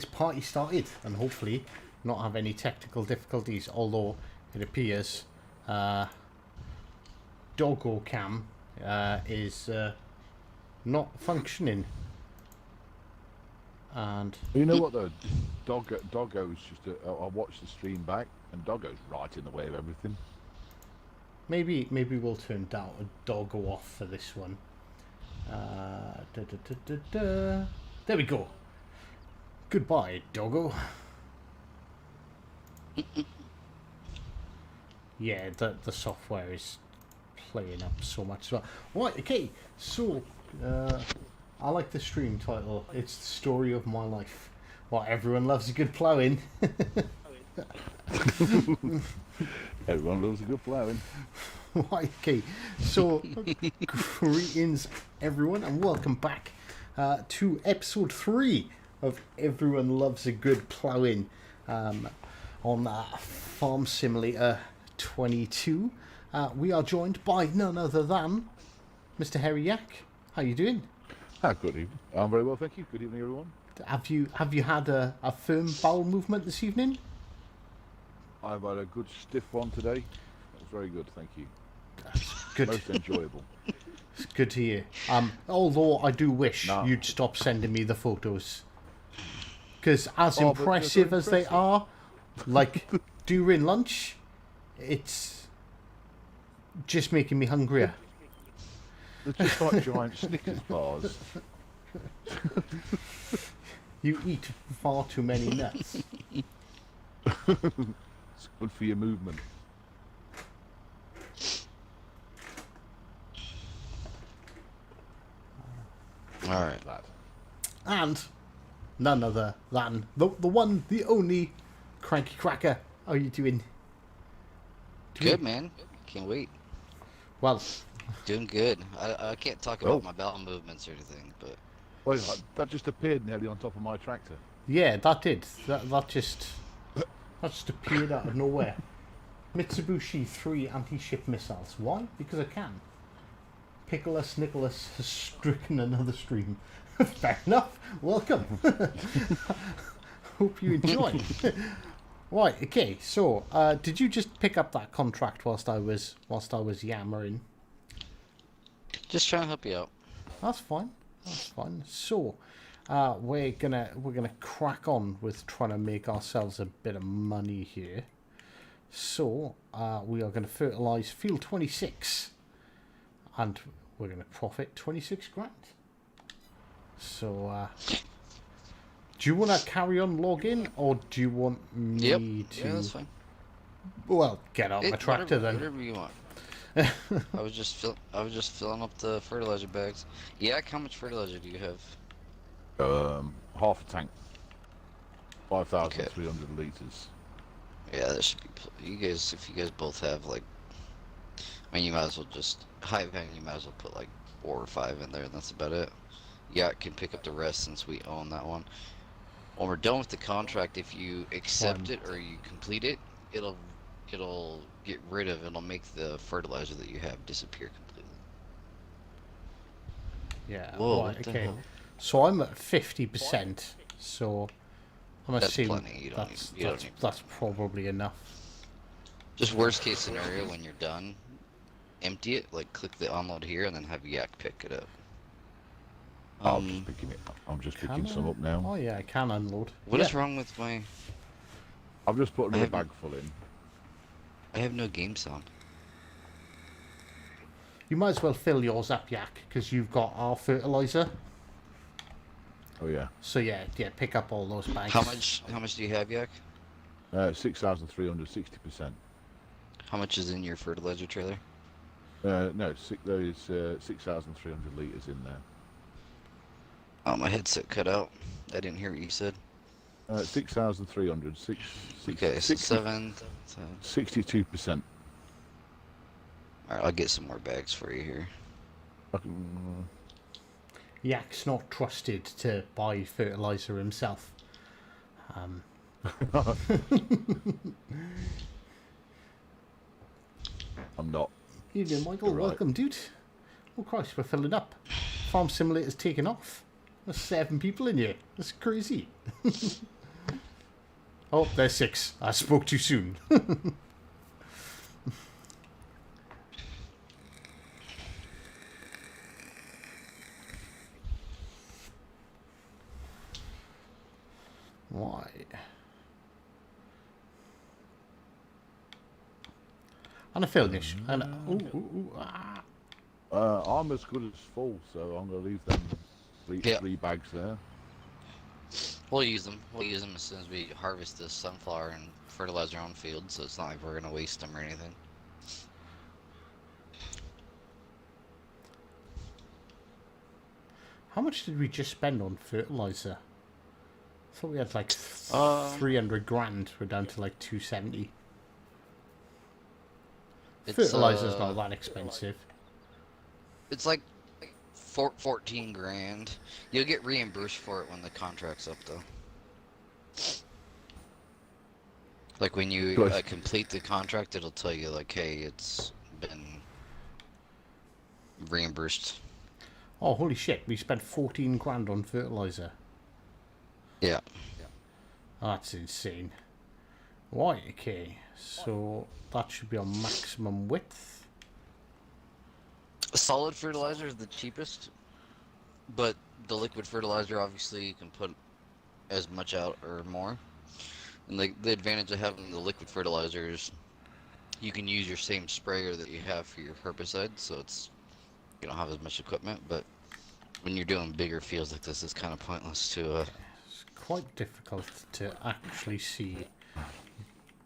this party started and hopefully not have any technical difficulties, although it appears Doggo Cam is not functioning. And you know what though, Doggo's just I watched the stream back and Doggo's right in the way of everything. maybe we'll turn Doggo off for this one. There we go. Goodbye, Doggo. Yeah, the software is playing up so much. Right, okay, so I like the stream title. It's the story of my life. Well, everyone loves a good ploughing. Everyone loves a good ploughing. Right, okay, so greetings everyone and welcome back to episode 3 of Everyone Loves a Good Ploughing on Farm Simulator 22. We are joined by none other than Mr. Harry Yak. How you doing? Good evening. I'm very well, thank you. Good evening, everyone. Have you had a firm bowel movement this evening? I've had a good stiff one today. It was very good, thank you. That's good. Most enjoyable. It's good to hear. Although I do wish you'd stop sending me the photos, because as impressive as they are, like during lunch, it's just making me hungrier. They're just like giant Snickers bars. You eat far too many nuts. It's good for your movement. Alright, lad. And none other than the one, the only Cranky Cracker. How are you doing? good, man. Can't wait. Well, Doing good. I can't talk about my bowel movements or anything, but Well, that just appeared nearly on top of my tractor. yeah, that did. That just appeared out of nowhere. Mitsubishi 3 anti-ship missiles. Why? Because I can. Pickleus Nicholas has stricken another stream. Fair enough. Welcome. Hope you enjoy. Right. Okay. So, did you just pick up that contract whilst I was yammering? just trying to help you out. That's fine. That's fine. So, we're gonna crack on with trying to make ourselves a bit of money here. So, we are going to fertilise field 26, and we're going to profit 26 grand. So, do you want to carry on logging, or do you want me to? Yeah, that's fine. Well, get out my tractor then. Whatever you want. I was just filling up the fertilizer bags. Yeah, how much fertilizer do you have? Half a tank. 5,300 litres. Yeah, that should be. You guys, if you guys both have like, I mean, you might as well just high pan. You might as well put like 4 or 5 in there, and that's about it. Yeah, I can pick up the rest since we own that one. When we're done with the contract, if you accept it or you complete it, it'll get rid of. It'll make the fertilizer that you have disappear completely. Yeah. Whoa, Right, what the okay. hell? So I'm at 50%. So I'm That's assuming plenty. You don't need. that's probably enough. Just worst case scenario, when you're done, empty it. Like click the unload here, and then have Yak pick it up. I'm just picking it up. I'm just picking some up now. Oh yeah, I can unload. What is wrong with my? I've just put another bag full in. I have no game sound. You might as well fill yours up, Yak, because you've got our fertilizer. Oh yeah. So yeah, pick up all those bags. How much do you have, Yak? 6,300, 60%. How much is in your fertilizer trailer? No, there is 6,300 litres in there. Oh, my headset cut out. I didn't hear what you said. 6,300. Okay, so 7. 62%. Alright, I'll get some more bags for you here. Yak's not trusted to buy fertilizer himself. I'm not. Evening, Michael. Right. Welcome, dude. Oh Christ, we're filling up. Farm Simulator's taking off. There's 7 people in here. That's crazy. Oh, there's 6. I spoke too soon. Why? And I failed this. And I'm as good as full, so I'm gonna leave them three bags there. We'll use them. We'll use them as soon as we harvest this sunflower and fertilize our own field, so it's not like we're gonna waste them or anything. how much did we just spend on fertilizer? I thought we had like 300 grand. We're down to like 270. Fertilizer's not that expensive. It's like 14 grand. You'll get reimbursed for it when the contract's up, though. Like when you complete the contract, it'll tell you like, hey, it's been reimbursed. Oh, holy shit! We spent 14 grand on fertilizer. Yeah. That's insane. Right, okay. So that should be on maximum width. Solid fertilizer is the cheapest, but the liquid fertilizer, obviously, you can put as much out or more. And the advantage of having the liquid fertilizer is you can use your same sprayer that you have for your herbicide, so it's you don't have as much equipment, but when you're doing bigger fields like this, it's kind of pointless to... It's quite difficult to actually see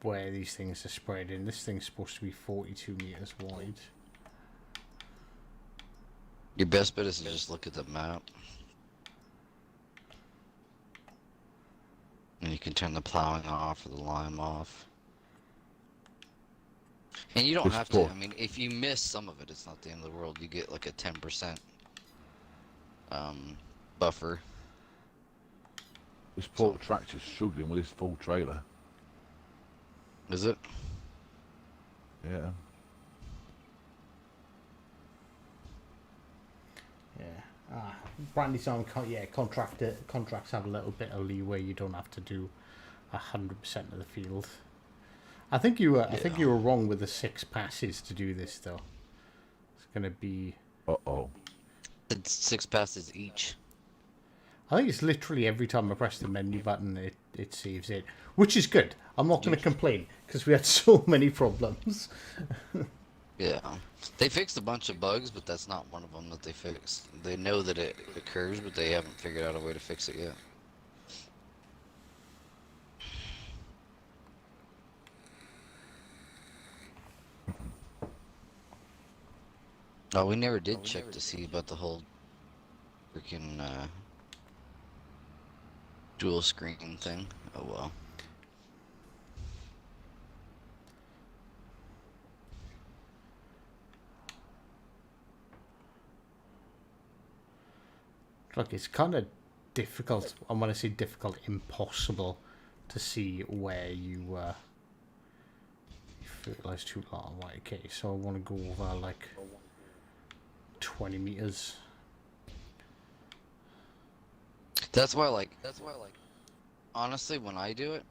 where these things are spread in. This thing's supposed to be 42 meters wide. Your best bet is to just look at the map. And you can turn the plowing off or the lime off. And you don't have to, I mean, if you miss some of it, it's not the end of the world. You get like a 10% buffer. This poor tractor's struggling with his full trailer. Is it? Yeah. Yeah. Brandy's on. Contracts have a little bit of leeway. You don't have to do 100% of the field. I think you were. I think you were wrong with the 6 passes to do this, though. It's gonna be. It's 6 passes each. I think it's literally every time I press the menu button, it saves it, which is good. I'm not going to complain because we had so many problems. Yeah, they fixed a bunch of bugs, but that's not one of them that they fixed. They know that it occurs, but they haven't figured out a way to fix it yet. Oh, we never did check to see about the whole freaking dual screen thing. Oh well. Look, it's kind of difficult. And when I say difficult, impossible to see where you fertilize too long. Right, okay, so I want to go over like 20 meters. That's why, like, honestly, when I do it,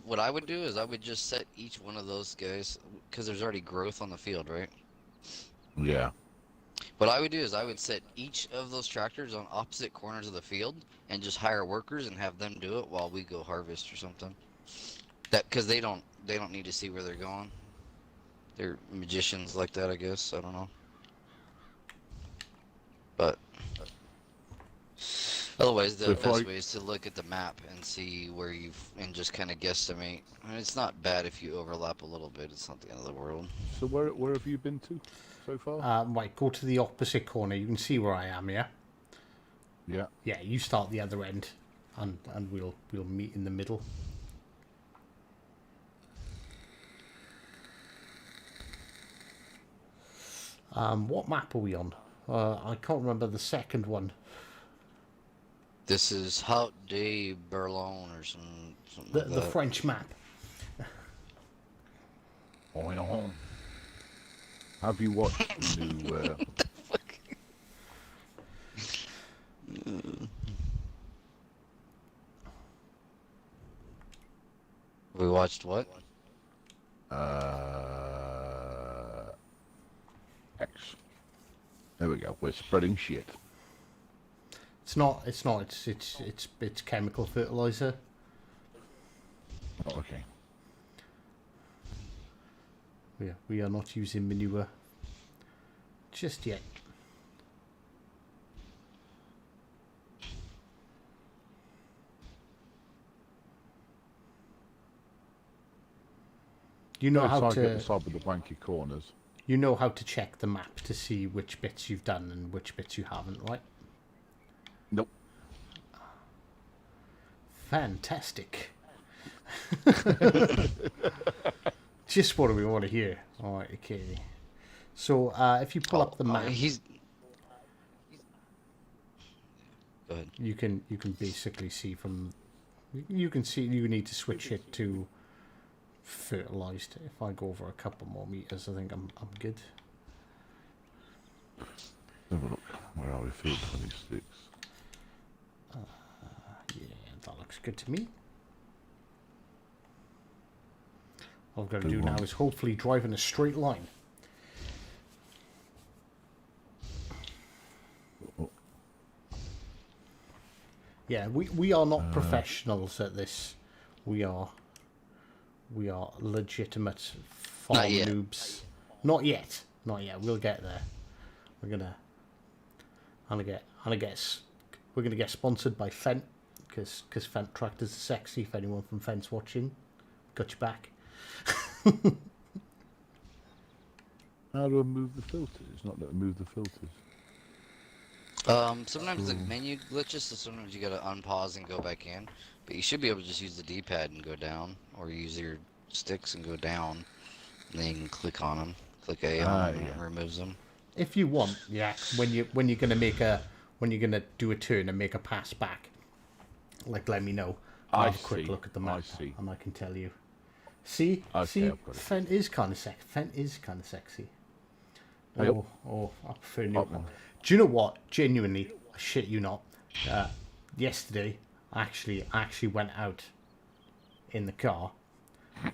what I would do is I would just set each one of those guys, because there's already growth on the field, right? Yeah. What I would do is I would set each of those tractors on opposite corners of the field and just hire workers and have them do it while we go harvest or something. That because they don't need to see where they're going. They're magicians like that, I guess. I don't know. But otherwise, the best way is to look at the map and see where and just kind of guesstimate. I mean, it's not bad if you overlap a little bit. It's not the end of the world. So where have you been to so far? Right, go to the opposite corner. You can see where I am, yeah? Yeah. Yeah, you start the other end, and we'll meet in the middle. What map are we on? I can't remember the second one. This is Haute de Berlon or something The like that. French map. Have you watched the new? We watched what? X. There we go. We're spreading shit. It's not. It's chemical fertilizer. Oh, okay. We are not using manure just yet. You know how Get the to. side with the blanky corners. You know how to check the map to see which bits you've done and which bits you haven't, right? Nope. Fantastic. Just what do we want to hear? All right, okay. So if you pull up the map, Go ahead. you can basically see from. You can see you need to switch it to fertilized. If I go over a couple more meters, I think I'm good. Have a look. Where are we? Field 26. Yeah, that looks good to me. All I've got to do now is hopefully drive in a straight line. Yeah, we are not professionals at this. We are legitimate farm Not yet. noobs. Not yet. Not yet. We'll get there. We're gonna get sponsored by Fent because Fent tractors are sexy. If anyone from Fent's watching, got your back. How do I move the filters? It's not letting me move the filters. Sometimes the menu glitches, so sometimes you gotta unpause and go back in. But you should be able to just use the D-pad and go down, or use your sticks and go down. And then you can click on them. Click A on them and it removes them. If you want, yeah. When you're gonna do a turn and make a pass back, like let me know. I'll have a quick look at the map and I can tell you. See, Fent is kind of sexy. Fent is kind of sexy. Oh, I prefer new one. Do you know what? Genuinely, I shit you not. Yesterday, I actually went out in the car,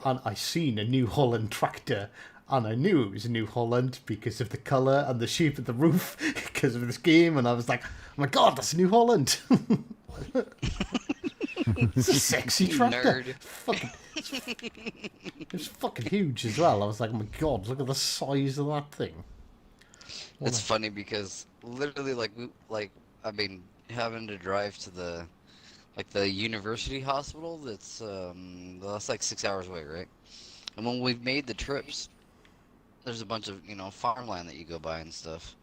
and I seen a New Holland tractor, and I knew it was a New Holland because of the colour and the shape of the roof because of this game, and I was like, oh my god, that's a New Holland. It's a sexy tractor. Nerd. It's fucking huge as well. I was like, oh my god, look at the size of that thing. It's funny because literally, having to drive to the university hospital. That's like 6 hours away, right? And when we've made the trips, there's a bunch of farmland that you go by and stuff.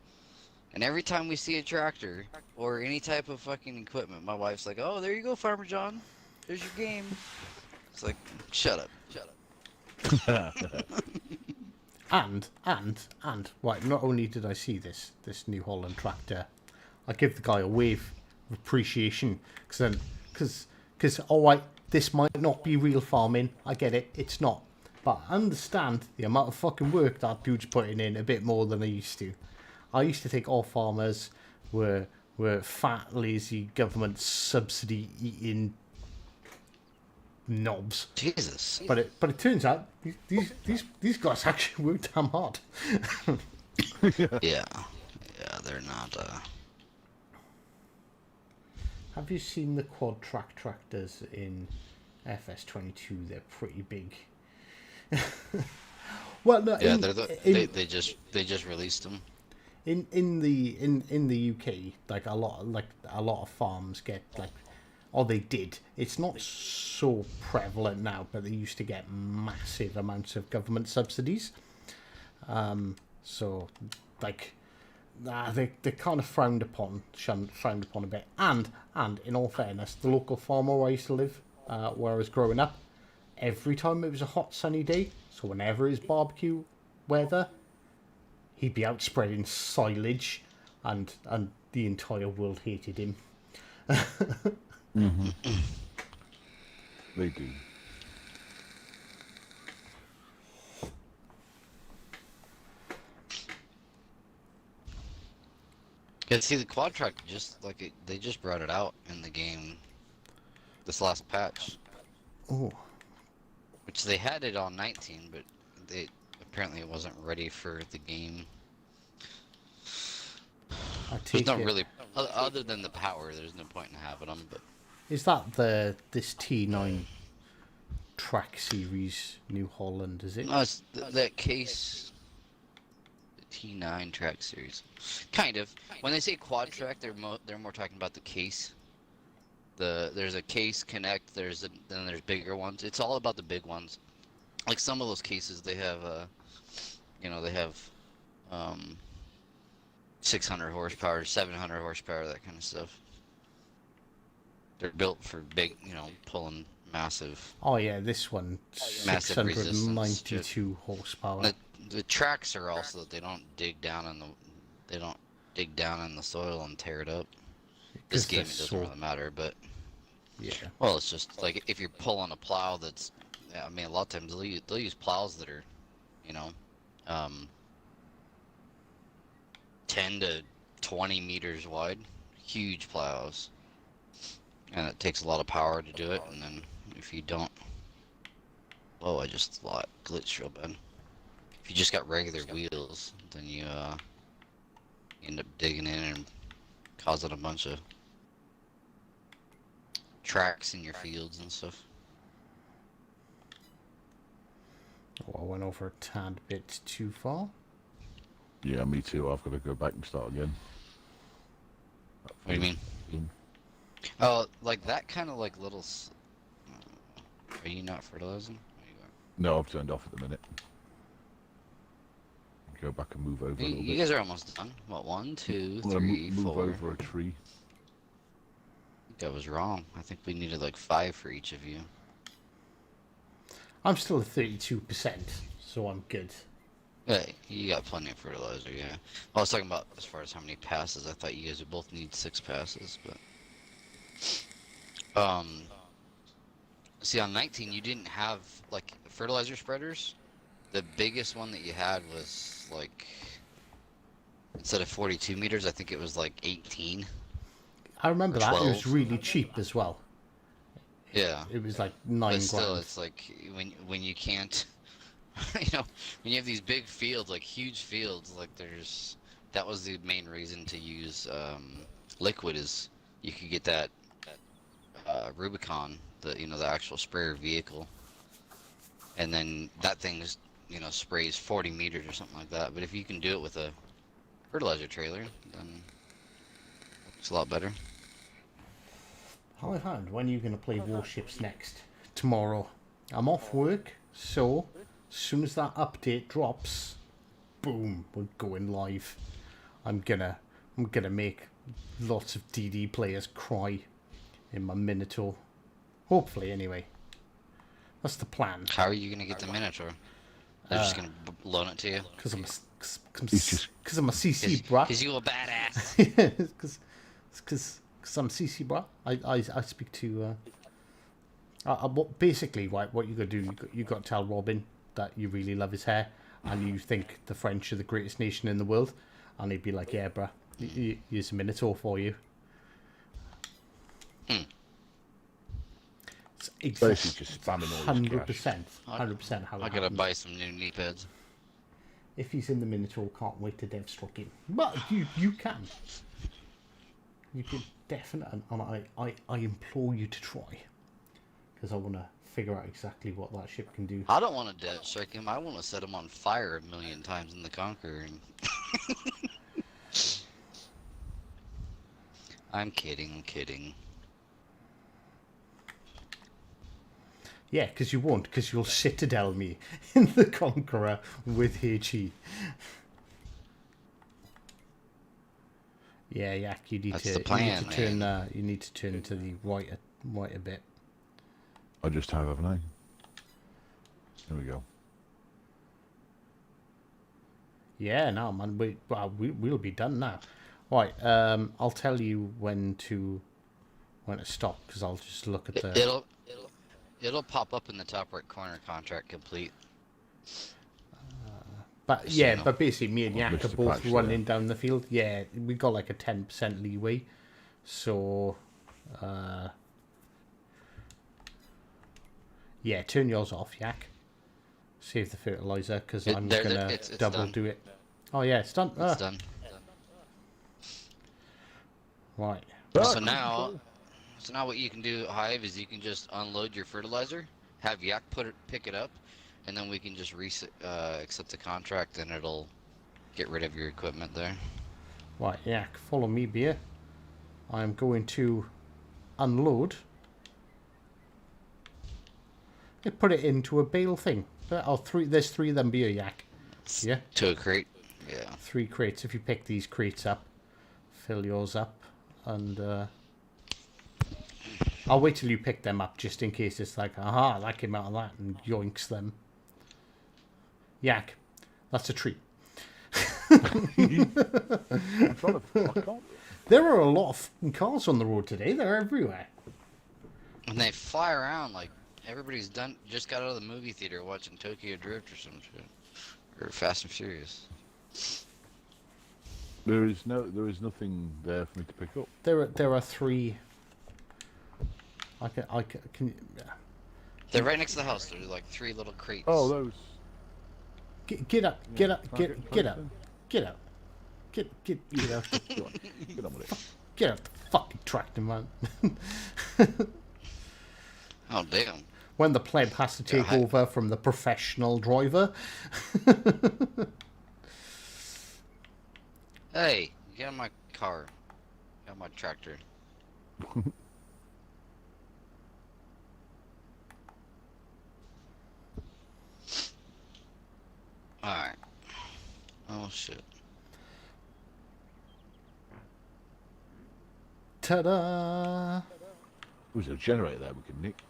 And every time we see a tractor or any type of fucking equipment, my wife's like, "Oh, there you go, Farmer John. There's your game." It's like, shut up. And right, not only did I see this New Holland tractor, I give the guy a wave of appreciation because all right, this might not be real farming. I get it, it's not, but I understand the amount of fucking work that dude's putting in a bit more than I used to. I used to think all farmers were fat, lazy, government subsidy eating knobs. Jesus. But it turns out these guys actually work damn hard. Yeah, they're not. Have you seen the quad track tractors in FS22? They're pretty big. Well, no. Yeah, they just released them. In the UK, like a lot of farms get they did. It's not so prevalent now, but they used to get massive amounts of government subsidies. So they're kind of frowned upon a bit. And in all fairness, the local farmer where I used to live, where I was growing up, every time it was a hot sunny day, so whenever it was barbecue weather, he'd be out spreading silage, and the entire world hated him. Mm-hmm. They do. Yeah, see, the quad track they just brought it out in the game this last patch. Oh. which they had it on 19, but they apparently it wasn't ready for the game. I There's take not it. really, other than the power, there's no point in having them. But Is that this T9 track series New Holland? Is it? no, it's that case, the T9 track series, kind of. When they say quad track, they're more talking about the case. There's a case connect. Then there's bigger ones. It's all about the big ones. Like some of those cases, they have they have 600 horsepower, 700 horsepower, that kind of stuff. They're built for big, pulling massive. Oh yeah, this one Massive resistance 692 horsepower. The tracks are also that they don't dig down in the soil and tear it up. This game, it doesn't really matter, but yeah. well, it's just like if you're pulling a plow that's, I mean, a lot of times they'll use plows that are, 10 to 20 meters wide, huge plows, and it takes a lot of power to do it. And then if you don't, oh, I just glitched real bad. If you just got regular wheels, then you end up digging in and causing a bunch of tracks in your fields and stuff. Oh, I went over a tad bit too far. Yeah, me too. I've got to go back and start again. What do you mean? Oh, like that kind of like little. Are you not fertilizing? No, I've turned off at the minute. Go back and move over a little bit. You guys are almost done. What, 1, 2, I'm gonna 3, move 4? over a tree. I think I was wrong. I think we needed like 5 for each of you. I'm still at 32%, so I'm good. Yeah, you got plenty of fertilizer, yeah. Well, I was talking about as far as how many passes. I thought you guys would both need 6 passes, but... See, on 19, you didn't have, like, fertilizer spreaders. The biggest one that you had was, like... Instead of 42 meters, I think it was, like, 18. I remember that. 12. It was really cheap as well. Yeah. It was like 9 But still, grand. it's like, when you can't... when you have these big fields, like huge fields, like that was the main reason to use liquid, is you could get that Rubicon, the actual sprayer vehicle, and then that thing sprays 40 meters or something like that. But if you can do it with a fertilizer trailer, then it's a lot better. How I found, when are you going to play Warships next? Tomorrow. I'm off work, so as soon as that update drops, boom, we're going live. I'm gonna make lots of DD players cry in my Minotaur. Hopefully, anyway. That's the plan. How are you gonna get the Minotaur? They're just gonna loan it to you? Because I'm a CC, bruh. Because you a badass. Because I'm CC, bruh. I speak to... basically, what you got to do, you got to tell Robin that you really love his hair and you think the French are the greatest nation in the world, and he'd be like, yeah, bruh, here's a Minotaur for you. It's Basically just spamming all this 100%. 100% how it I gotta happens. buy some new knee pads. If he's in the Minotaur, can't wait to dev struck him. But you can. You can definitely, and I implore you to try. Because I want to figure out exactly what that ship can do. I don't want to dead strike him. I want to set him on fire 1,000,000 times in the Conqueror. I'm kidding. Yeah, because you won't, because you'll citadel me in the Conqueror with HE. Yeah, Yak, you need That's to, the plan, you need to turn to the right a bit. I just have, haven't I? There we go. Yeah, no, man, we'll be done now. Right, I'll tell you when to stop, because I'll just look at the... It'll pop up in the top right corner, contract complete. But Just yeah, so you know. but basically me and Yak Missed are the both patch running down the field. Yeah, we got like a 10% leeway. So, Yeah, turn yours off, Yak. Save the fertilizer, because I'm There, going to it's double done. do it. Oh, yeah, it's done. It's done. Right. So now what you can do, Hive, is you can just unload your fertilizer, have Yak pick it up, and then we can just accept the contract, and it'll get rid of your equipment there. Right, Yak, follow me, beer. I'm going to unload. I put it into a bale thing. There's 3 of them beer, Yak. Yeah? To a crate. Yeah. 3 crates. If you pick these crates up, fill yours up, and I'll wait till you pick them up, just in case it's like, aha, that came out of that, and yoinks them. Yak, that's a tree. I'm trying to. I can't. There are a lot of cars on the road today. They're everywhere. And they fly around like everybody's just got out of the movie theater watching Tokyo Drift or some shit. Or Fast and Furious. There is nothing there for me to pick up. There are 3. I can. They're right next to the house. They're like 3 little crates. Oh, those. Get up! Get up! Can I Get up! then? Get out! Get out! Go on, get on with it. Get out the fucking tractor, man! Oh damn! When the pleb has to take over from the professional driver. Hey, get on my car. Get on my tractor. Alright. Oh shit. Ta-da! There's a generator there we can nick.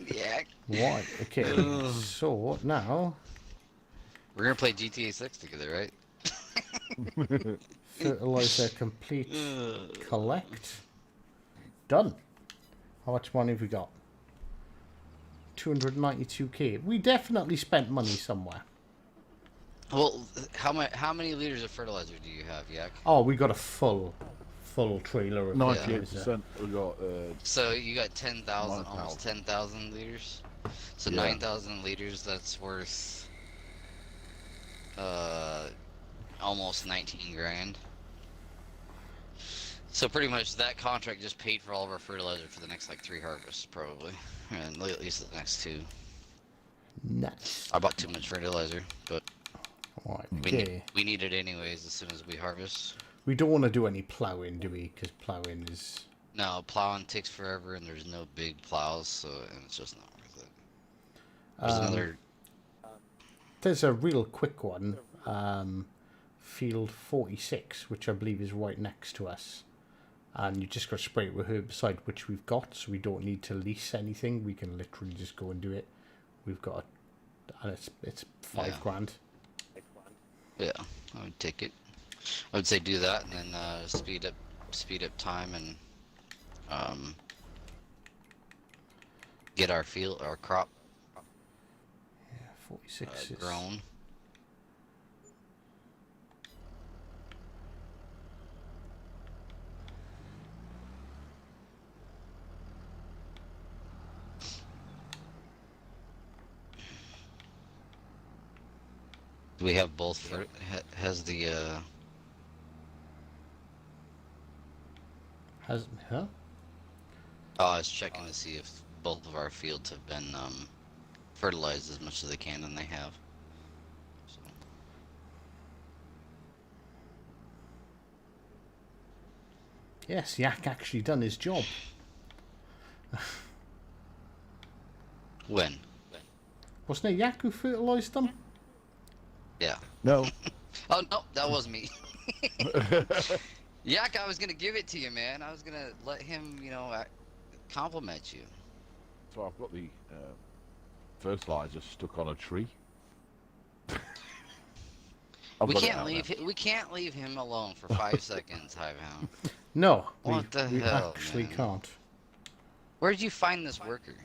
Yeah. Right, okay. So, now... We're gonna play GTA 6 together, right? Fertilizer complete. Collect. Done. How much money have we got? 292k. We definitely spent money somewhere. Well, how many liters of fertilizer do you have, Yak? Oh, we got a full trailer of 98%. We got. So you got 10,000, 9,000. almost 10,000 liters. So Yeah. 9,000 liters. That's worth almost 19 grand. So pretty much that contract just paid for all of our fertilizer for the next like 3 harvests, probably, and at least the next 2. Nice. I bought too much fertilizer, but Right, we okay. we need it anyways as soon as we harvest. We don't want to do any ploughing, do we? Because ploughing is... No, plowing takes forever, and there's no big plows, so and it's just not worth it. There's another. There's a real quick one. Field 46, which I believe is right next to us. And you just got to spray it with herbicide, which we've got, so we don't need to lease anything. We can literally just go and do it. We've got and it's 5 grand. Yeah, I would take it. I would say do that, and then speed up time, and get our crop Yeah, 46 is... grown. Do we have both for has the Huh? Oh, I was checking to see if both of our fields have been fertilized as much as they can, and they have. So. Yes, Yak actually done his job. When? Wasn't it Yak who fertilised them? Yeah. No. Oh no, that was me. Yak, I was gonna give it to you, man. I was gonna let him, compliment you. So I've got the fertilizer stuck on a tree. We can't leave him alone for 5 seconds, Hivehound. No, What the we hell, actually man? can't. Where did you find this worker?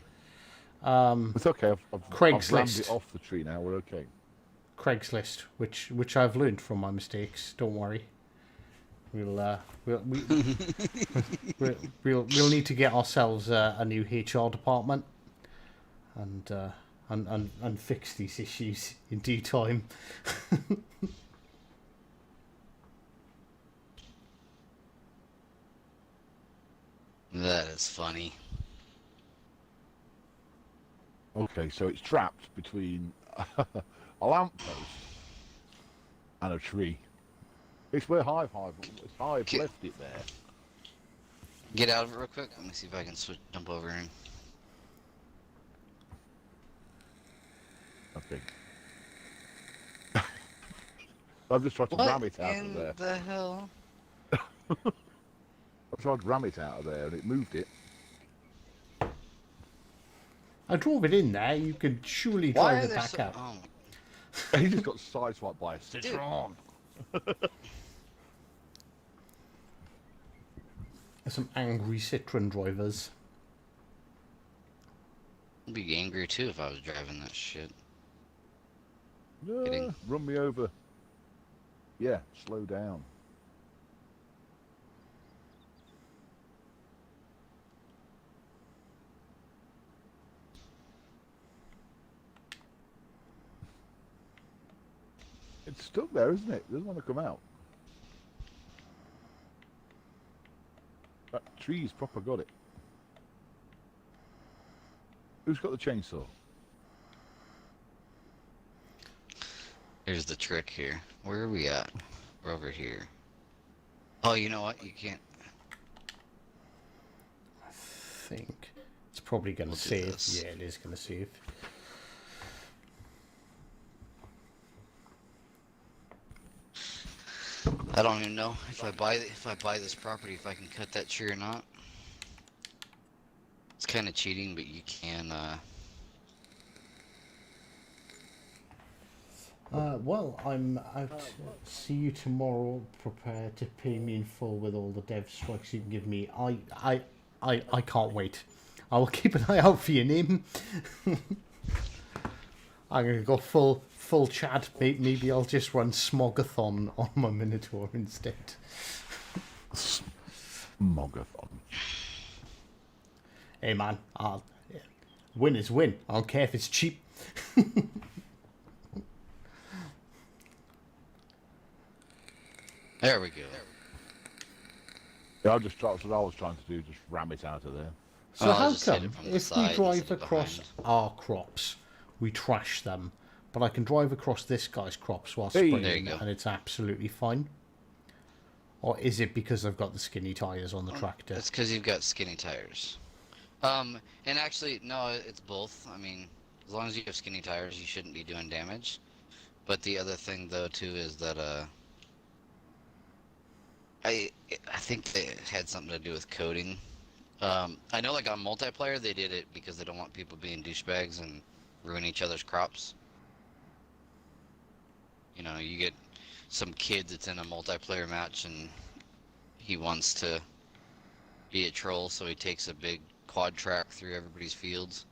It's okay. I've Craigslist. rammed it off the tree now. We're okay. Craigslist, which I've learned from my mistakes. Don't worry. We'll we'll need to get ourselves a new HR department and fix these issues in due time. That is funny. Okay, so it's trapped between a lamppost and a tree. It's where Hive left it there. Get out of it real quick. Let me see if I can jump over him. Okay. I've just tried to ram it out of there. What the hell? I tried to ram it out of there and it moved it. I drove it in there. You could surely drive it back out. Oh. He just got sideswiped by a citron. Some angry Citroen drivers. I'd be angry too if I was driving that shit. Yeah, run me over. Yeah, slow down. It's stuck there, isn't it? It doesn't want to come out. That tree's proper got it. Who's got the chainsaw? Here's the trick here. Where are we at? We're over here. Oh, you know what? You can't. I think it's probably going to save. Yeah, it is going to save. I don't even know if I buy this property, if I can cut that tree or not. It's kind of cheating, but you can. Well, I'm out. See you tomorrow. Prepare to pay me in full with all the dev strikes you can give me. I can't wait. I will keep an eye out for your name. I'm gonna go full chat. Maybe I'll just run Smogathon on my Minotaur instead. Smogathon. Hey man, win is win. I don't care if it's cheap. There we go. Yeah, that's what I was trying to do, just ram it out of there. So I'll how just hit come it from the if we side drive instead of across behind. our crops, we trash them, but I can drive across this guy's crops while Hey. spraying There you go. and it's absolutely fine? Or is it because I've got the skinny tyres on the tractor? It's because you've got skinny tires. And actually, no, it's both. I mean, as long as you have skinny tires, you shouldn't be doing damage. But the other thing, though, too, is that I think it had something to do with coding. I know, like on multiplayer, they did it because they don't want people being douchebags and ruin each other's crops. You know, you get some kid that's in a multiplayer match and he wants to be a troll, so he takes a big quad track through everybody's fields.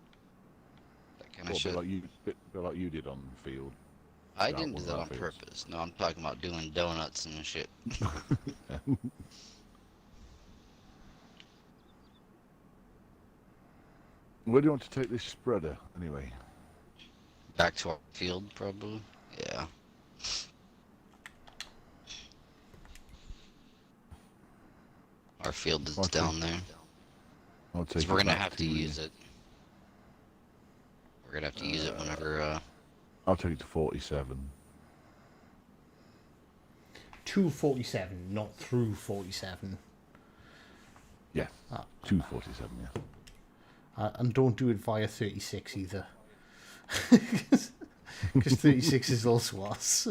That kind of Well, a shit. bit like you did on the field. I that didn't do was that our on fields. purpose. No, I'm talking about doing donuts and shit. Where do you want to take this spreader, anyway? Back to our field, probably. Yeah. Our field is Okay. down there. I'll take 'Cause it we're gonna back have to use it. We're gonna have to use it whenever. I'll take it to 47. 247, not through 47. Yeah, 247, yeah. And don't do it via 36 either. Because 36 is also us.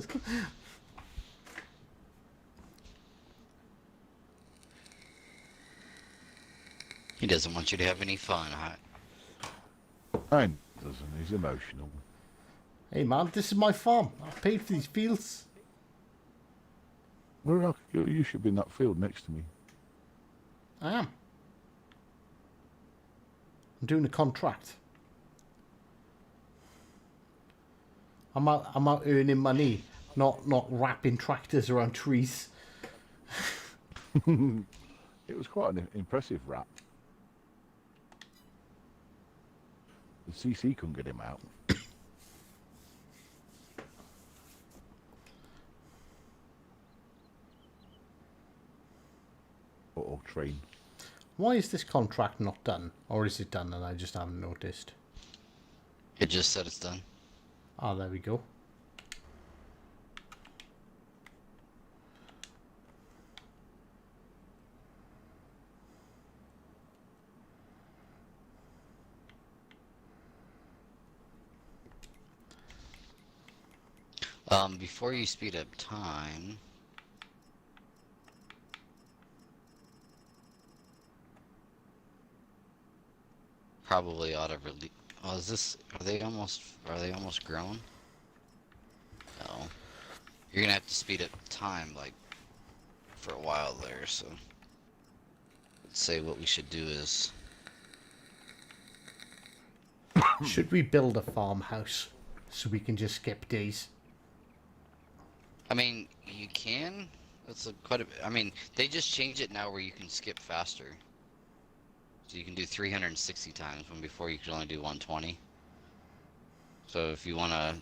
He doesn't want you to have any fun, huh? And doesn't, he's emotional. Hey man, this is my farm. I paid for these fields. Where else? You should be in that field next to me. I am. I'm doing a contract. I'm out earning money, not wrapping tractors around trees. It was quite an impressive rap. The CC couldn't get him out. Uh-oh, train. Why is this contract not done? Or is it done and I just haven't noticed? It just said it's done. Ah, there we go. Before you speed up time, probably ought to release. Oh, is this? Are they almost grown? No. You're gonna have to speed up time like for a while there. So, let's say what we should do is. Should we build a farmhouse so we can just skip days? I mean, you can. That's quite a bit. I mean, they just changed it now where you can skip faster. So you can do 360 times when before you could only do 120. So if you want to,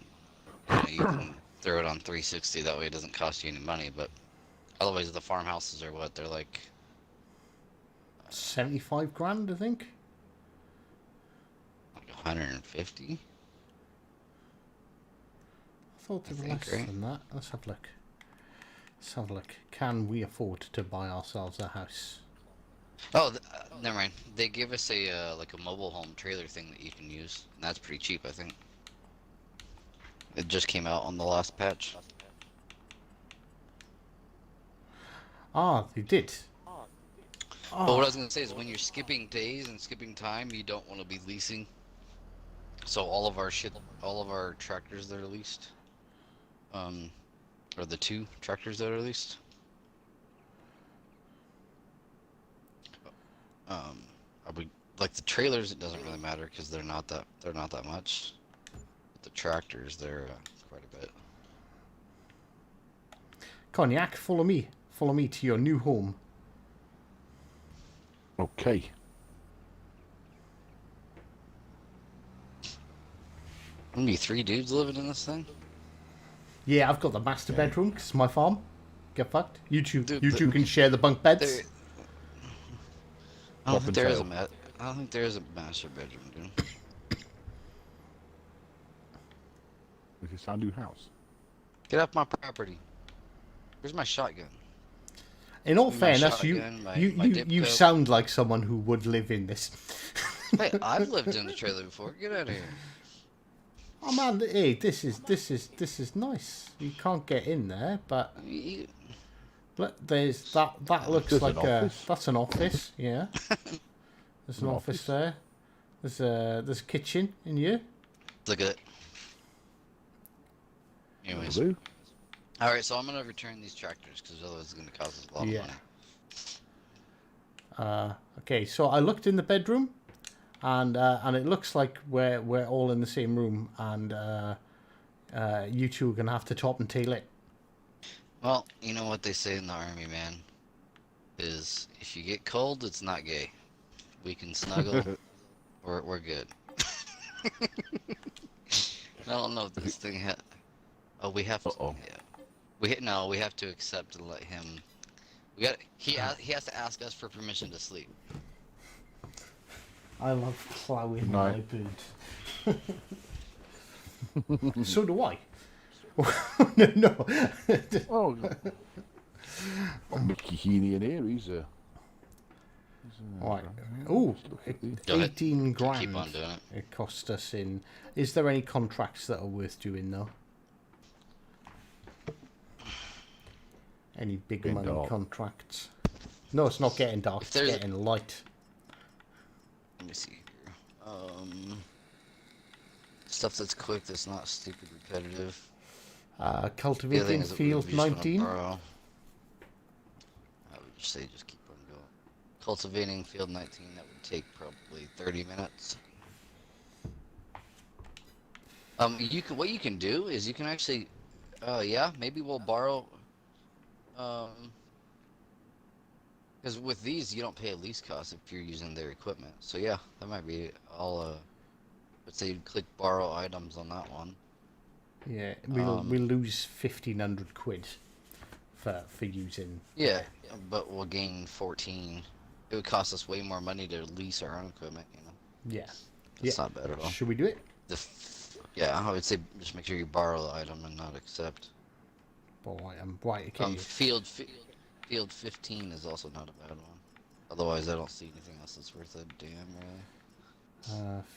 you can throw it on 360. That way it doesn't cost you any money. But otherwise, the farmhouses are what? They're like 75 grand, I think. 150. I thought they were think, less right? than that. Let's have a look. Let's have a look. Can we afford to buy ourselves a house? Oh, never mind. They give us a like a mobile home trailer thing that you can use. And that's pretty cheap, I think. It just came out on the last patch. Ah, they did. But what I was gonna say is when you're skipping days and skipping time, you don't want to be leasing. So all of our tractors that are leased, or the 2 tractors that are leased, are we like the trailers? It doesn't really matter because they're not that much. But the tractors, they're quite a bit. Cognac, follow me. Follow me to your new home. Okay. Only 3 dudes living in this thing. Yeah, I've got the master bedroom because it's my farm. Get fucked. You two Dude, can share the bunk beds. There, I don't think there is a master bedroom, dude. This is our new house. Get off my property. Where's my shotgun? In all My fairness, shotgun, my you dip sound like someone who would live in this. Hey, I've lived in a trailer before. Get out of here. Oh man, hey, this is nice. You can't get in there, but look, there's that looks There's like an office. that's an office. Yeah, there's an An office office. there. There's a kitchen in here. Look at it. Anyways, Blue. all right. So I'm gonna return these tractors because otherwise it's gonna cost us a lot of money. Okay, so I looked in the bedroom, and it looks like we're all in the same room, and you two are gonna have to top and tail it. Well, you know what they say in the army, man, is if you get cold, it's not gay. We can snuggle. we're good. I don't know if this thing had. Oh, we have to. Uh-oh. Yeah. We have to accept and let him. He has to ask us for permission to sleep. I love plowing No. my boot. So do I. No. Oh, Mickey Heaney in here. He's Right. Ooh, Go ahead. 18 grand. Keep on doing it. It cost us in. Is there any contracts that are worth doing though? Any big Getting money dark. contracts? No, it's not getting dark. If It's there's a- getting light. Let me see here. Stuff that's quick, that's not stupid repetitive. The other thing Cultivating is that field we just wanna 19. borrow. I would just say just keep on going. Cultivating field 19, that would take probably 30 minutes. What you can do is you can actually, yeah, maybe we'll borrow, Because with these, you don't pay a lease cost if you're using their equipment. So yeah, that might be all. Let's say you click borrow items on that one. Yeah, we'll lose 1,500 quid for using. Yeah, but we'll gain 14. It would cost us way more money to lease our own equipment. You know. Yeah. It's not bad at all. Should we do it? Yeah, I would say just make sure you borrow the item and not accept. Boy, I'm right. Okay. Field 15 is also not a bad one. Otherwise, I don't see anything else that's worth a damn, really.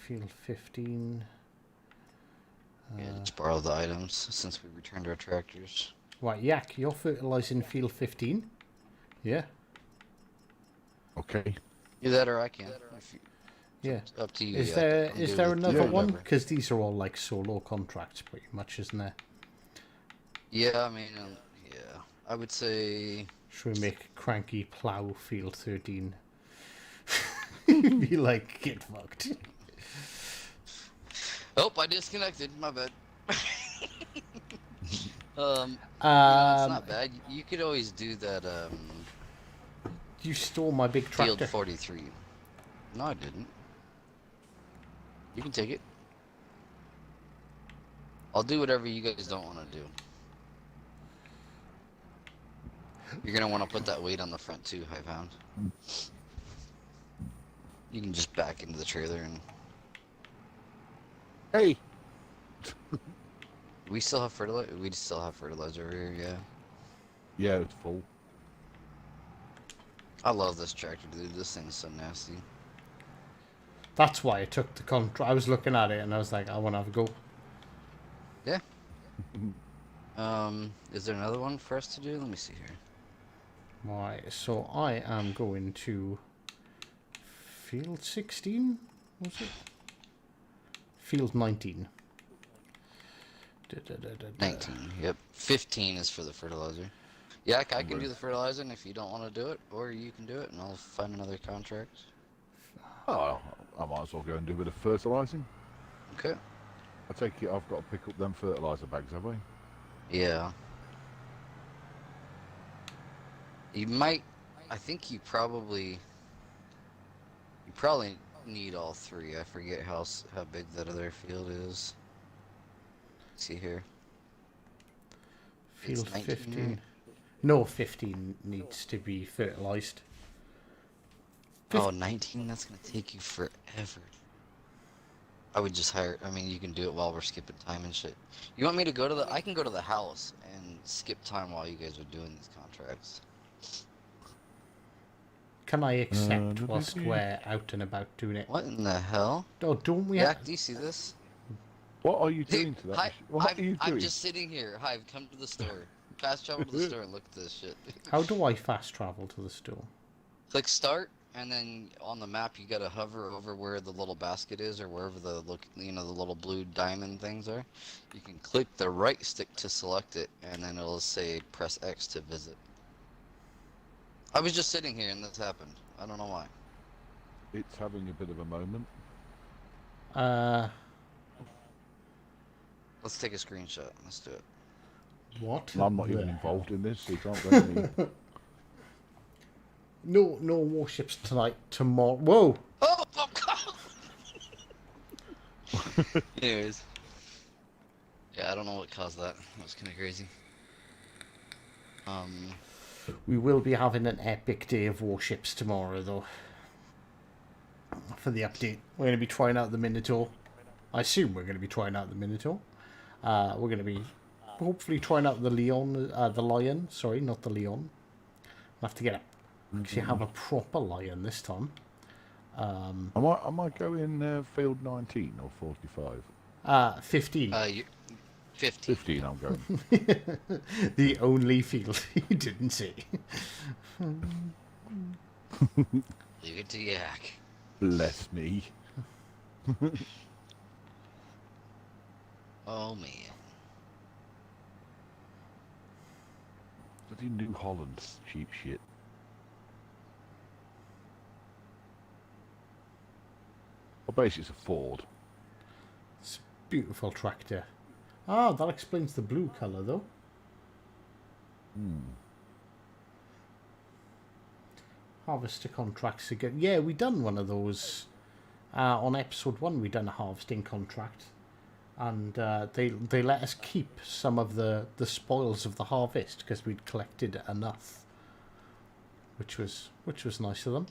Field 15. Yeah, just borrow the items since we returned our tractors. Right, Yak, you're fertilizing field 15. Yeah. Okay. Either that or I can. Yeah. Up to you. Is there another one? whatever. Because these are all like solo contracts, pretty much, isn't there? Yeah, I mean, yeah. I would say. Should we make Cranky plow field 13? Be like, get fucked. Oh, I disconnected. My bad. It's not bad. You could always do that. You stole my big Field tractor. 43. No, I didn't. You can take it. I'll do whatever you guys don't want to do. You're gonna want to put that weight on the front too, I found. You can just back into the trailer and. Hey. We still have fertilizer. We still have fertilizer over here, yeah. Yeah, it's full. I love this tractor, dude. This thing's so nasty. That's why I took the contract. I was looking at it and I was like, I want to have a go. Yeah. Is there another one for us to do? Let me see here. Right, so I am going to field 16, was it? Field 19. 19, yep. 15 is for the fertilizer. Yeah, I can do the fertilizer if you don't want to do it, or you can do it, and I'll find another contract. Oh, I might as well go and do a bit of fertilising. Okay. I take it I've got to pick up them fertiliser bags, have I? Yeah. You might. I think you probably need all three. I forget how big that other field is. Let's see here. Field It's 19, 15. right? No, 15 needs to be fertilized. Oh, 19? That's going to take you forever. I would just hire. I mean, you can do it while we're skipping time and shit. You want me to go to the. I can go to the house and skip time while you guys are doing these contracts. Can I accept whilst we're out and about doing it? What in the hell? Oh, don't we Jack, do you see this? What are you doing Dude, to that? Hive, What are you doing? I'm just sitting here. Hive, come to the store. Fast travel to the store and look at this shit. How do I fast travel to the store? Click start, and then on the map you gotta hover over where the little basket is, or wherever the the little blue diamond things are. You can click the right stick to select it, and then it'll say press X to visit. I was just sitting here and this happened. I don't know why. It's having a bit of a moment. Let's take a screenshot. Let's do it. What? And I'm not even involved in this, so you can't blame me. No warships tonight. Tomorrow. Whoa! Oh, God! Anyways. Yeah, I don't know what caused that. That was kind of crazy. We will be having an epic day of warships tomorrow, though. For the update, we're going to be trying out the Minotaur. I assume we're going to be trying out the Minotaur. We're going to be hopefully trying out the lion. Sorry, not the Leon. I'll have to actually have a proper lion this time. Am I going field 19 or 45? 15. 15. 15 I'm going. The only field you didn't see. Leave it to Yak. Bless me. Oh, man. Bloody New Holland, cheap shit. Well, basically it's a Ford. It's a beautiful tractor. Ah, that explains the blue colour, though. Harvester contracts again. Yeah, we done one of those on episode 1. We done a harvesting contract, and they let us keep some of the spoils of the harvest because we'd collected enough, which was nice of them.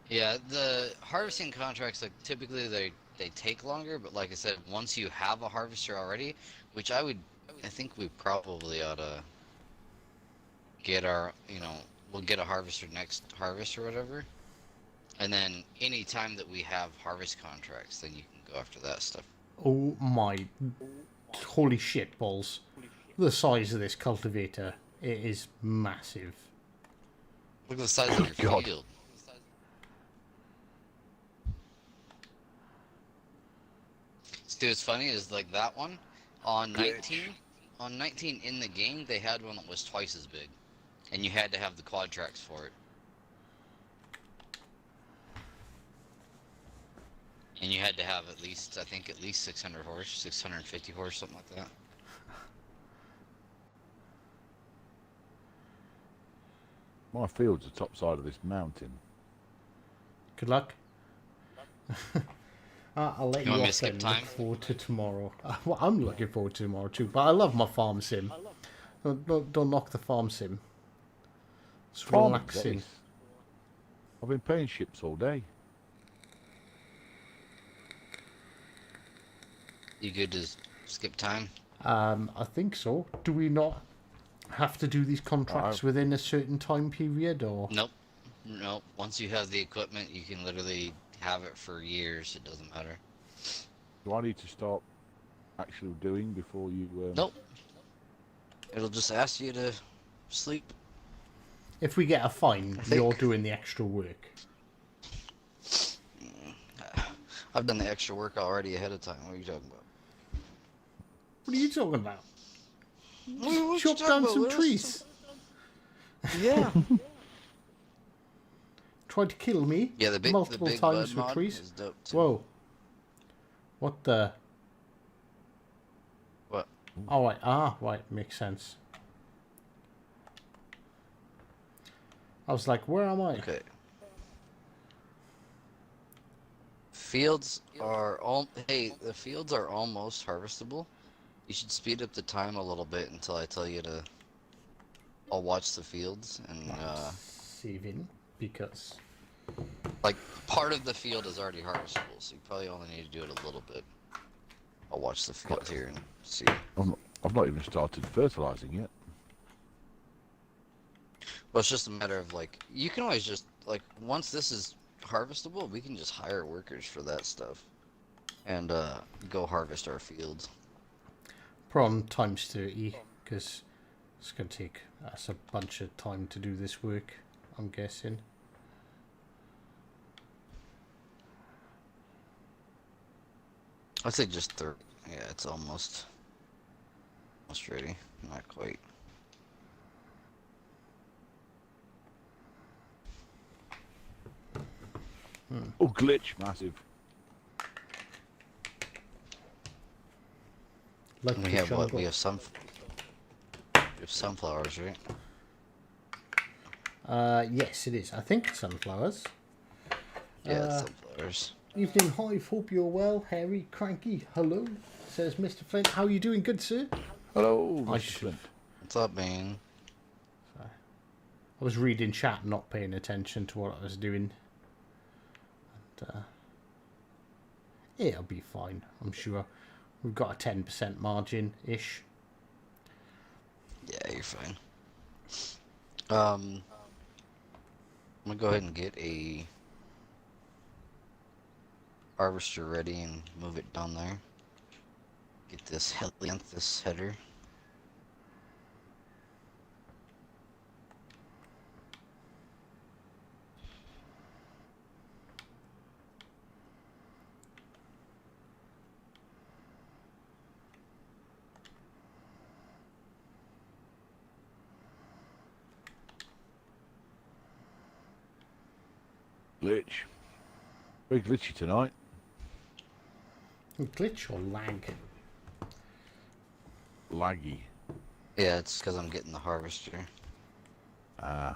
Yeah, the harvesting contracts, like, typically they take longer, but like I said, once you have a harvester already, which I think we probably ought to get our, we'll get a harvester next harvest or whatever. And then any time that we have harvest contracts, then you can go after that stuff. Oh my, holy shit balls. The size of this cultivator, it is massive. Look at the size of your God. field. See, what's funny is like that one on 19 in the game, they had one that was twice as big, and you had to have the quad tracks for it. And you had to have at least 600 horse, 650 horse, something like that. My field's the top side of this mountain. Good luck. I'll let you want me to off skip then. time? Look forward to tomorrow. Well, I'm looking forward to tomorrow too, but I love my farm sim. Don't knock the farm sim. It's Farming relaxing. days. I've been paying ships all day. You good to skip time? I think so. Do we not have to do these contracts within a certain time period, or? Nope. Once you have the equipment, you can literally have it for years. It doesn't matter. Do I need to start actually doing before you... Nope. It'll just ask you to sleep. If we get a fine, you're doing the extra work. I've done the extra work already ahead of time. What are you talking about? What are you talking about? What Chop down some trees. Yeah. Tried to kill me multiple times with trees. Is dope too. Whoa. What the? What? Oh, right. Right. Makes sense. I was like, where am I? Okay. Fields are the fields are almost harvestable. You should speed up the time a little bit until I tell you to. I'll watch the fields and saving because like part of the field is already harvestable, so you probably only need to do it a little bit. I'll watch the field here and see. I've not even started fertilizing yet. Well, it's just a matter of like you can always just like once this is harvestable, we can just hire workers for that stuff and go harvest our fields. Problem times 30 because it's going to take us a bunch of time to do this work, I'm guessing. I'd say just 30. Yeah, it's almost ready. Not quite. Oh, glitch, massive. Like We have what? We have sunflowers, right? Yes, it is. I think sunflowers. Yeah, it's sunflowers. Evening, Hive. Hope you're well. Harry, Cranky. Hello, says Mr. Flint. How are you doing? Good, sir. Hello, I Mr. should. Flint. What's up, man? I was reading chat, not paying attention to what I was doing. And, it'll be fine, I'm sure. We've got a 10% margin-ish. Yeah, you're fine. I'm gonna go ahead and get a harvester ready and move it down there. Get this this header. Glitch. Very glitchy tonight. Glitch or lag? Laggy. Yeah, it's because I'm getting the harvester. Ah.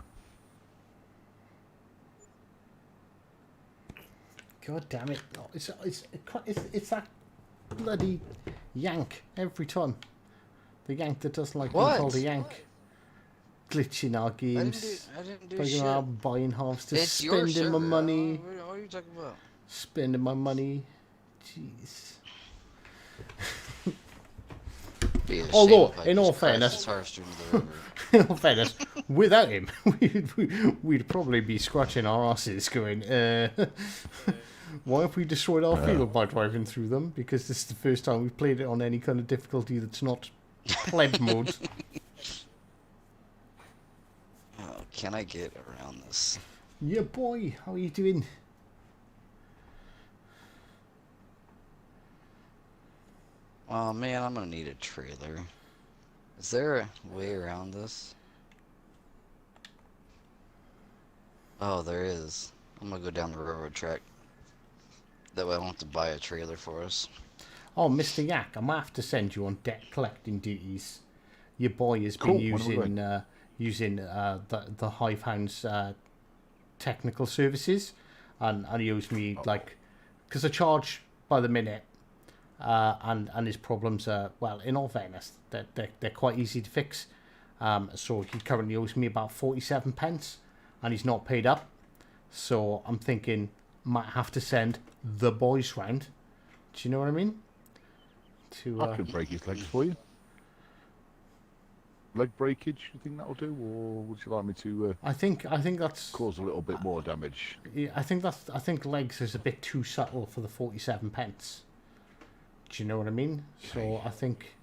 God damn it! Oh, it's that bloody yank every time. The yank that doesn't like being called a What? yank. Glitching our games. I didn't do Talking shit. about buying harvesters, It's your spending my server. money, What are you talking about? spending my money. Jeez. Be a Although, shame if I in just all crashed fairness, this harvester into the river. in all fairness, without him, we'd probably be scratching our asses going, why have we destroyed our field by driving through them? Because this is the first time we've played it on any kind of difficulty that's not pleb mode. Oh, can I get around this? Yeah, boy, how are you doing? Oh man, I'm gonna need a trailer. Is there a way around this? Oh, there is. I'm gonna go down the railroad track. That way I won't have to buy a trailer for us. Oh, Mr. Yak, I might have to send you on debt collecting duties. Your boy has been Cool, when are we using the Hive Hound's technical services, and he owes me because I charge by the minute, and his problems are, well, in all fairness, they're quite easy to fix. So he currently owes me about 47 pence, and he's not paid up. So I'm thinking might have to send the boys round. Do you know what I mean? I could break his legs for you. Leg breakage, you think that'll do, or would you like me to I think that's cause a little bit more damage? yeah, I think legs is a bit too subtle for the 47 pence. Do you know what I mean? So I think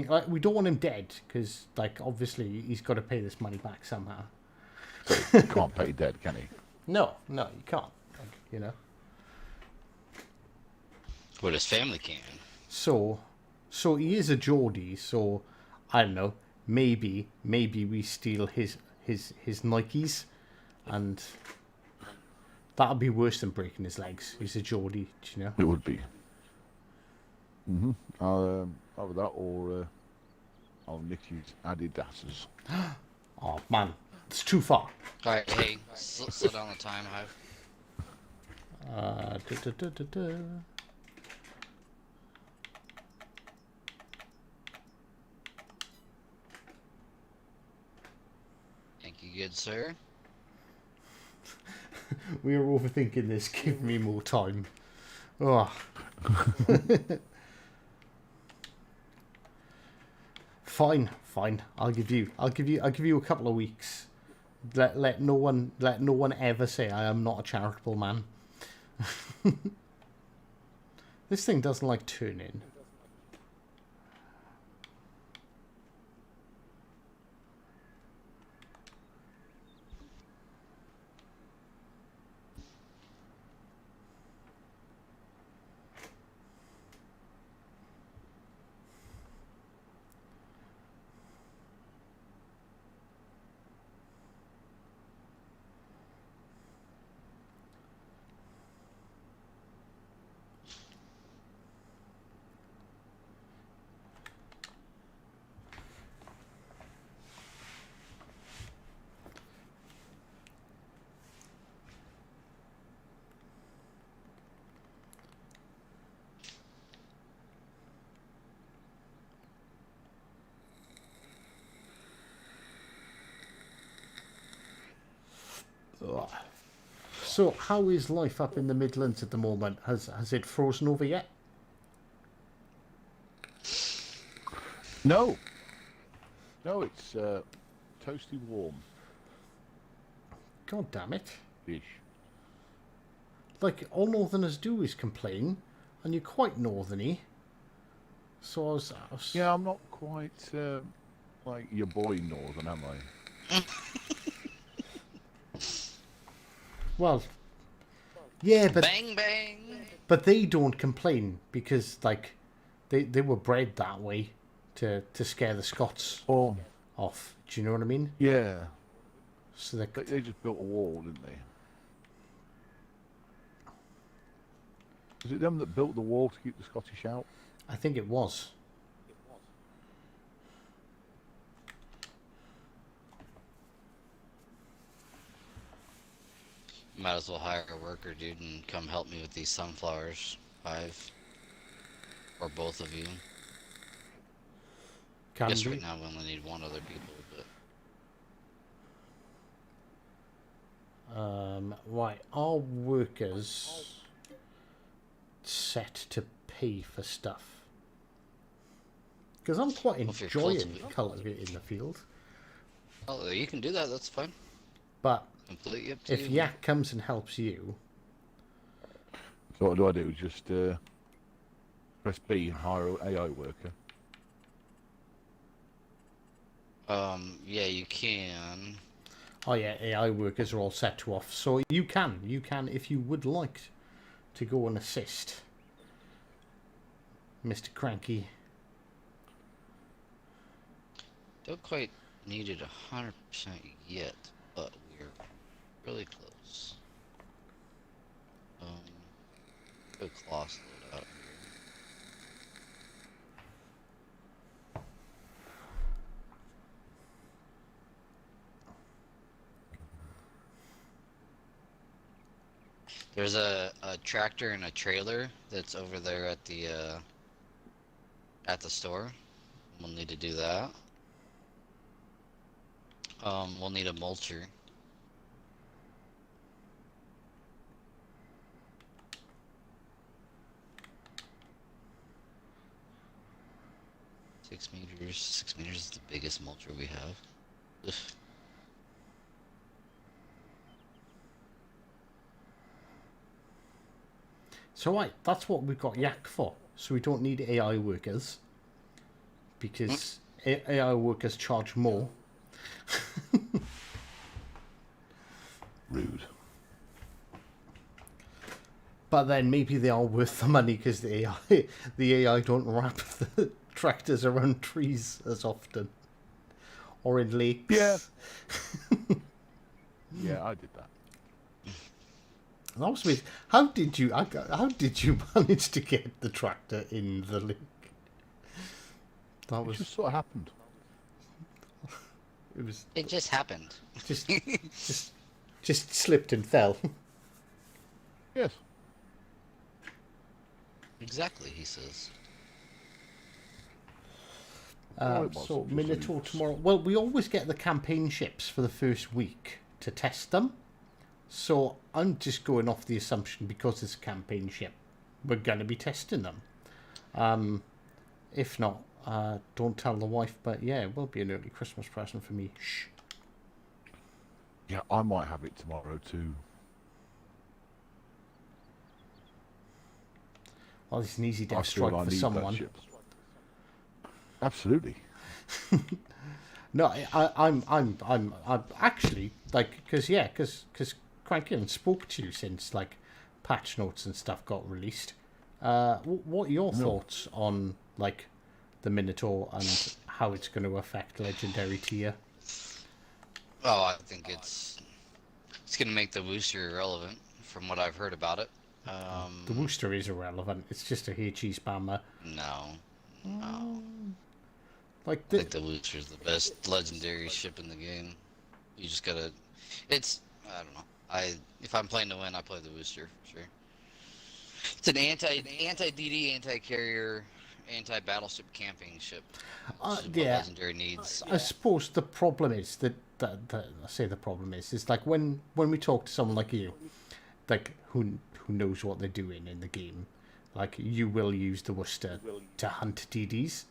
like, we don't want him dead because obviously he's got to pay this money back somehow. So he can't pay dead, can he? No, you can't. You know. But his family can. So he is a Geordie. So I don't know. Maybe we steal his Nikes, and that'll be worse than breaking his legs. He's a Geordie, do you know? It would be. Either that or I'll nick his Adidas's. Oh man, it's too far. Alright, hey, slow down the time, Hive. Thank you, good sir. We are overthinking this. Give me more time. Oh. Fine. I'll give you a couple of weeks. Let no one ever say I am not a charitable man. This thing doesn't like turning. Ugh. So, how is life up in the Midlands at the moment? Has it frozen over yet? No, it's toasty warm God damn it! ish. Like all Northerners do is complain, and you're quite northerny. So I was Yeah, I'm not quite like your boy Northern, am I? well, yeah, but Bang bang! but they don't complain because they were bred that way to scare the Scots Oh, off. Do you know what I mean? yeah. So They just built a wall, didn't they? Was it them that built the wall to keep the Scottish out? I think it was. Might as well hire a worker, dude, and come help me with these sunflowers. 5. Or both of you. Can Guess be. right now we only need 1 other people, but... Right, are workers set to pay for stuff? Because I'm quite Well, if you're enjoying cultivating the field. Oh, you can do that, that's fine. But Completely up to if you. Yak comes and helps you, So what do? Just press B and hire an AI worker. Yeah, you can. oh yeah, AI workers are all set to off. So you can, if you would like to go and assist Mr. Cranky. Don't quite need it 100% yet, but we're really close. Go class load out here. There's a tractor and a trailer that's over there at the store. We'll need to do that. We'll need a mulcher. Six meters. 6 meters is the biggest mulcher we have. Ugh. So right, that's what we've got Yak for. So we don't need AI workers. Because AI workers charge more. Rude. But then maybe they are worth the money because the AI don't wrap the tractors around trees as often. Or in lakes. Yeah. Yeah, I did that. That was weird. How did you manage to get the tractor in the lake? That It was just sort of happened. It just happened. just slipped and fell. Yes. Exactly, he says. Well, it was So just Minotaur loose. tomorrow. Well, we always get the campaign ships for the first week to test them. So I'm just going off the assumption because it's a campaign ship, we're going to be testing them. If not, don't tell the wife. But yeah, it will be an early Christmas present for me. Shh. Yeah, I might have it tomorrow too. Well, it's an easy I death feel strike I for need someone. that ship. Absolutely. No, I'm actually like because Cranky hasn't spoke to you since like patch notes and stuff got released. What are your thoughts on like the Minotaur and how it's going to affect Legendary tier? Oh, I think it's going to make the booster irrelevant from what I've heard about it. The Wooster is irrelevant. It's just a HE spammer. No. Like I think the Booster's the best legendary ship in the game. You just gotta. It's. I don't know. If I'm playing to win, I play the Booster. Sure. It's an anti-DD, anti-carrier, anti-battleship camping ship. Which is what yeah. legendary needs. I suppose the problem is that I say the problem is like when we talk to someone like you, like who knows what they're doing in the game, like you will use the Worcester to hunt DDs.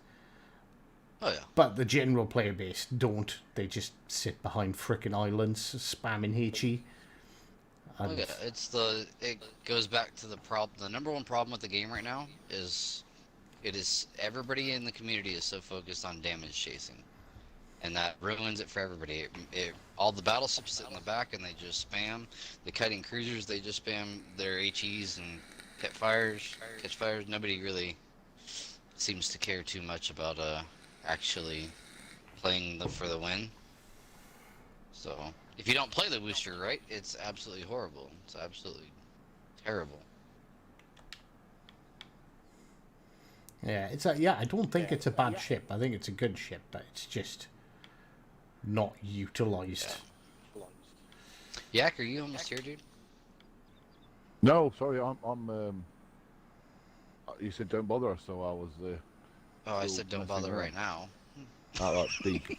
Oh yeah. But the general player base don't. They just sit behind frickin' islands spamming HE. Oh yeah. It goes back to the problem. The number one problem with the game right now is everybody in the community is so focused on damage chasing, and that ruins it for everybody. All the battleships sit in the back and they just spam. The kiting cruisers, they just spam their HEs and catch fires. Nobody really seems to care too much about actually playing for the win. So if you don't play the booster right, it's absolutely horrible. It's absolutely terrible. Yeah, I don't think it's a bad ship. I think it's a good ship, but it's just not utilized. Yak, are you almost here, dude? No, sorry, you said don't bother, so I was. Oh, I Still said don't messing bother around. right now. Right, speak.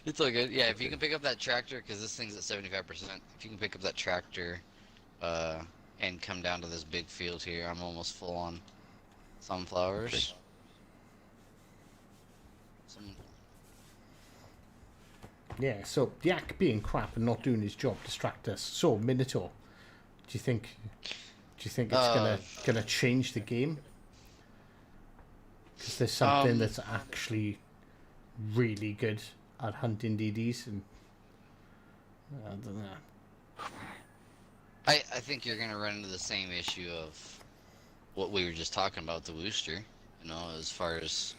It's all good. Yeah, if you Okay. can pick up that tractor, because this thing's at 75%. If you can pick up that tractor, uh, and come down to this big field here, I'm almost full on Okay. sunflowers. Some, Yeah, so Yak being crap and not doing his job distract us. So Minotaur, do you think it's uh, gonna change the game? Because there's something um, that's actually really good at hunting DDs, and I don't know. I think you're gonna run into the same issue of what we were just talking about, the Wooster. You know, as far as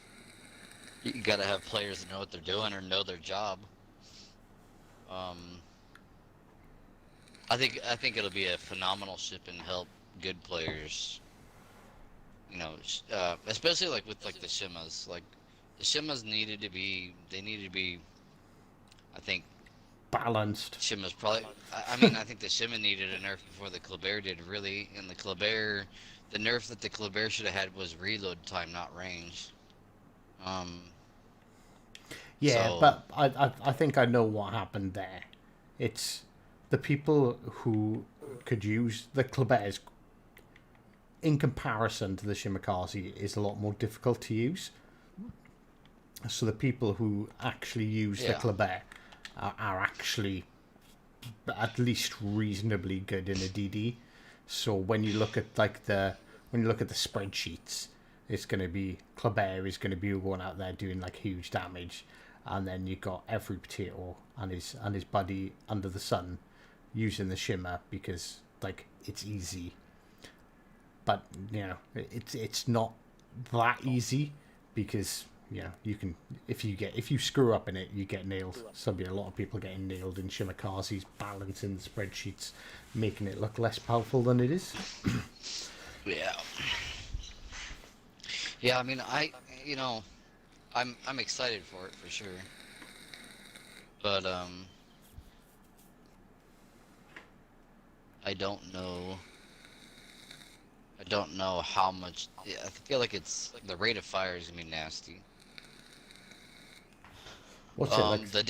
you gotta have players that know what they're doing or know their job. Um, I think it'll be a phenomenal ship and help good players. You know, especially like with like the Shimas. Like the Shimas needed to be. I think Balanced. Shima's probably. I mean, I think the Shima needed a nerf before the Kleber did, really. And the nerf that the Kleber should have had was reload time, not range. Um, Yeah, so but I think I know what happened there. It's the people who could use the Klebers in comparison to the Shimakaze is a lot more difficult to use. So the people who actually use the yeah, Kleber are actually at least reasonably good in a DD. So when you look at the spreadsheets, it's going to be Kleber is going to be going out there doing like huge damage, and then you got every potato and his buddy under the sun using the shimmer because like it's easy. But you know it's not that easy because you can if you screw up in it you get nailed. So there'll be a lot of people getting nailed in Shimakaze's balancing the spreadsheets, making it look less powerful than it is. yeah, yeah. I mean, you know, I'm excited for it for sure. But I don't know. I don't know how much. Yeah, I feel like it's the rate of fire is gonna be nasty. What's it like? The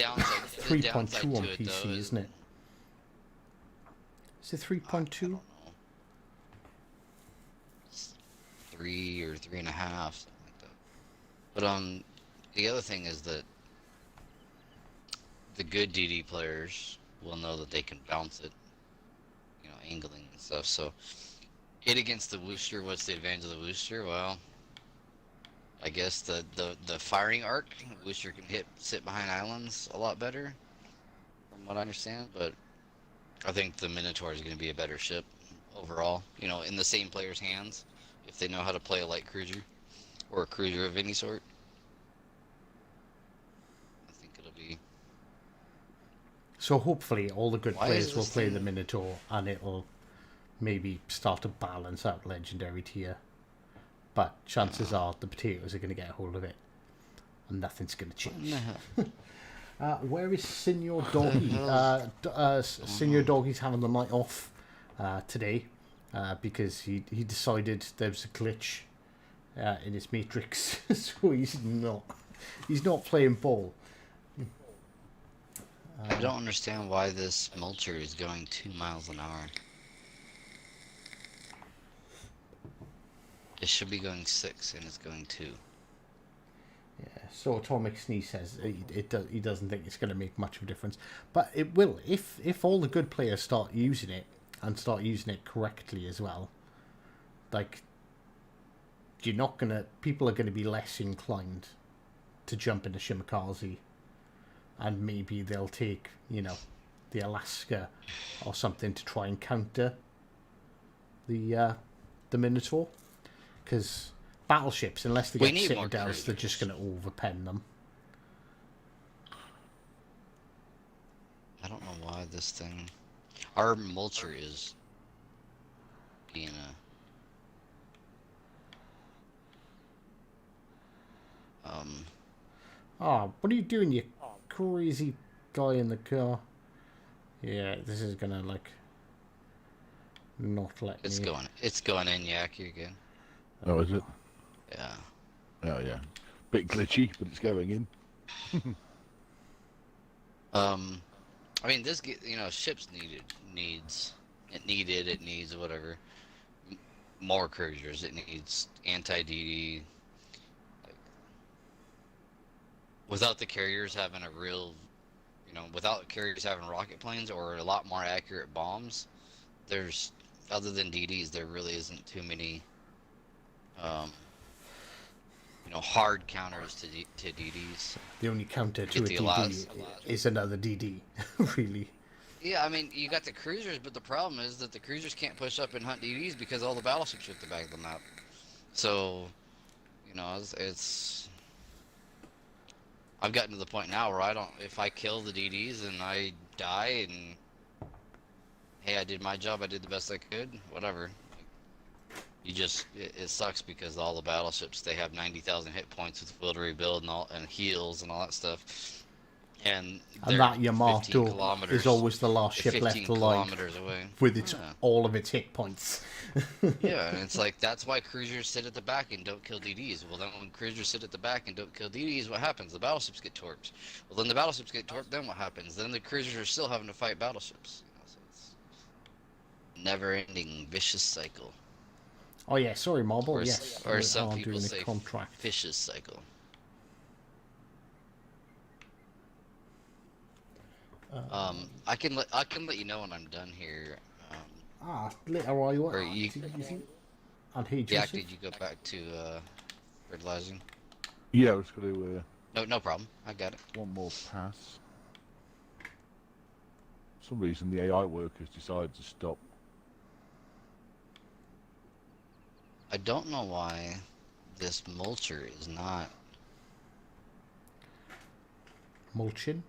3.2 downside on to it though PC, is isn't it? Is it I 3.2? don't know, it's 3 or 3.5, something like that. But the other thing is that the good DD players will know that they can bounce it, you know, angling and stuff. So it against the Wooster, what's the advantage of the Wooster? Well, I guess the firing arc, Wooster can sit behind islands a lot better, from what I understand. But I think the Minotaur is going to be a better ship overall. You know, in the same player's hands, if they know how to play a light cruiser or a cruiser of any sort. I think it'll be. So hopefully all the good Why is players will this play the thing? Minotaur and it'll maybe start to balance out legendary tier. But chances are the potatoes are going to get a hold of it and nothing's going to What in change. the hell? Where is Senior What the Doggy? hell's going Senior on? Doggy's having the night off today because he decided there was a glitch in his matrix, so he's not playing ball. I don't understand why this mulcher is going 2 miles an hour. It should be going 6 and it's going 2. Yeah, so Atomic Sneeze says he doesn't think it's going to make much of a difference, but it will if all the good players start using it and start using it correctly as well. Like people are going to be less inclined to jump into Shimakaze, and maybe they'll take the Alaska or something to try and counter the Minotaur, because battleships, unless they We get need more citadels, they're just cruisers. going to overpen them. I don't know why this thing. Our mulcher is being Oh, what are you doing, you crazy guy in the car? Yeah, this is gonna not letting It's me. going. It's going in, Yak. You're good. Oh, is it? Yeah. Oh, yeah. Bit glitchy, but it's going in. I mean, this ships it needs whatever. More cruisers. It needs anti-DD. Like, without the carriers having a real, without carriers having rocket planes or a lot more accurate bombs, there's, other than DDs, there really isn't too many, hard counters to DDs. The only counter to Get a the DD is another DD, really. Yeah, I mean, you got the cruisers, but the problem is that the cruisers can't push up and hunt DDs because all the battleships have to back them up. So, it's I've gotten to the point now where if I kill the DDs and I die and, hey, I did my job, I did the best I could, whatever. It sucks because all the battleships, they have 90,000 hit points with will to rebuild and heals and all that stuff. And that Yamato is always the last ship left alive away. with all of its hit points. Yeah, and it's like, that's why cruisers sit at the back and don't kill DDs. Well, then when cruisers sit at the back and don't kill DDs, what happens? The battleships get torped. Well, then the battleships get torped, then what happens? Then the cruisers are still having to fight battleships. So it's a never-ending vicious cycle. Oh yeah, sorry, Marble. Yes, or some people doing say a contract. vicious cycle. I can let you know when I'm done here. Later I will. Or you, and hey, Jack, Joseph. did you go back to fertilizing? Yeah, I was going to No problem. I got it. one more pass. For some reason, the AI workers decided to stop. I don't know why this mulcher is not Mulching.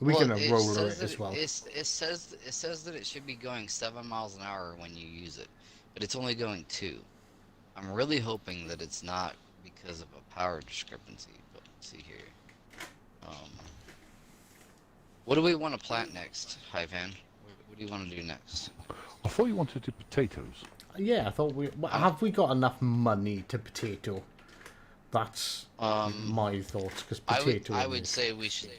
We're gonna roller it says as well. It says that it should be going 7 miles an hour when you use it, but it's only going 2. I'm really hoping that it's not because of a power discrepancy. But let's see here. What do we want to plant next, Hivehan? What do you want to do next? I thought you wanted to do potatoes. Yeah, I thought have we got enough money to potato? That's my thoughts, because potato. I would say we should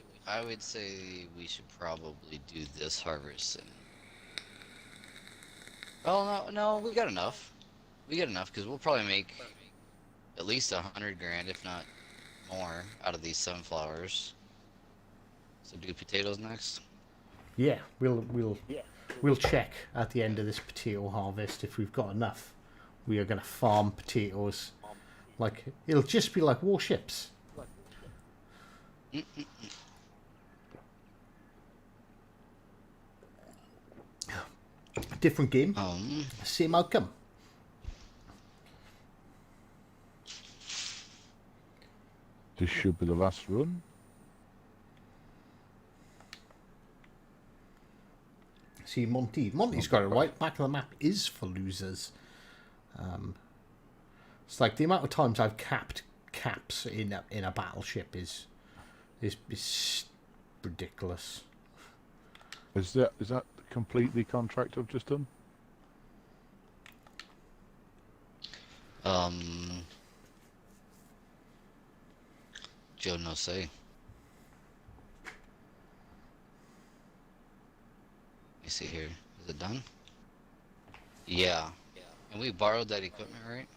probably do this harvest. Well, no, we got enough. We got enough because we'll probably make at least 100 grand, if not more, out of these sunflowers. So do potatoes next. Yeah, we'll check at the end of this potato harvest if we've got enough. We are gonna farm potatoes. Like, it'll just be like warships. Different game, same outcome. This should be the last run. See, Monty's got it right. Back of the map is for losers. It's like the amount of times I've capped caps in a battleship is ridiculous. Is that complete the contract I've just done? Joe no say. Let me see here. Is it done? Yeah. And we borrowed that equipment, right?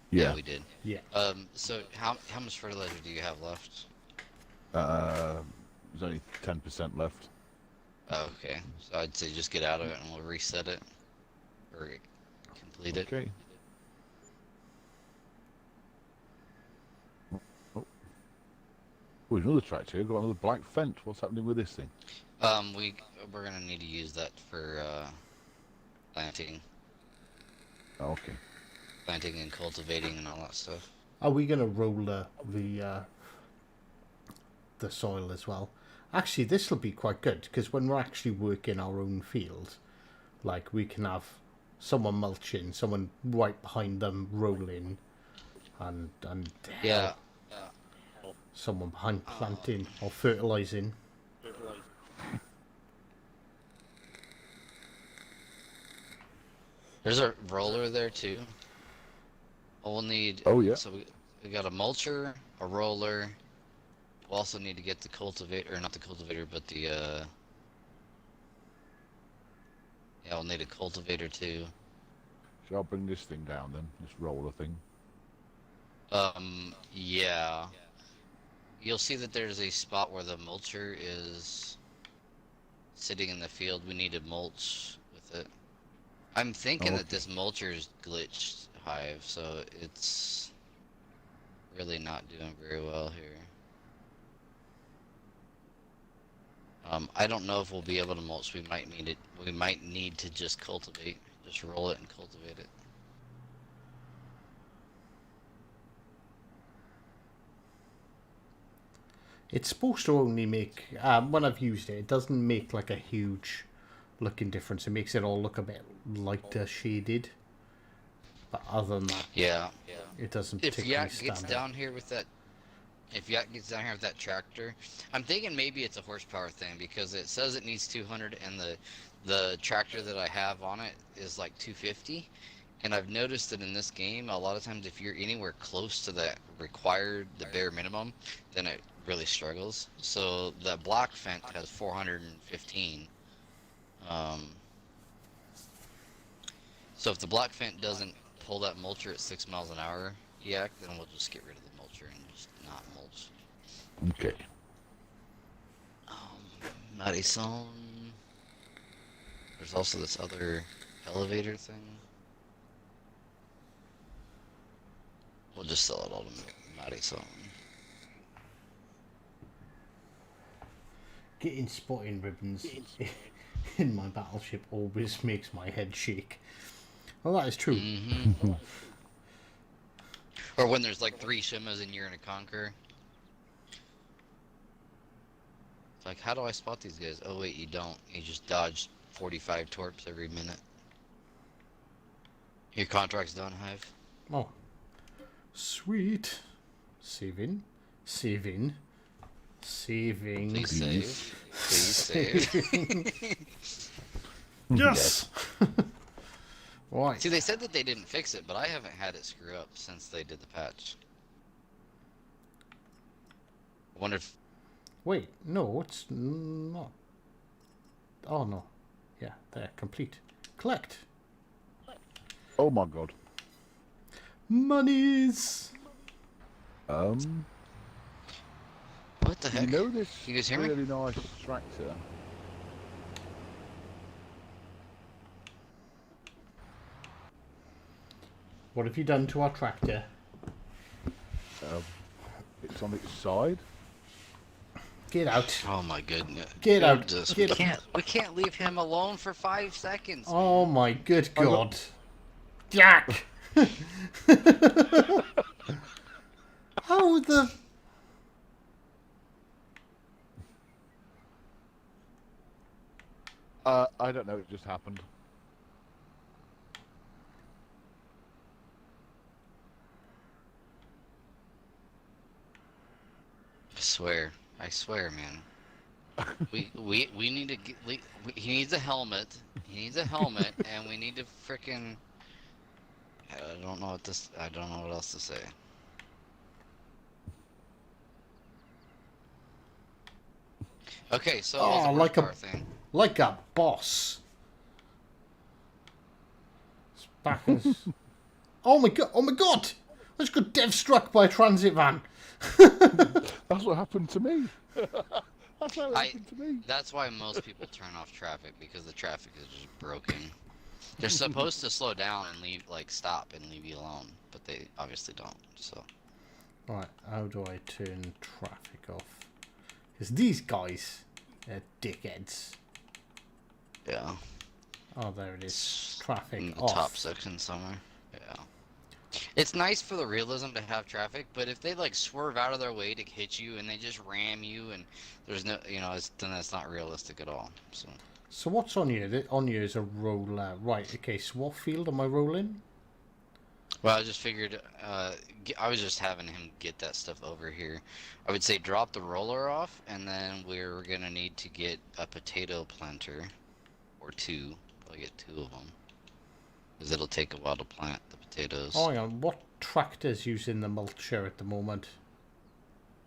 Yeah, we did. Yeah. So how much fertilizer do you have left? There's only 10% left. Oh, okay. So I'd say just get out of it and we'll reset it. Or complete it. Okay. Oh, another tractor. Got another black fence. What's happening with this thing? We're gonna need to use that for planting. Oh, okay. Planting and cultivating and all that stuff. Are we gonna roll the soil as well? Actually, this will be quite good because when we're actually working our own field, like we can have someone mulching, someone right behind them rolling, and Yeah. someone behind planting or fertilizing. There's a roller there too. We'll need. Oh, yeah. So we got a mulcher, a roller. We'll also need to get the cultivator, or not the cultivator, but the yeah, we'll need a cultivator too. Shall I bring this thing down then? This roller thing. Yeah. You'll see that there's a spot where the mulcher is sitting in the field. We need to mulch with it. I'm thinking that this mulcher is glitched, Hive, so it's really not doing very well here. I don't know if we'll be able to mulch. We might need it. We might need to just cultivate. Just roll it and cultivate it. It's supposed to only make, when I've used it, it doesn't make like a huge looking difference. It makes it all look a bit lighter shaded. But other than that, Yeah. it doesn't If particularly Yak gets stand out. down here with that, if Yak gets down here with that tractor, I'm thinking maybe it's a horsepower thing because it says it needs 200 and the tractor that I have on it is like 250. And I've noticed that in this game, a lot of times if you're anywhere close to that required, the bare minimum, then it really struggles. So the black Fent has 415. So if the black Fent doesn't pull that mulcher at 6 miles an hour, Yak, then we'll just get rid of the mulcher and just not mulch. Okay. Madison. There's also this other elevator thing. We'll just sell it all to Madison. Getting spotting ribbons in my battleship always makes my head shake. Well, that is true. Mm-hmm. Or when there's like 3 Shimas and you're in a Conquer. It's like, how do I spot these guys? Oh wait, you don't. You just dodge 45 torps every minute. Your contract's done, Hive. Oh, sweet. Saving. Please save. Please save. Yes. Right. See, they said that they didn't fix it, but I haven't had it screw up since they did the patch. I wonder if... Wait, no, it's not. Oh no. Yeah, there. Complete. Collect. Oh my god. Monies. What the heck? You know this You guys hear me? really nice tractor? What have you done to our tractor? It's on its side. Get out. Oh my goodness. Get out. Goodness, Get we can't leave him alone for 5 seconds. Oh my good god. Jack! How the... I don't know, it just happened. I swear, man. we need to get. He needs a helmet. He needs a helmet, and we need to frickin'. I don't know what else to say. Okay, so Oh, the like a- horsepower thing. Like a boss. It's back in... Oh my god! Oh my god! I just got dev struck by a transit van. That's what happened to me. That's how it happened to me. That's why most people turn off traffic, because the traffic is just broken. They're supposed to slow down and leave, like stop and leave you alone, but they obviously don't. So. Right, how do I turn traffic off? Because these guys, they're dickheads. Yeah. Oh, there it is. Traffic In the off. top section somewhere. Yeah. It's nice for the realism to have traffic, but if they like swerve out of their way to hit you and they just ram you and there's no, then that's not realistic at all. So what's on here? On here is a roller. Right, okay, so what field am I rolling? Well, I just figured, I was just having him get that stuff over here. I would say drop the roller off, and then we're gonna need to get a potato planter, or 2. I'll get 2 of them. because it'll take a while to plant the potatoes. Oh, hang on. What tractor's using the mulcher at the moment?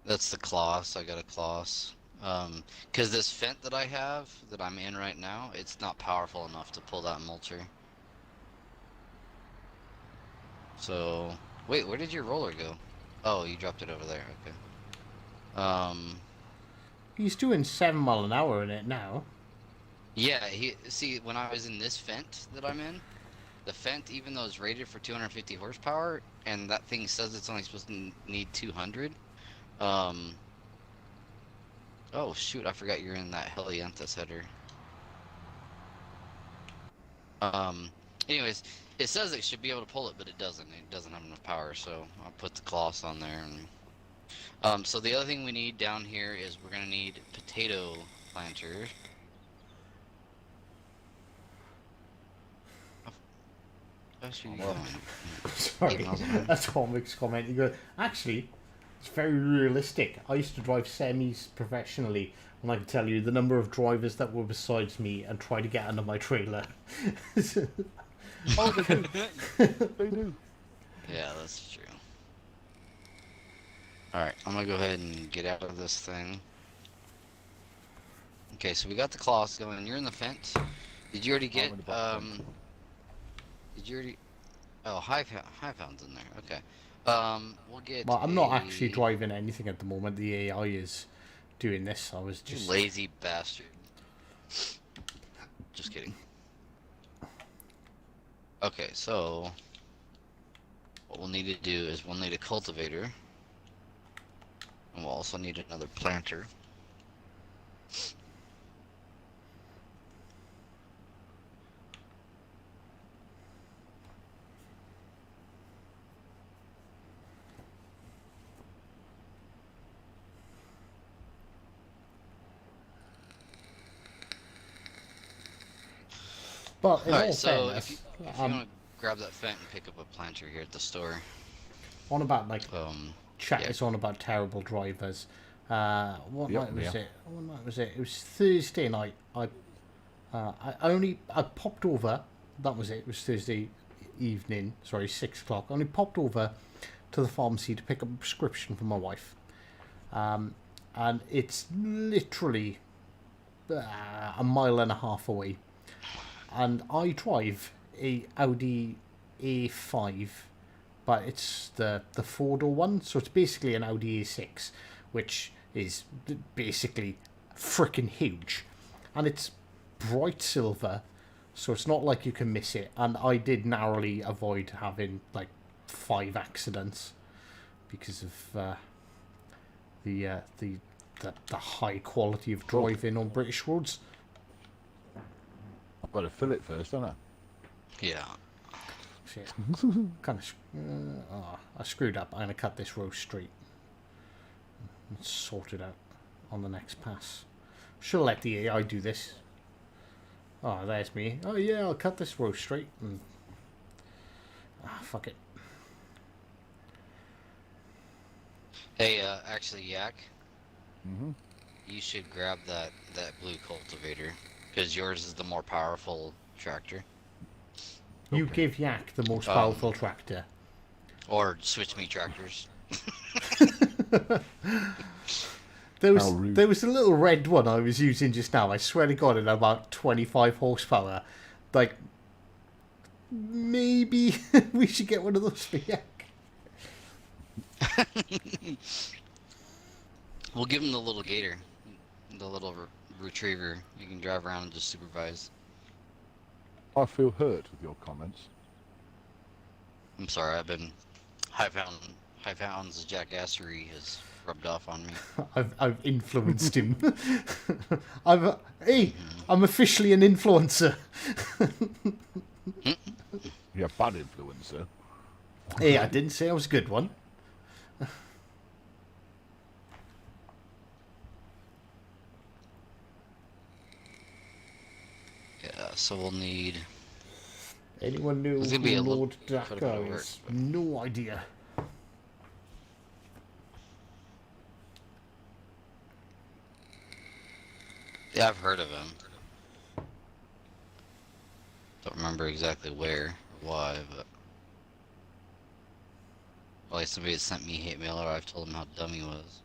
That's the Kloss. I got a Kloss. Because this Fent that I have, that I'm in right now, it's not powerful enough to pull that mulcher. So, wait, where did your roller go? Oh, you dropped it over there. Okay. He's doing 7 mile an hour in it now. Yeah. See, when I was in this Fent that I'm in, the Fent, even though it's rated for 250 horsepower, and that thing says it's only supposed to need 200. Oh shoot, I forgot you're in that Helianthus header. Anyways, it says it should be able to pull it, but it doesn't. It doesn't have enough power, so I'll put the Kloss on there. And so the other thing we need down here is we're gonna need potato planter. Sorry, that's Comic's comment. He goes, actually, it's very realistic. I used to drive semis professionally, and I can tell you the number of drivers that were besides me and try to get under my trailer. Oh, they do. They do. Yeah, that's true. Alright, I'm gonna go ahead and get out of this thing. Okay, so we got the Kloss going. You're in the fence. Did you already get, did you already... Oh, Highpound's in there. Okay. We'll get Well, I'm not actually driving anything at the moment. The AI is doing this. I was just... You lazy bastard. Just kidding. Okay, so... What we'll need to do is we'll need a cultivator. And we'll also need another planter. But in all so fairness, if you want to grab that fent and pick up a planter here at the store. On about like chat yeah. is on about terrible drivers. What night was yeah. it? What night was it? It was Thursday night. I popped over. That was it. It was Thursday evening. Sorry, 6 o'clock. I only popped over to the pharmacy to pick up a prescription for my wife. And it's literally a mile and a half away. And I drive a Audi A5, but it's the 4-door one, so it's basically an Audi A6, which is basically freaking huge. And it's bright silver, so it's not like you can miss it. And I did narrowly avoid having like 5 accidents because of the high quality of driving on British roads. I've got to fill it first, don't I? Yeah. Shit. Kind of. I screwed up. I'm gonna cut this row straight and sort it out on the next pass. Should let the AI do this. Oh, there's me. Oh yeah, I'll cut this row straight. And... fuck it. Hey, actually, Yak. Mm-hmm. You should grab that blue cultivator, because yours is the more powerful tractor. You give Yak the most powerful tractor. Or switch me tractors. There was a little red one I was using just now. I swear to God, at about 25 horsepower. Like, maybe we should get one of those for Yak. We'll give him the little gator, the little retriever. You can drive around and just supervise. I feel hurt with your comments. I'm sorry, I've been Highpound's jackassery has rubbed off on me. I've influenced him. I'm officially an influencer. You're a bad influencer. Hey, I didn't say I was a good one. Yeah, so we'll need... Anyone knew There's gonna be who a little Lord bit of Dakar work, is? but- No idea. Yeah, I've heard of him. Don't remember exactly where why, but well, like somebody had sent me hate mail, or I've told him how dumb he was.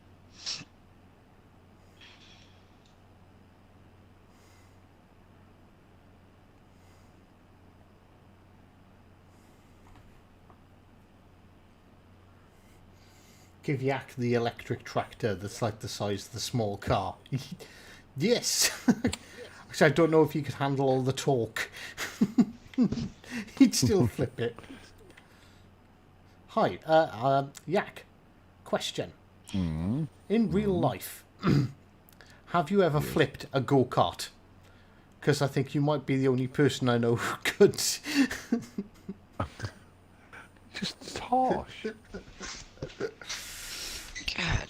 Give Yak the electric tractor that's like the size of the small car. Yes. Actually, I don't know if he could handle all the torque. He'd still flip it. Hi, Yak. Question. Mm. In real life, have you ever flipped a go-kart? Because I think you might be the only person I know who could. Just harsh. God,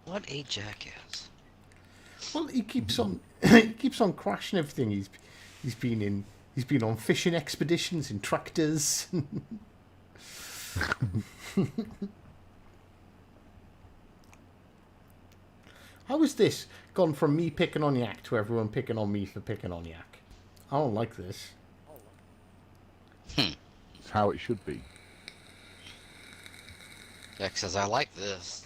what a jackass! Well, he keeps on he keeps on crashing everything. He's been on fishing expeditions in tractors. How is this gone from me picking on Yak to everyone picking on me for picking on Yak? I don't like this. It's how it should be. Jack says, I like this.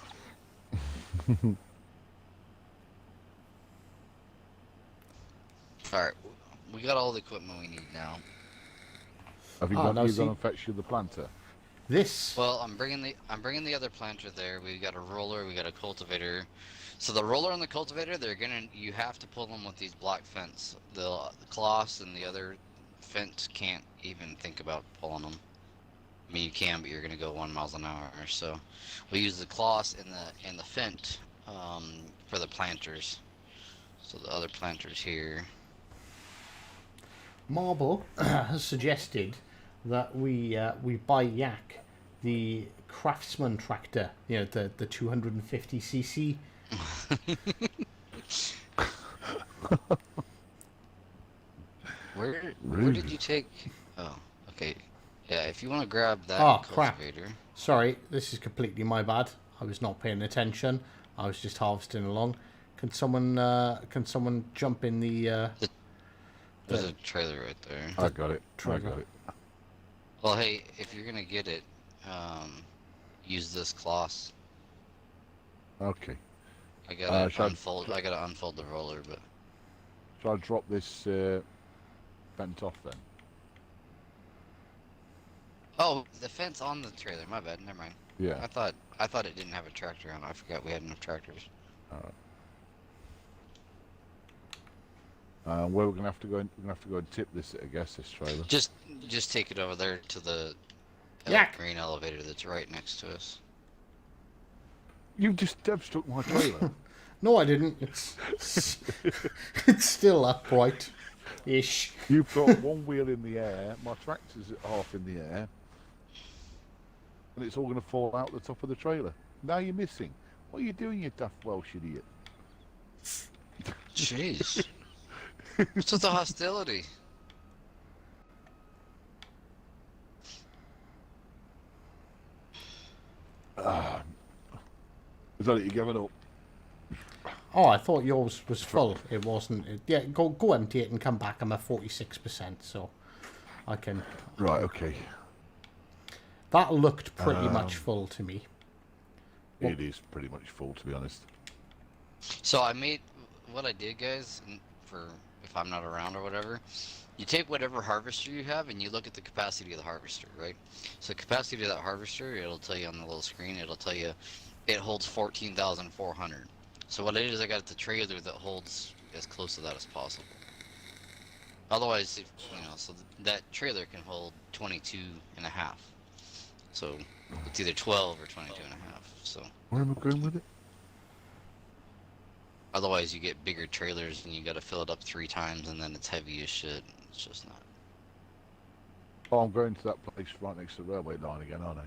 Alright, we got all the equipment we need now. Have you Ah, gone? no, You see- gone and fetched you the planter? This. Well, I'm bringing the other planter there. We got a roller, we got a cultivator. So the roller and the cultivator, you have to pull them with these block fence. The cloths and the other fence can't even think about pulling them. I mean, you can, but you're gonna go 1 mile an hour. So we use the cloths and the fence for the planters. So the other planters here. Marble has suggested that we buy Yak the Craftsman tractor, you know, the 250cc. Where did you take? Oh, okay. Yeah, if you want to grab that Oh, crap. cultivator. Sorry, this is completely my bad. I was not paying attention. I was just harvesting along. Can someone jump in the There's a trailer right there. I got it. I trigger. got it. Well, hey, if you're gonna get it, use this cloth. Okay. I gotta shall I- unfold. I gotta unfold the roller, but Shall I drop this bent off then? oh, the fence on the trailer. My bad. Never mind. Yeah. I thought it didn't have a tractor on it. I forgot we had enough tractors. Where we're gonna have to go? We're gonna have to go and tip this, I guess, this trailer. Just take it over there to the Yak. green elevator that's right next to us. You just devastated my trailer. No, I didn't. It's still upright, ish. You've got one wheel in the air. My tractor's half in the air, and it's all gonna fall out the top of the trailer. Now you're missing. What are you doing, you daft Welsh idiot? Jeez. What's with the hostility? Is that it? You giving up? Oh, I thought yours was full. It wasn't. Yeah, go empty it and come back. I'm at 46%, so I can. Right. Okay. That looked pretty much full to me. It is pretty much full, to be honest. So I made what I did, guys, for if I'm not around or whatever. You take whatever harvester you have and you look at the capacity of the harvester, right? So the capacity of that harvester, it'll tell you on the little screen. It'll tell you it holds 14,400. So what I did is I got the trailer that holds as close to that as possible. Otherwise, if, you know, so that trailer can hold 22 and a half. So it's either 12 or 22 and a half. So Where am I going with it? otherwise you get bigger trailers and you got to fill it up 3 times and then it's heavy as shit. It's just not. Oh, I'm going to that place right next to the railway line again, aren't I?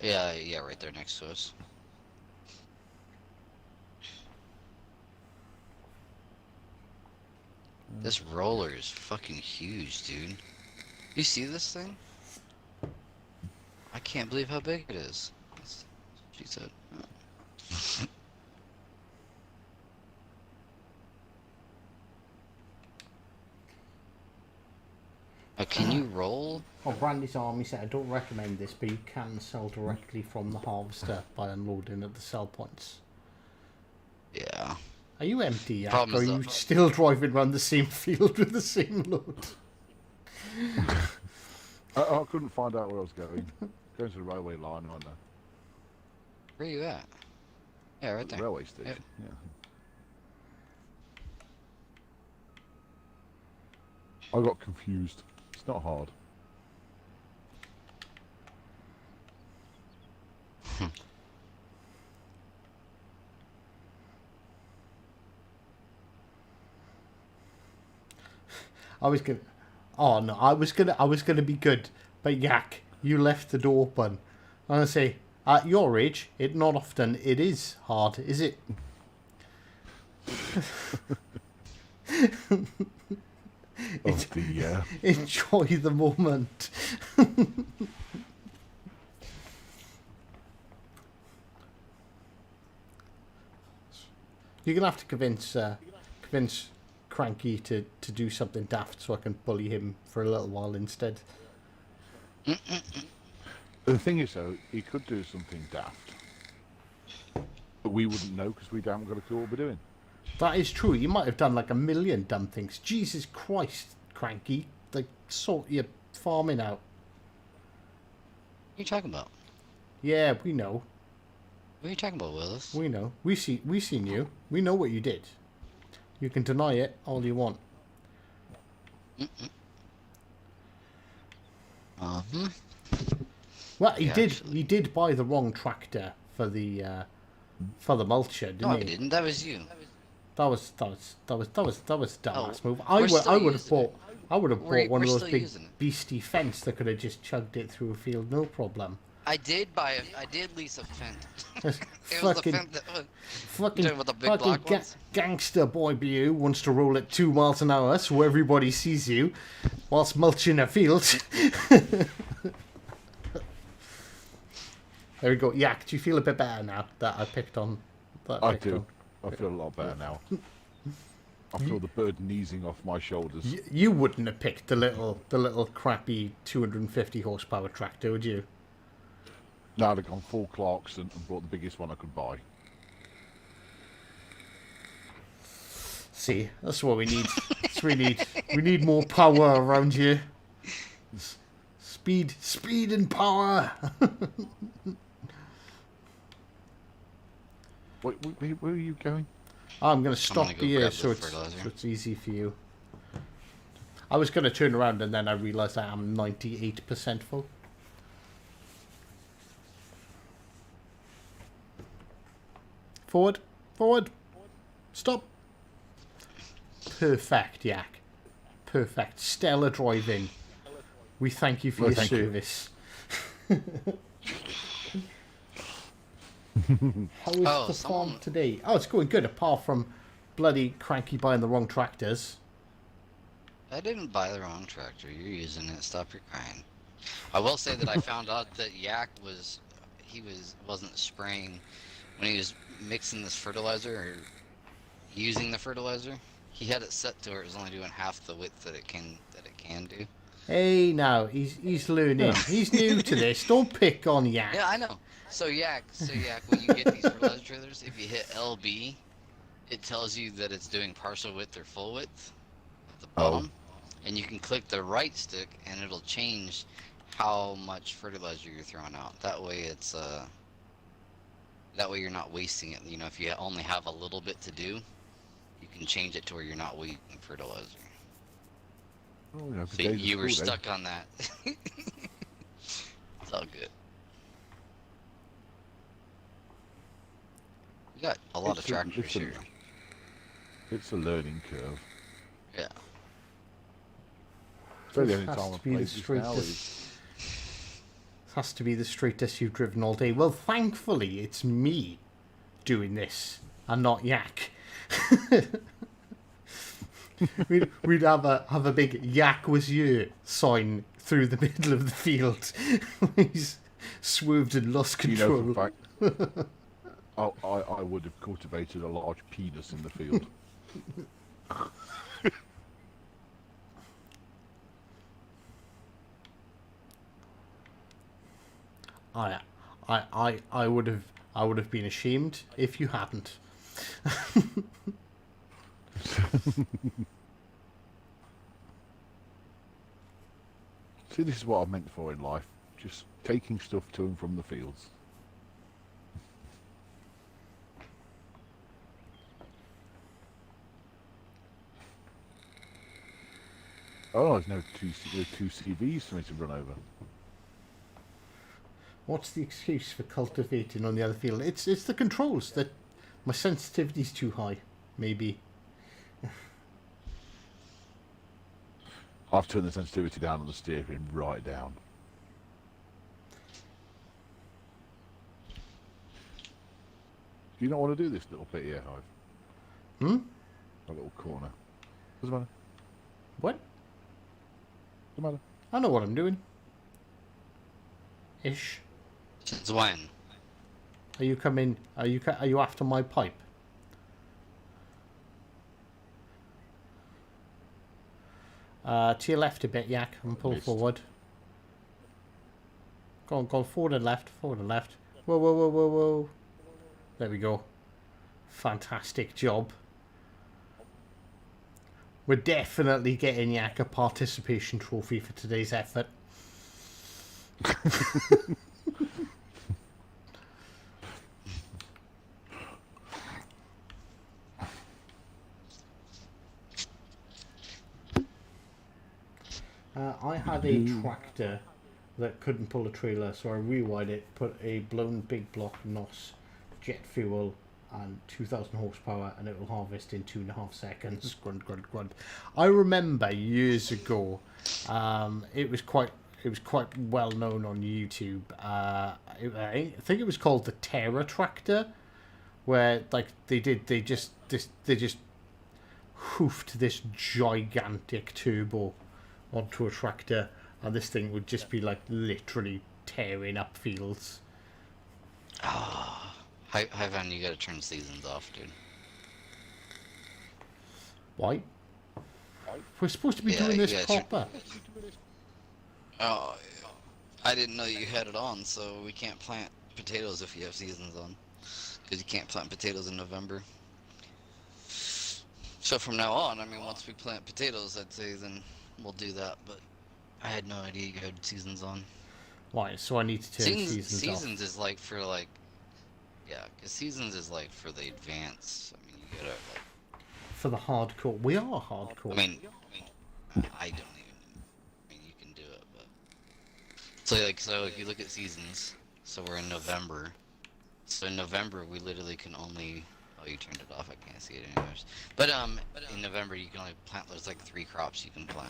Yeah, right there next to us. This roller is fucking huge, dude. You see this thing? I can't believe how big it is. She said. Can you roll? Oh, Brandy's Army said, I don't recommend this, but you can sell directly from the harvester by unloading at the sell points. Yeah. Are you empty, Yak, Problem or are is you that- still driving around the same field with the same load? I couldn't find out where I was going. Going to the railway line, aren't I? Where are you at? Yeah, right The there. railway station. Yeah. I got confused. It's not hard. I was gonna. Oh no, I was gonna be good, but Yak, you left the door open. I'm gonna say, at your age, it not often it is hard, is it? Of the Enjoy the moment. You're gonna have to convince Cranky to do something daft so I can bully him for a little while instead. The thing is, though, he could do something daft, but we wouldn't know because we haven't got a clue what we're doing. That is true. You might have done like a million dumb things. Jesus Christ, Cranky! Like sort your farming out. What are you talking about? Yeah, we know. What are you talking about, Willis? We know. We seen you. We know what you did. You can deny it all you want. Uh-huh. Well, Yeah, he actually. did buy the wrong tractor for the mulcher, didn't No, I he? didn't. That was you. That was a dumbass Oh, move. we're still I would have using it. bought one We're of those still big using it. beastie fence that could have just chugged it through a field, no problem. I did lease a Fent. This It was a fucking Fent that fucking talking about the big black ones? gangster boy BU wants to roll at 2 miles an hour so everybody sees you whilst mulching a field. There we go. Yak, do you feel a bit better now that I picked on? I do. I feel a lot better now. I feel the burden easing off my shoulders. You wouldn't have picked the little crappy 250 horsepower tractor, would you? Now I'd have gone full Clarkson and bought the biggest one I could buy. See, that's what we need. That's what we need. We need more power around here. Speed and power. Where are you going? I'm going to stop gonna go here grab so the it's fertilizer. easy for you. I was going to turn around and then I realised I am 98% full. Forward. Stop. Perfect, Yak. Perfect. Stellar driving. We thank you for Well, your thank you. service. How is Oh, the farm someone- today? Oh, it's going good, apart from bloody Cranky buying the wrong tractors. I didn't buy the wrong tractor. You're using it. Stop your crying. I will say that I found out that Yak wasn't spraying when he was mixing this fertilizer or using the fertilizer. He had it set to where it was only doing half the width that it can do. Hey, now he's learning. He's new to this. Don't pick on Yak. Yeah, I know. So Yak, when you get these fertilizer trailers, if you hit LB, it tells you that it's doing partial width or full width at the bottom. And you can click the right stick and it'll change how much fertilizer you're throwing out. That way you're not wasting it. You know, if you only have a little bit to do, you can change it to where you're not wasting fertilizer. Oh, yeah, So you were stuck on that. It's all good. We got a lot of tractors here. It's a learning curve. Yeah. So the This only has time to I've be played the this now straightest. is Has to be the straightest you've driven all day. Well, thankfully, it's me doing this and not Yak. we'd have a big Yak was you sign through the middle of the field. He's swerved and lost you know control. for a fact. I would have cultivated a large penis in the field. I, I would have been ashamed if you hadn't. See, this is what I'm meant for in life. Just taking stuff to and from the fields. Oh, there's no two CVs for me to run over. What's the excuse for cultivating on the other field? It's the controls that my sensitivity's too high, maybe. I've turned the sensitivity down on the steering right down. Do you not want to do this little bit here, Hive? Hmm? A little corner. Doesn't matter. What? Doesn't matter. I know what I'm doing. Ish. Since when? Are you coming? Are you after my pipe? To your left a bit, Yak, and pull Missed. forward. Go forward and left, forward and left. Whoa, whoa, whoa, whoa, whoa. There we go. Fantastic job. We're definitely getting Yak a participation trophy for today's effort. I had a tractor that couldn't pull a trailer, so I rewired it, put a blown big block NOS, jet fuel, and 2,000 horsepower, and it will harvest in 2.5 seconds. Grunt, grunt, grunt. I remember years ago, it was quite well known on YouTube. I think it was called the Terra tractor, where like they just hoofed this gigantic turbo onto a tractor, and this thing would just be like literally tearing up fields. Oh, Hivan, you gotta turn seasons off, dude. Why? We're supposed to be doing you this gotta proper. Oh, I didn't know you had it on, so we can't plant potatoes if you have seasons on. Because you can't plant potatoes in November. So from now on, I mean, once we plant potatoes, I'd say then we'll do that, but I had no idea you had seasons on. Why? So I need to turn seasons off. Seasons is like for like, yeah, because seasons is like for the advanced. I mean, you gotta like. For the hardcore. We are hardcore. I mean, I don't even. I mean, you can do it, but so if you look at seasons, so we're in November. So in November we literally can only. Oh, you turned it off. I can't see it anyways. But in November you can only plant. There's like 3 crops you can plant.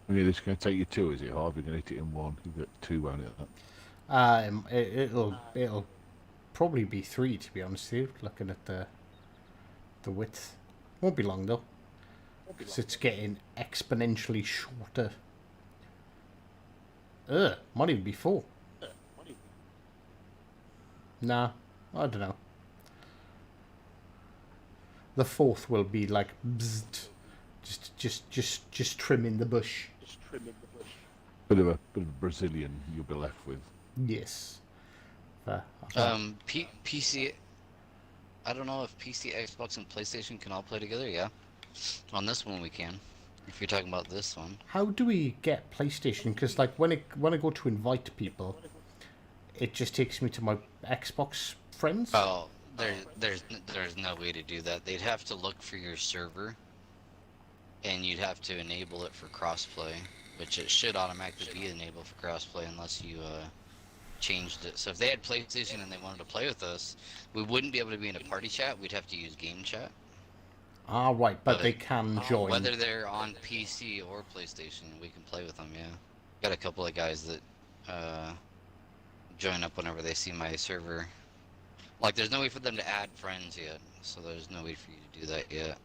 Okay, this is going to take you 2, is it, Harv? You're going to hit it in 1. You've got 2, won't it? It'll probably be 3, to be honest with you. Looking at the width, won't be long though, because it's getting exponentially shorter. Might even be 4. Nah, I don't know. The 4th will be like bzzzt, just trimming the bush. Bit of a Brazilian you'll be left with. Yes. PC. I don't know if PC, Xbox, and PlayStation can all play together. Yeah, on this one we can. If you're talking about this one. How do we get PlayStation? Because like when I go to invite people, it just takes me to my Xbox friends. Oh, there's no way to do that. They'd have to look for your server, and you'd have to enable it for crossplay, which it should automatically be enabled for crossplay unless you changed it. So if they had PlayStation and they wanted to play with us, we wouldn't be able to be in a party chat. We'd have to use game chat. Ah, right, but they can join. Whether they're on PC or PlayStation, we can play with them, yeah. Got a couple of guys that join up whenever they see my server. Like, there's no way for them to add friends yet, so there's no way for you to do that yet.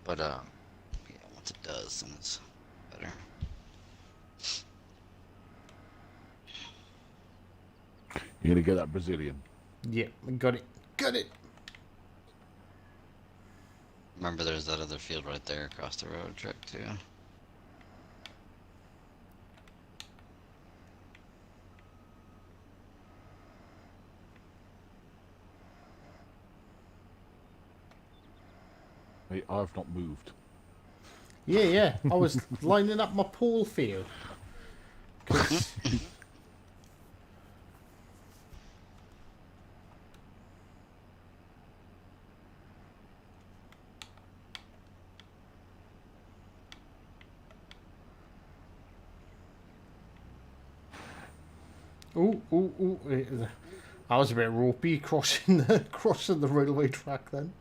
But, yeah, once it does, then it's better. You're gonna get that Brazilian. Yeah, got it. Got it. Remember, there's that other field right there across the road track too. Hey, I've not moved. Yeah. I was lining up my pole field. 'Cause- Ooh. I was a bit ropey crossing the railway track then.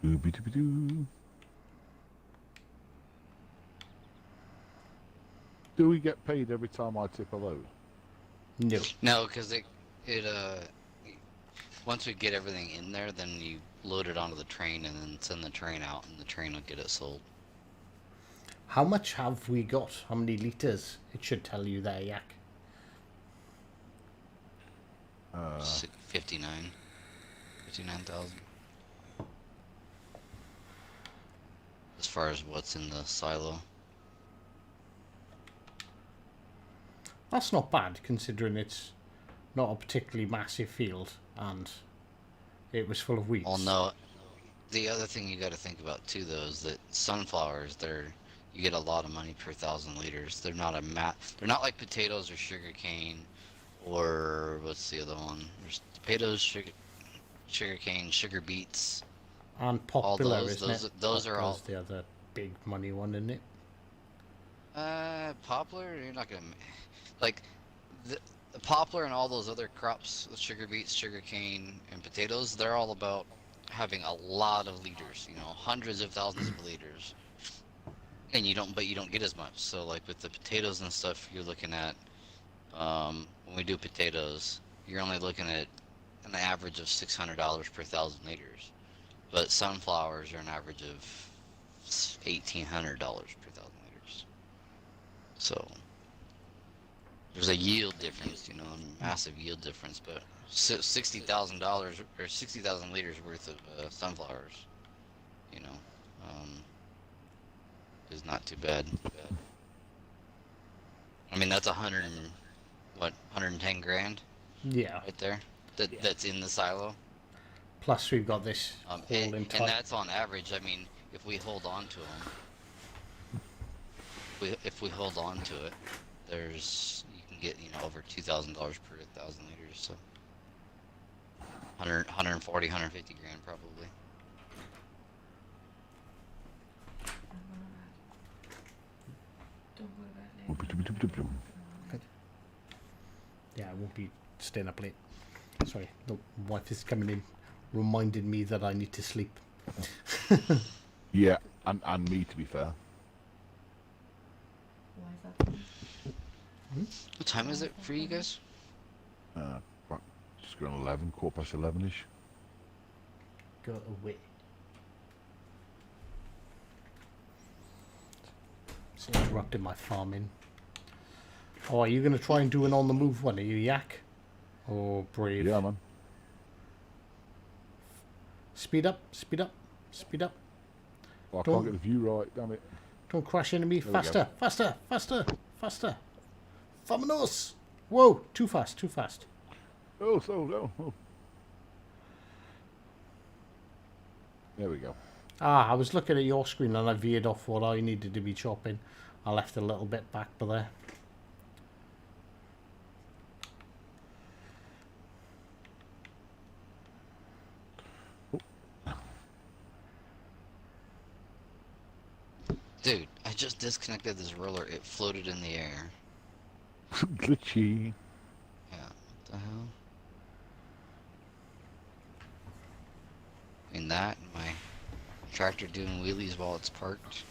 Dooby-dooby-doo. Do we get paid every time I tip a load? No. No, because it once we get everything in there, then you load it onto the train and then send the train out, and the train will get it sold. How much have we got? How many litres? It should tell you there, Yak. 59,000. As far as what's in the silo. That's not bad, considering it's not a particularly massive field, and it was full of weeds. Well, no. The other thing you got to think about too, though, is that sunflowers, you get a lot of money per 1,000 liters. They're not they're not like potatoes or sugarcane, or what's the other one? There's potatoes, sugarcane, sugar beets. And popular, all isn't it? Those are all. the other big money one, isn't it? Poplar. You're not gonna like the poplar and all those other crops, sugar beets, sugarcane, and potatoes. They're all about having a lot of liters. You know, hundreds of thousands of liters. And you don't get as much. So like with the potatoes and stuff, you're looking at when we do potatoes, you're only looking at an average of $600 per 1,000 liters. But sunflowers are an average of $1,800 per 1,000 liters. So there's a yield difference, you know, a massive yield difference. But $60,000 or 60,000 liters worth of sunflowers, you know, is not too bad. I mean, that's 110 grand Yeah. right there. That's in the silo. Plus, we've got this whole And entire. that's on average. I mean, if we hold on to them, if we hold on to it, you can get, you know, over $2,000 per 1,000 liters. So 140, 150 grand probably. Don't worry about it. Dooby-dooby-doo-doo. Yeah, I won't be staying up late. Sorry, the wife is coming in, reminding me that I need to sleep. Yeah, and me, to be fair. Why is that? What time is it for you guys? Right, just going 11, 11:15-ish. Go away. It's interrupting my farming. Oh, are you going to try and do an on-the-move one? Are you Yak? Or Brave? Yeah, man. Speed up, speed up, speed up. Oh, I Don't- can't get the view right, damn it. Don't crash into me. There we go. Faster, faster, faster, faster. Vamonos! Whoa, too fast, too fast. Oh, oh. There we go. Ah, I was looking at your screen and I veered off what I needed to be chopping. I left a little bit back by there. Dude, I just disconnected this roller. It floated in the air. Glitchy. Yeah, what the hell? Between that and my tractor doing wheelies while it's parked.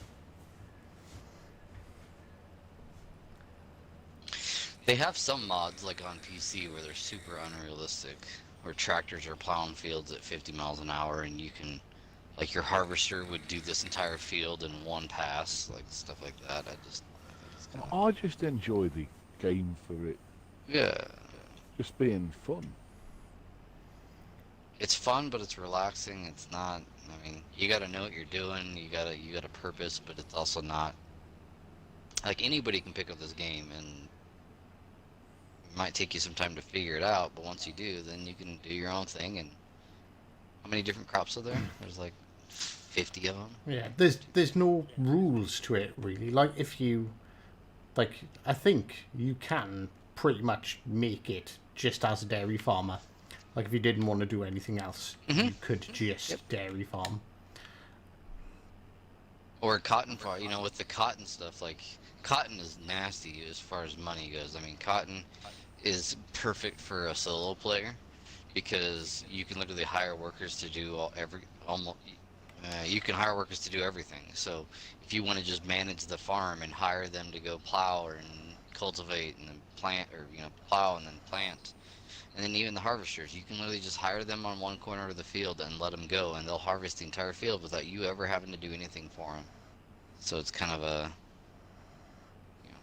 They have some mods like on PC where they're super unrealistic, where tractors are plowing fields at 50 miles an hour, and you can, like, your harvester would do this entire field in one pass, like stuff like that. I think it's kind of, I just enjoy the game for it yeah, just being fun. it's fun, but it's relaxing. It's not. I mean, you got to know what you're doing. You got a purpose, but it's also not like anybody can pick up this game, and it might take you some time to figure it out. But once you do, then you can do your own thing. And how many different crops are there? There's like 50 of them. Yeah, there's no rules to it really. Like if you, like, I think you can pretty much make it just as a dairy farmer. Like if you didn't want to do anything else, you could just dairy farm. Or cotton farm, you know, with the cotton stuff, like, cotton is nasty as far as money goes. I mean, cotton is perfect for a solo player because you can literally hire workers to do you can hire workers to do everything. So if you want to just manage the farm and hire them to go plow and cultivate and then plant, or, you know, plow and then plant, and then even the harvesters, you can literally just hire them on one corner of the field and let them go, and they'll harvest the entire field without you ever having to do anything for them. So it's kind of a, you know,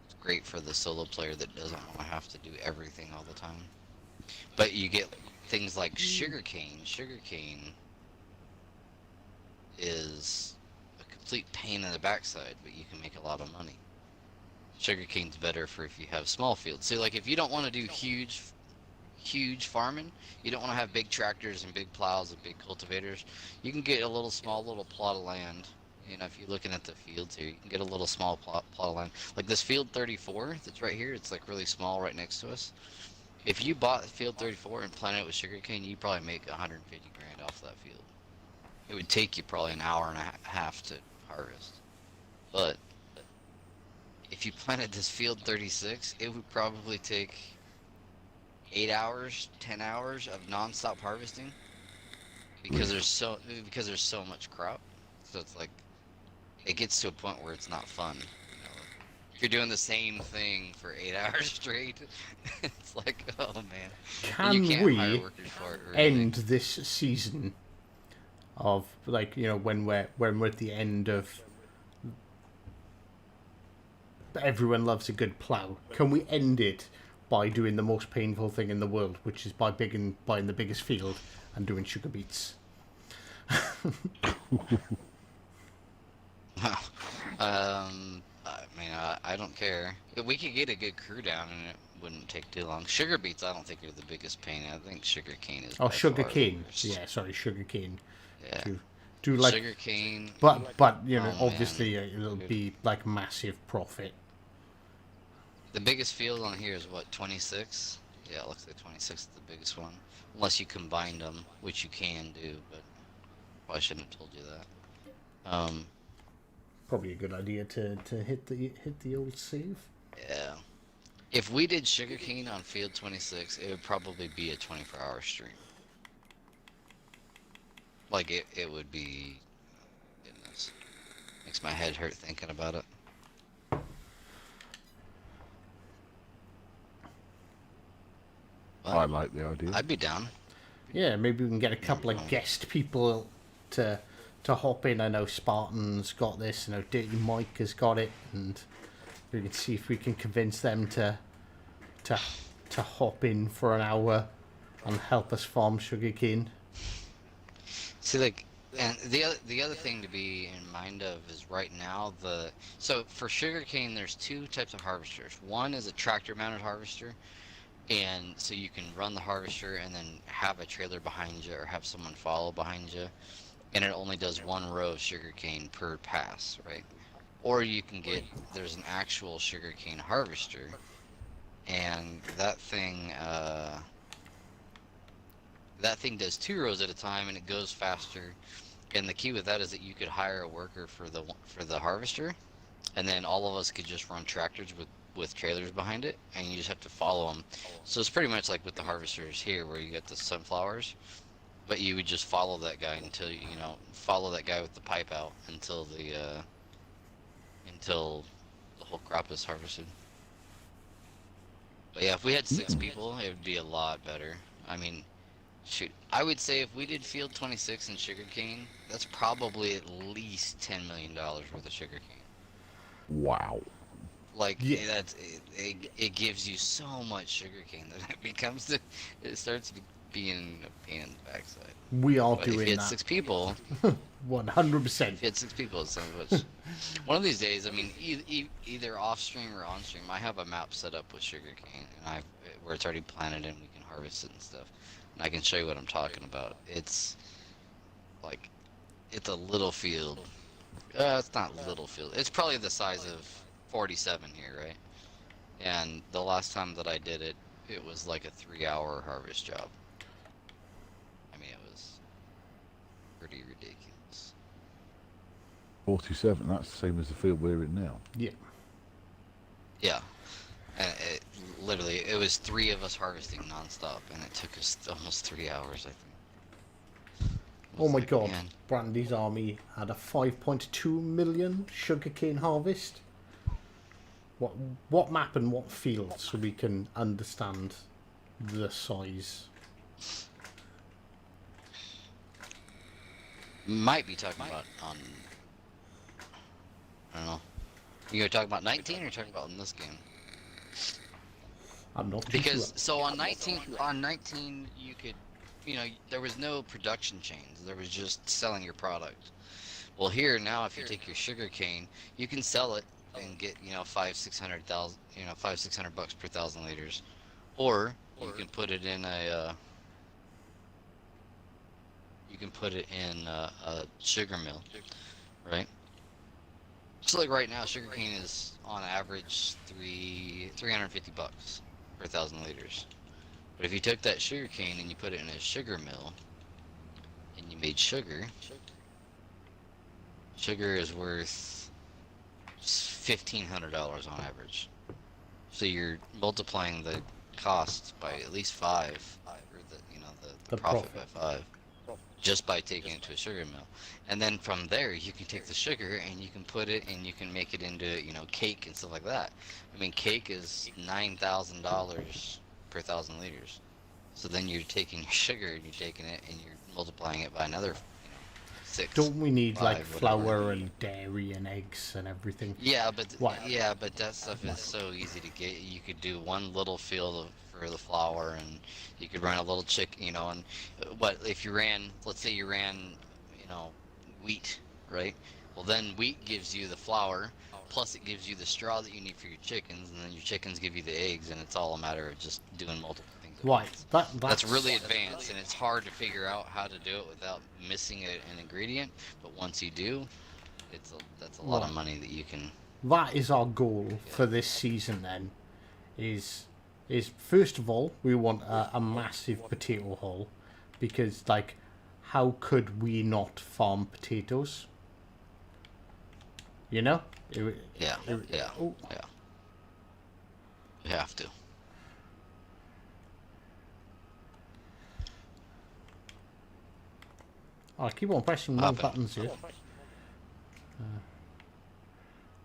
it's great for the solo player that doesn't want to have to do everything all the time. But you get things like sugarcane. Sugarcane is a complete pain in the backside, but you can make a lot of money. Sugarcane's better for if you have small fields. So like if you don't want to do huge farming, you don't want to have big tractors and big plows and big cultivators, you can get a small little plot of land. You know, if you're looking at the fields here, you can get a little small plot of land. Like this field 34 that's right here, it's like really small right next to us. If you bought field 34 and planted it with sugarcane, you'd probably make 150 grand off that field. It would take you probably an hour and a half to harvest. But if you planted this field 36, it would probably take 8 hours, 10 hours of non-stop harvesting because there's so much crop. So it's like it gets to a point where it's not fun. You know, if you're doing the same thing for 8 hours straight, it's like, oh man. Can you can't we hire workers for it or anything. end this season of, like, you know, when we're at the end of Everyone Loves a Good Plough? Can we end it by doing the most painful thing in the world, which is by buying the biggest field and doing sugar beets? I mean, I don't care. We could get a good crew down and it wouldn't take too long. Sugar beets, I don't think are the biggest pain. I think sugar cane is. Oh, by sugar far the cane. worst. Yeah, sorry, sugar cane. Yeah. Do like, sugar cane. but you know, Oh, obviously man. it'll be like massive profit. The biggest field on here is what, 26? Yeah, it looks like 26 is the biggest one. Unless you combine them, which you can do, but I shouldn't have told you that. Probably a good idea to hit the old save. Yeah. If we did sugarcane on field 26, it would probably be a 24-hour stream. Like, it would be... Goodness. Makes my head hurt thinking about it. Well, I like the idea. I'd be down. Yeah, maybe we can get a couple of guest people to hop in. I know Spartan's got this. I know Dirty Mike has got it, and we can see if we can convince them to hop in for an hour and help us farm sugarcane. See, like, and the other thing to be in mind of is right now so for sugarcane there's two types of harvesters. One is a tractor mounted harvester, and so you can run the harvester and then have a trailer behind you or have someone follow behind you, and it only does one row of sugarcane per pass, right? Or you can there's an actual sugarcane harvester, and that thing does 2 rows at a time and it goes faster. And the key with that is that you could hire a worker for the harvester, and then all of us could just run tractors with trailers behind it, and you just have to follow them. So it's pretty much like with the harvesters here, where you get the sunflowers, but you would just follow that guy until follow that guy with the pipe out until the whole crop is harvested. But yeah, if we had 6 people, it would be a lot better. I mean, shoot, I would say if we did field 26 in sugarcane, that's probably at least $10 million worth of sugarcane. Wow. Like Yeah. it gives you so much sugarcane that it starts being a pain in the backside. We are But if you doing had that. 6 people, 100%. if you had 6 people, it's so much. One of these days, I mean, either off stream or on stream, I have a map set up with sugarcane, and where it's already planted and we can harvest it and stuff. And I can show you what I'm talking about. It's like, it's a little field. It's not little field. It's probably the size of 47 here, right? And the last time that I did it, it was like a 3-hour harvest job. I mean, it was pretty ridiculous. 47. That's the same as the field we're in now. Yeah. Yeah. And literally, it was 3 of us harvesting nonstop, and it took us almost 3 hours, I think. It Oh was my like, god. man. Brandy's army had a 5.2 million sugarcane harvest. What map and what field, so we can understand the size? Might be talking about on. I don't know. You gonna talk about 19 or talking about in this game? I'm not too Because sure. so on 19 you could, there was no production chains. There was just selling your product. Well, here now, if you take your sugar cane, you can sell it and get $500-600 bucks per 1,000 liters, or you can put it in a sugar mill, right? So like right now, sugar cane is on average 350 bucks per 1,000 liters. But if you took that sugar cane and you put it in a sugar mill and you made sugar is worth $1,500 on average. So you're multiplying the cost by at least 5, or the profit by 5, just by taking it to a sugar mill. And then from there, you can take the sugar and you can put it and you can make it into cake and stuff like that. I mean, cake is $9,000 per 1,000 liters. So then you're taking your sugar and you're taking it and you're multiplying it by another 6. Don't we need 5, like whatever. flour and dairy and eggs and everything? Yeah, but Why? that stuff is so easy to get. You could do one little field for the flour, and you could run a little and what if you ran? Let's say you ran, wheat, right? Well, then wheat gives you the flour, plus it gives you the straw that you need for your chickens, and then your chickens give you the eggs, and it's all a matter of just doing multiple things. at Right. once. That's That's really advanced, and it's hard to figure out how to do it without missing an ingredient. But once you do, that's a lot of money that you can. That is our goal for this season. Then, is first of all, we want a massive potato haul, because how could we not farm potatoes? Yeah. Oh. Yeah. You have to. I keep on pressing more buttons here.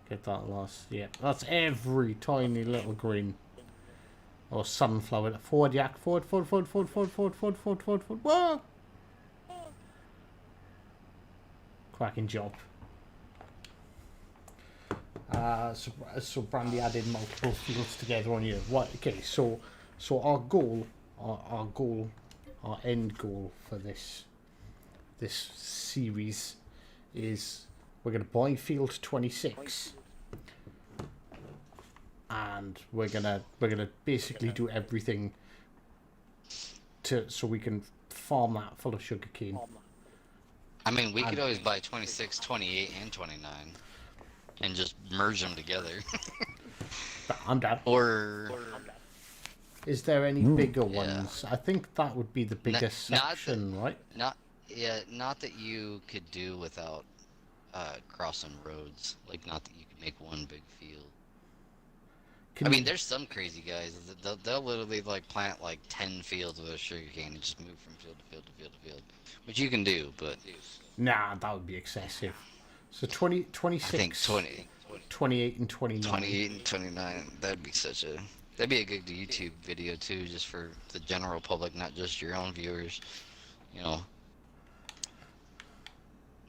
Get that last. Yeah, that's every tiny little green. Or sunflower. Forward, yak. Forward. Whoa! Cracking job. So Brandy added multiple fields together on you. What? Okay, so our goal, our end goal for this series is we're going to buy field 26, and we're gonna basically do everything so we can farm that full of sugarcane. I mean, we could always buy 26, 28, and 29, and just merge them together. I'm down. Or Is there any bigger ones? I think that would be the biggest not section, right? not that you could do without crossing roads. Like, not that you could make one big field. I mean, there's some crazy guys that they'll literally plant 10 fields with a sugarcane and just move from field to field to field to field, which you can do, but Nah, that would be excessive. So 26, I think 28 and 29. 28 and 29, that'd be such a That'd be a good YouTube video too, just for the general public, not just your own viewers. You know,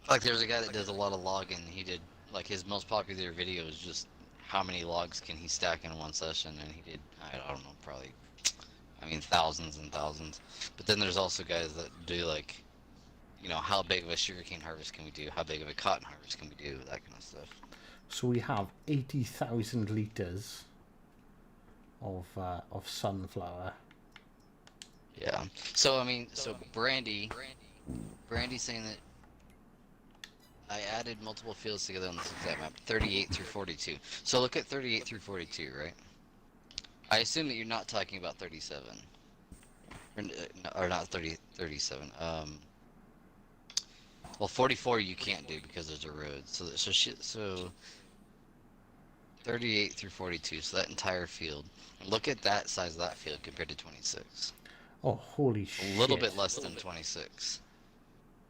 like there's a guy that does a lot of logging. He did like his most popular video is just how many logs can he stack in one session, and he did I don't know, probably, I mean, thousands and thousands. But then there's also guys that do like, you know, how big of a sugarcane harvest can we do? How big of a cotton harvest can we do? That kind of stuff. So we have 80,000 litres of sunflower. Yeah. So I mean, so Brandy's saying that I added multiple fields together on this exact map, 38 through 42. So look at 38 through 42, right? I assume that you're not talking about 37, or not 37. Well, 44 you can't do because there's a road. So 38 through 42. So that entire field. Look at that size of that field compared to 26. Oh, holy shit. A little bit less than 26.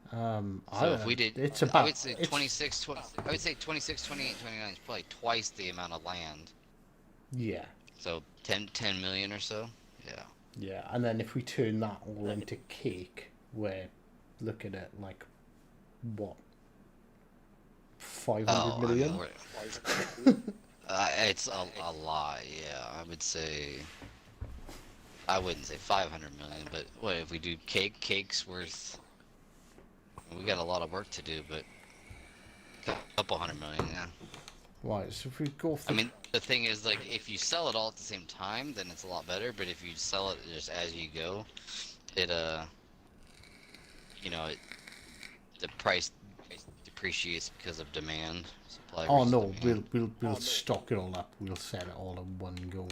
So So if we did, it's about, I would say 26, 20, I would say 26, 28, 29 is probably twice the amount of land. Yeah. So 10 million or so. Yeah. Yeah, and then if we turn that all into cake, we're looking at like what, 500 million? It's a lot. Yeah, I would say. I wouldn't say 500 million, but what if we do cake's worth? We got a lot of work to do, but a couple 100 million, yeah. Right, so if we go for... I mean, the thing is, like, if you sell it all at the same time, then it's a lot better. But if you sell it just as you go, it you know, the price depreciates because of demand. Supply Oh versus no, demand. we'll stock it all up. We'll set it all in one go.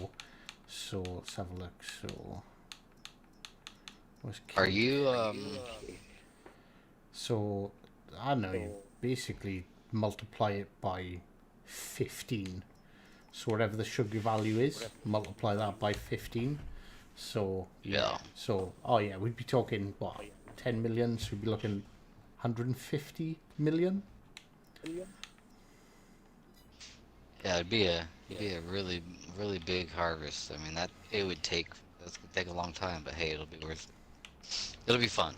So let's have a look. So where's Are cake? you So I don't know. You basically multiply it by 15. So whatever the sugar value is, multiply that by 15. So Yeah. So oh yeah, we'd be talking what, 10 million. So we'd be looking 150 million. Yeah, it'd be a really big harvest. I mean, that's gonna take a long time, but hey, it'll be worth it. It'll be fun.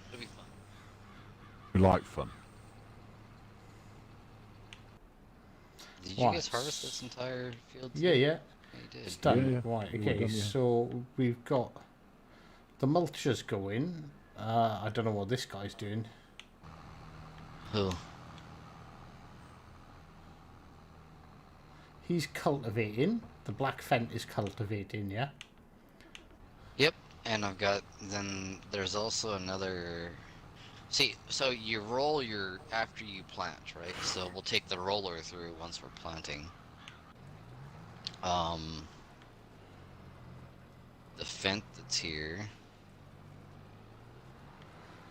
We like fun. Did you guys harvest this entire field? Yeah, yeah. Yeah, you did. It's done. Yeah. Right, All okay, done, yeah. so we've got the mulchers going. I don't know what this guy's doing. Who? He's cultivating. The black fent is cultivating, yeah? Yep. And I've got, then there's also another. See, so you roll after you plant, right? So we'll take the roller through once we're planting. The fent that's here.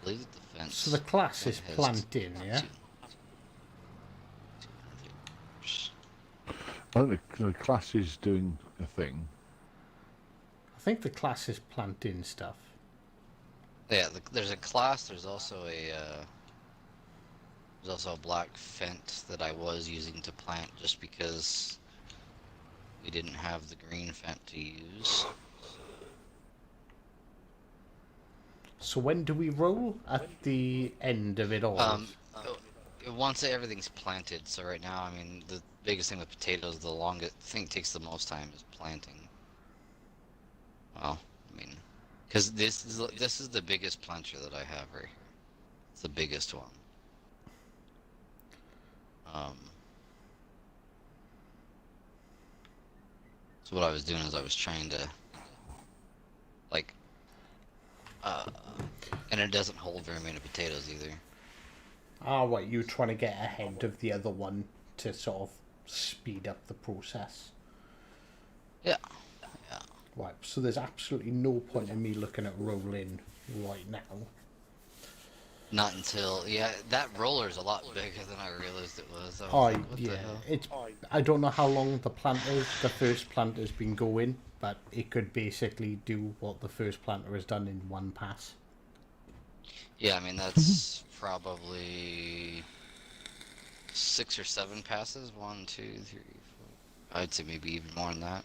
I believe that the fence. So the class is has planting, yeah? 200 I think the class is doing a thing. I think the class is planting stuff. Yeah, there's a class. There's also a black fent that I was using to plant just because we didn't have the green fent to use. So when do we roll? At the end of it all? Once everything's planted. So right now, I mean, the biggest thing with potatoes, the longest thing takes the most time is planting. Well, I mean, because this is the biggest planter that I have right here. It's the biggest one. So what I was doing is I was trying to, like, and it doesn't hold very many potatoes either. Ah, right, you're trying to get ahead of the other one to sort of speed up the process. Yeah. Yeah. Right, so there's absolutely no point in me looking at rolling right now. Not until, yeah, that roller is a lot bigger than I realized it was. I was Oh, like, what the yeah, hell? I don't know how long the first planter's been going, but it could basically do what the first planter has done in one pass. Yeah, I mean, that's probably 6 or 7 passes. 1, 2, 3, 4. I'd say maybe even more than that.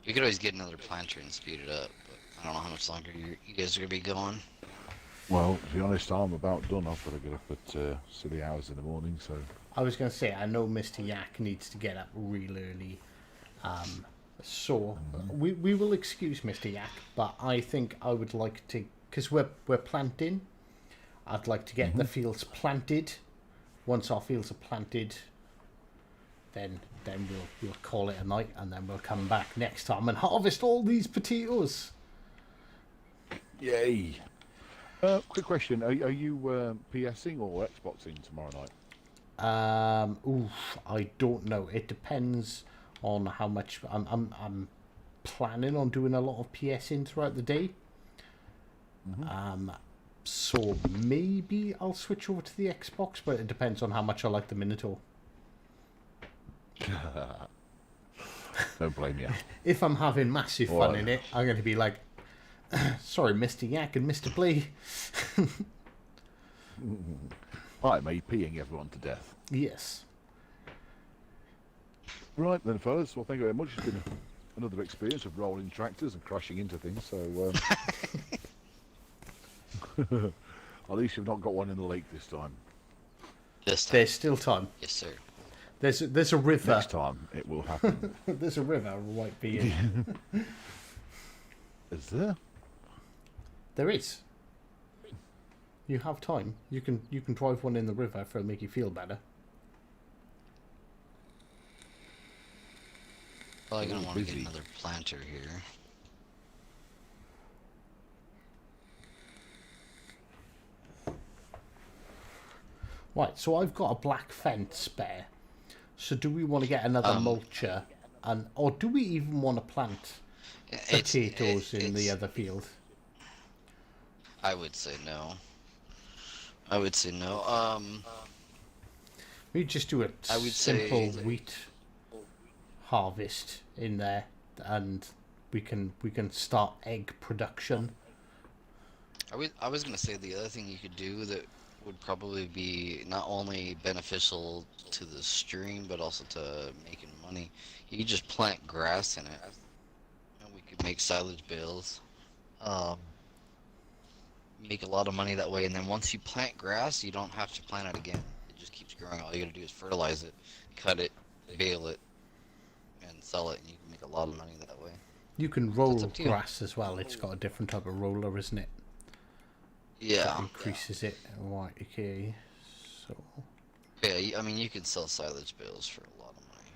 You could always get another planter and speed it up, but I don't know how much longer you guys are gonna be going. Well, to be honest, I'm about done. I've got to get up at silly hours in the morning, so... I was going to say, I know Mr. Yak needs to get up real early. So we will excuse Mr. Yak, but I think I would like to, because we're planting, I'd like to get the fields planted. Once our fields are planted, then we'll call it a night, and then we'll come back next time and harvest all these potatoes. Yay! Quick question: Are you PSing or Xboxing tomorrow night? I don't know. It depends on how much. I'm planning on doing a lot of PSing throughout the day. So maybe I'll switch over to the Xbox, but it depends on how much I like the Minotaur. Don't blame you. If I'm having massive fun in it, I'm going to be like, sorry, Mr. Yak and Mr. Play. I'm APing everyone to death. Yes. Right then, fellas. Well, thank you very much. It's been another experience of rolling tractors and crashing into things. So, at least you've not got one in the lake this time. This time. There's still time. Yes, sir. There's a river. Next time it will happen. There's a river right being. Is there? There is. You have time. You can drive one in the river if it'll make you feel better. Probably gonna want to get busy. another planter here. Right, so I've got a black fence spare. So do we want to get another mulcher, or do we even want to plant potatoes in the other field? I would say no. I would say no. We just do a I would simple say wheat harvest in there, and we can start egg production. I was gonna say the other thing you could do that would probably be not only beneficial to the stream but also to making money. You could just plant grass in it, and we could make silage bales. Make a lot of money that way, and then once you plant grass, you don't have to plant it again. It just keeps growing. All you gotta do is fertilize it, cut it, bale it, and sell it, and you can make a lot of money that way. You can roll up to you. grass as well. It's got a different type of roller, isn't it? Yeah. That increases it. Right, okay. So Yeah, I mean, you could sell silage bales for a lot of money.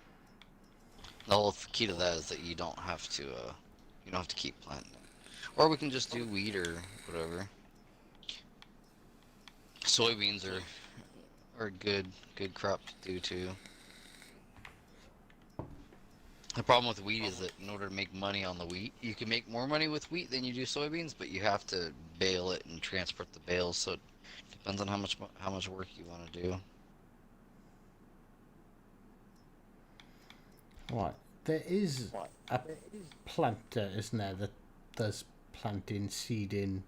The whole key to that is that you don't have to keep planting it. Or we can just do wheat or whatever. Soybeans are a good crop to do too. The problem with wheat is that in order to make money on the wheat, you can make more money with wheat than you do soybeans, but you have to bale it and transport the bales, so it depends on how much work you want to do. right, there is a planter, isn't there, that does planting, seeding,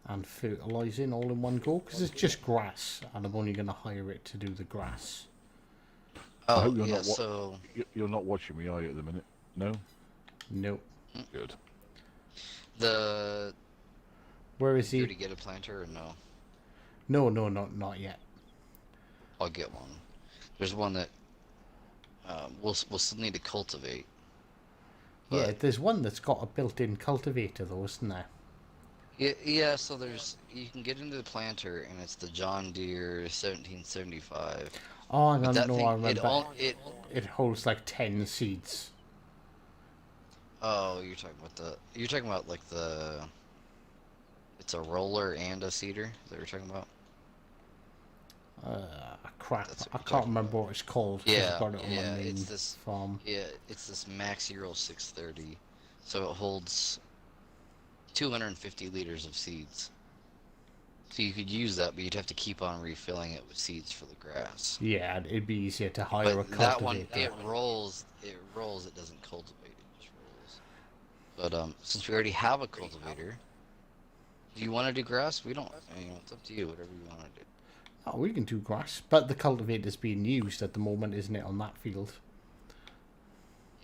and fertilizing all in one go? Because it's just grass, and I'm only going to hire it to do the grass. I Oh, hope you're yeah, not so... You're not watching me, are you, at the minute? No? Nope. Good. Where is You he? already get a planter or no? No, not yet. I'll get one. There's one that we'll still need to cultivate. Yeah, But- there's one that's got a built-in cultivator, though, isn't there? Yeah, so you can get into the planter, and it's the John Deere 1775. Oh, I But don't that know. thing, I remember. it It holds like 10 seeds. Oh, you're talking about like it's a roller and a seeder that you're talking about? Crap. That's what I we're can't talking remember what it's called. 'Cause Yeah, I've got it on my yeah, main it's this farm. Yeah, it's this Maxi-Roll 630. So it holds 250 liters of seeds. So you could use that, but you'd have to keep on refilling it with seeds for the grass. Yeah, it'd be easier to hire a But cultivator. that one, it rolls, it doesn't cultivate, it just rolls. But since we already have a cultivator, do you want to do grass? We don't, I mean, it's up to you, whatever you want to do. Oh, we can do grass, but the cultivator's being used at the moment, isn't it, on that field?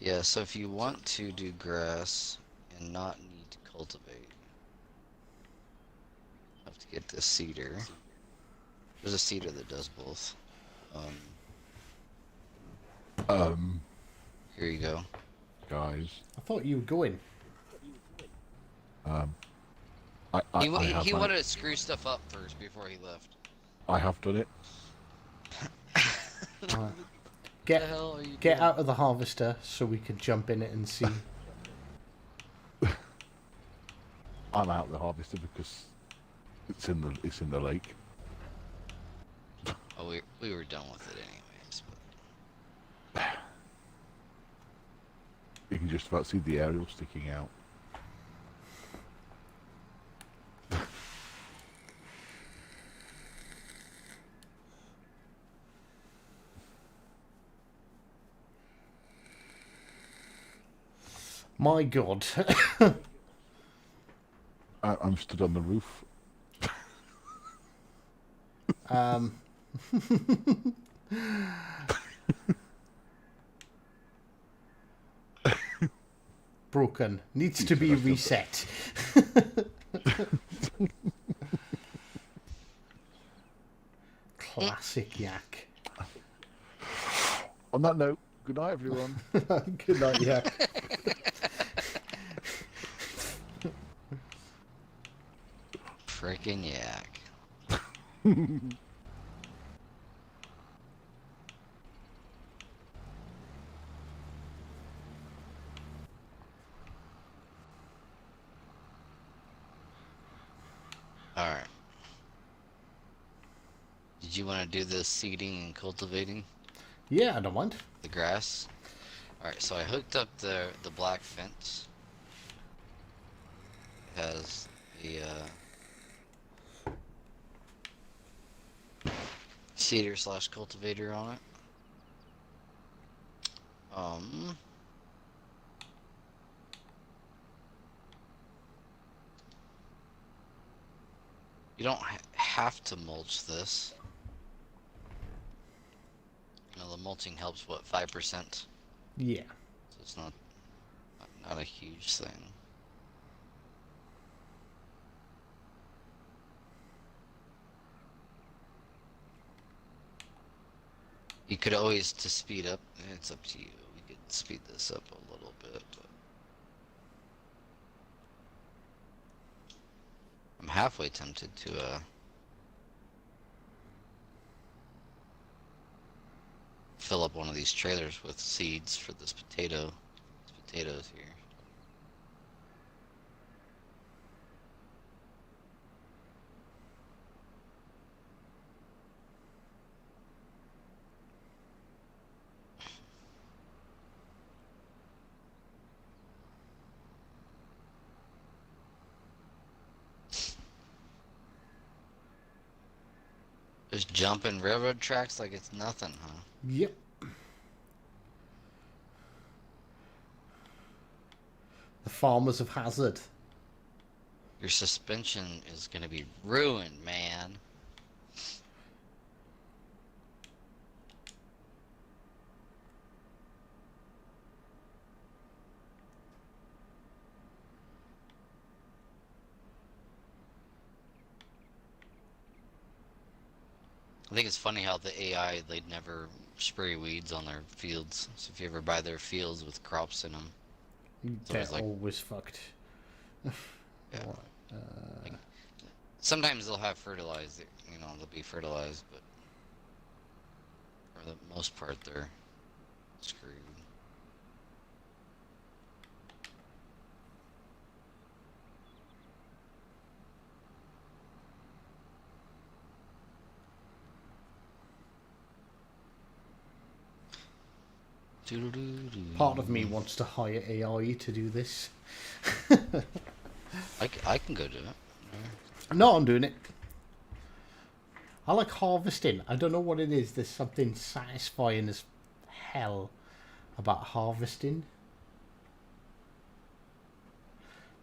Yeah, so if you want to do grass and not need to cultivate, you have to get this cedar. There's a cedar that does both. Um, Here you go. guys, I thought you were going. I have He wanted to screw stuff up first before he left. I have done it. Alright. What Get the hell are you get doing? out of the harvester so we can jump in it and see. I'm out the harvester because it's in the lake. Oh, we were done with it anyways. But... You can just about see the aerial sticking out. My God. I'm stood on the roof. Broken. Needs to be reset. Classic yak. On that note, good night, everyone. Good night, yak. Freaking yak. Alright. Did you want to do the seeding and cultivating Yeah, I don't mind. the grass? Alright, so I hooked up the black fence. It has the seeder slash cultivator on it. You don't have to mulch this. You know, the mulching helps, what, 5%? Yeah. So it's not a huge thing. You could always, to speed up, it's up to you. We could speed this up a little bit, but I'm halfway tempted to fill up one of these trailers with seeds for this potatoes here. Just jumping railroad tracks like it's nothing, huh? Yep. The farmers of Hazard. Your suspension is gonna be ruined, man. I think it's funny how the AI, they'd never spray weeds on their fields. So if you ever buy their fields with crops in them, They're always like- always fucked. yeah. Right, Like, sometimes they'll have fertilizer, you know, they'll be fertilized, but for the most part, they're screwed. Part of me wants to hire AI to do this. I can go do it. No, I'm doing it. I like harvesting. I don't know what it is. There's something satisfying as hell about harvesting.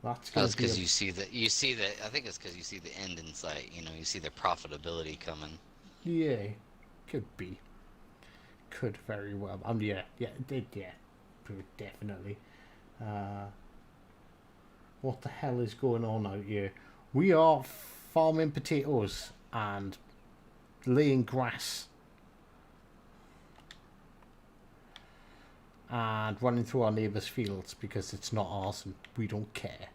That's That's be a- because you see that. I think it's because you see the end in sight. You know, you see the profitability coming. Yeah, could be. Could very well. Yeah, it did. Yeah, definitely. What the hell is going on out here? We are farming potatoes and laying grass and running through our neighbours' fields because it's not ours and we don't care.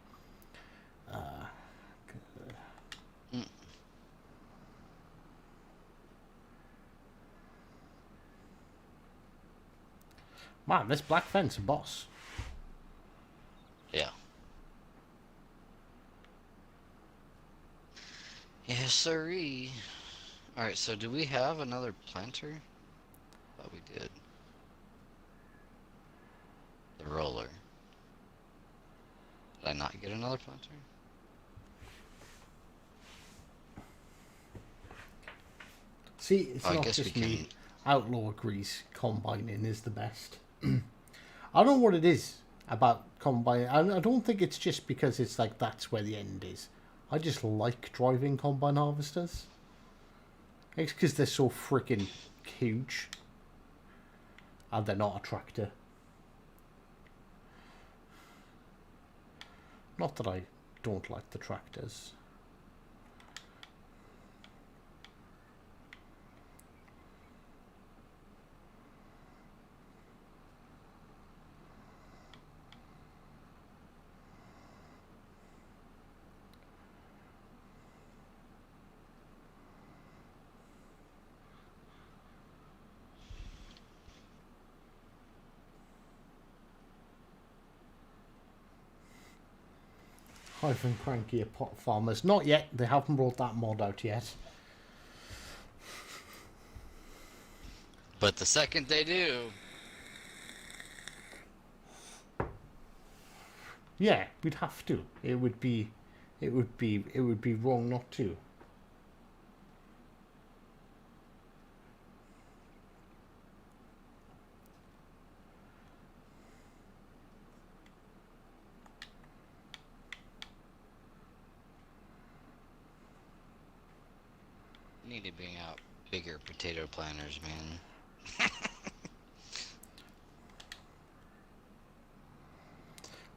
Man, this black fence, a boss. Yeah. Yes, sirree. Alright, so do we have another planter? Thought we did. The roller. Did I not get another planter? See, it's I not guess just we me. can. Outlaw agrees combining is the best. I don't know what it is about combining. I don't think it's just because it's like that's where the end is. I just like driving combine harvesters. It's because they're so freaking huge. And they're not a tractor. Not that I don't like the tractors. Hyphen cranky are pot farmers. Not yet. They haven't brought that mod out yet. But the second they do. Yeah, we'd have to. It would be wrong not to. Need to bring out bigger potato planters, man.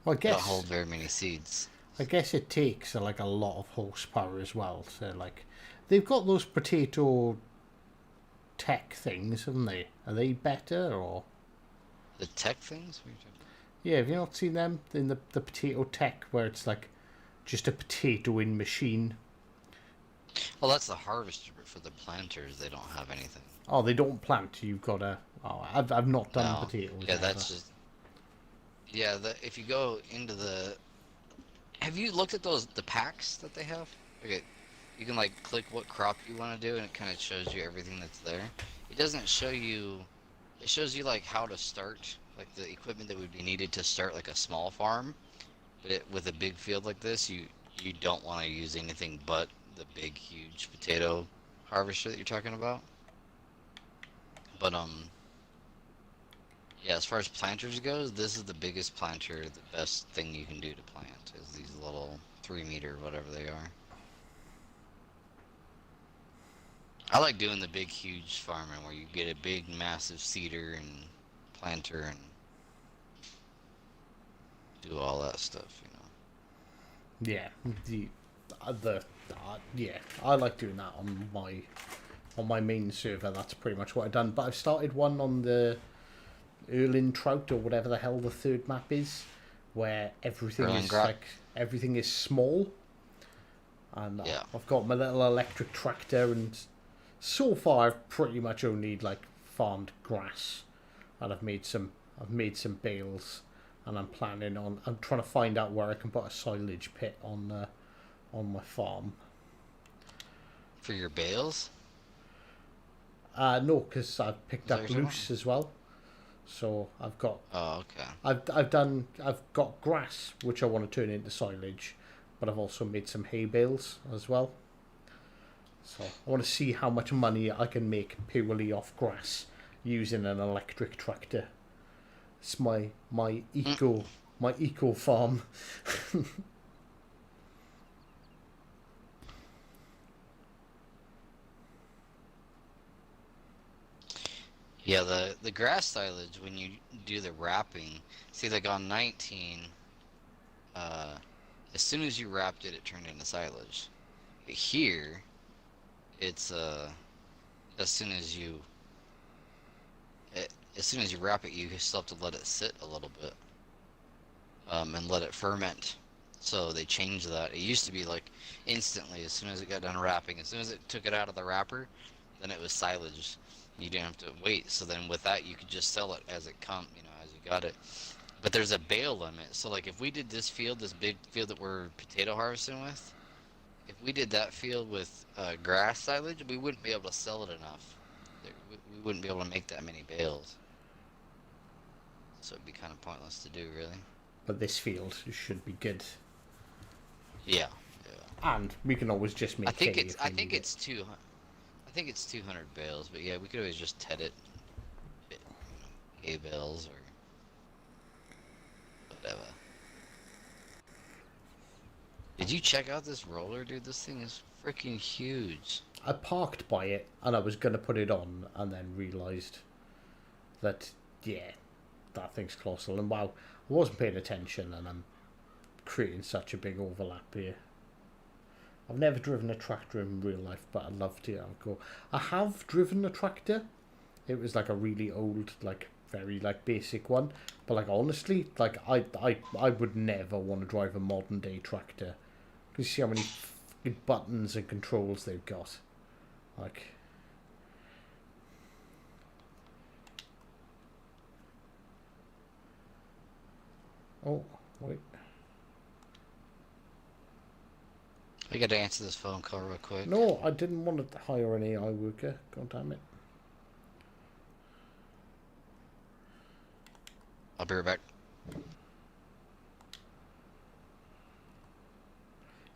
Well, I Don't guess hold very many seeds. I guess it takes like a lot of horsepower as well. So like, they've got those potato tech things, haven't they? Are they better or? The tech things? What are you talking about? Yeah, have you not seen them in the potato tech where it's like just a potato in machine? Well, that's the harvester, but for the planters, they don't have anything. Oh, they don't plant. You've got to. Oh, I've not done No. potatoes. Yeah, ever. that's just. Yeah, if you go into the. Have you looked at the packs that they have? Okay, you can like click what crop you want to do, and it kind of shows you everything that's there. It doesn't show you. It shows you like how to start, like the equipment that would be needed to start like a small farm. But with a big field like this, you don't want to use anything but the big, huge potato harvester that you're talking about. But yeah, as far as planters goes, this is the biggest planter, the best thing you can do to plant is these little 3-meter, whatever they are. I like doing the big, huge farming where you get a big, massive seeder and planter and do all that stuff, you know. Yeah, yeah, I like doing that on my main server. That's pretty much what I've done. But I've started one on the Erlin Trout or whatever the hell the third map is, where everything is like everything is small, and Yeah. I've got my little electric tractor, and so far I've pretty much only like farmed grass, and I've made some bales, and I'm trying to find out where I can put a silage pit on my farm. For your bales? No, because I've picked Is that up what you're loose as well. So I've got Oh, okay. I've got grass which I want to turn into silage, but I've also made some hay bales as well. So I want to see how much money I can make purely off grass using an electric tractor. It's my eco farm. Yeah, the grass silage, when you do the wrapping, see, like on 19, as soon as you wrapped it, it turned into silage. But here, it's as soon as you as soon as you wrap it, you still have to let it sit a little bit, and let it ferment. So they changed that. It used to be like instantly, as soon as it got done wrapping, as soon as it took it out of the wrapper, then it was silage. You didn't have to wait. So then with that, you could just sell it as it come, as you got it. But there's a bale limit. So like if we did this field, this big field that we're potato harvesting with, if we did that field with grass silage, we wouldn't be able to sell it enough. We wouldn't be able to make that many bales. So it'd be kind of pointless to do, really. But this field should be good. Yeah. And we can always just make. I think it's 200. I think it's 200 bales, but yeah, we could always just ted it, hay bales or whatever. Did you check out this roller, dude? This thing is freaking huge. I parked by it and I was gonna put it on, and then realised that that thing's colossal. And wow, I wasn't paying attention, and I'm creating such a big overlap here. I've never driven a tractor in real life, but I'd love to have a go. I have driven a tractor. It was like a really old, like very like basic one. But like honestly, like I would never want to drive a modern day tractor. You see how many fucking buttons and controls they've got. Like, oh wait. I gotta answer this phone call real quick. No, I didn't want to hire an AI worker. God damn it. I'll be right back.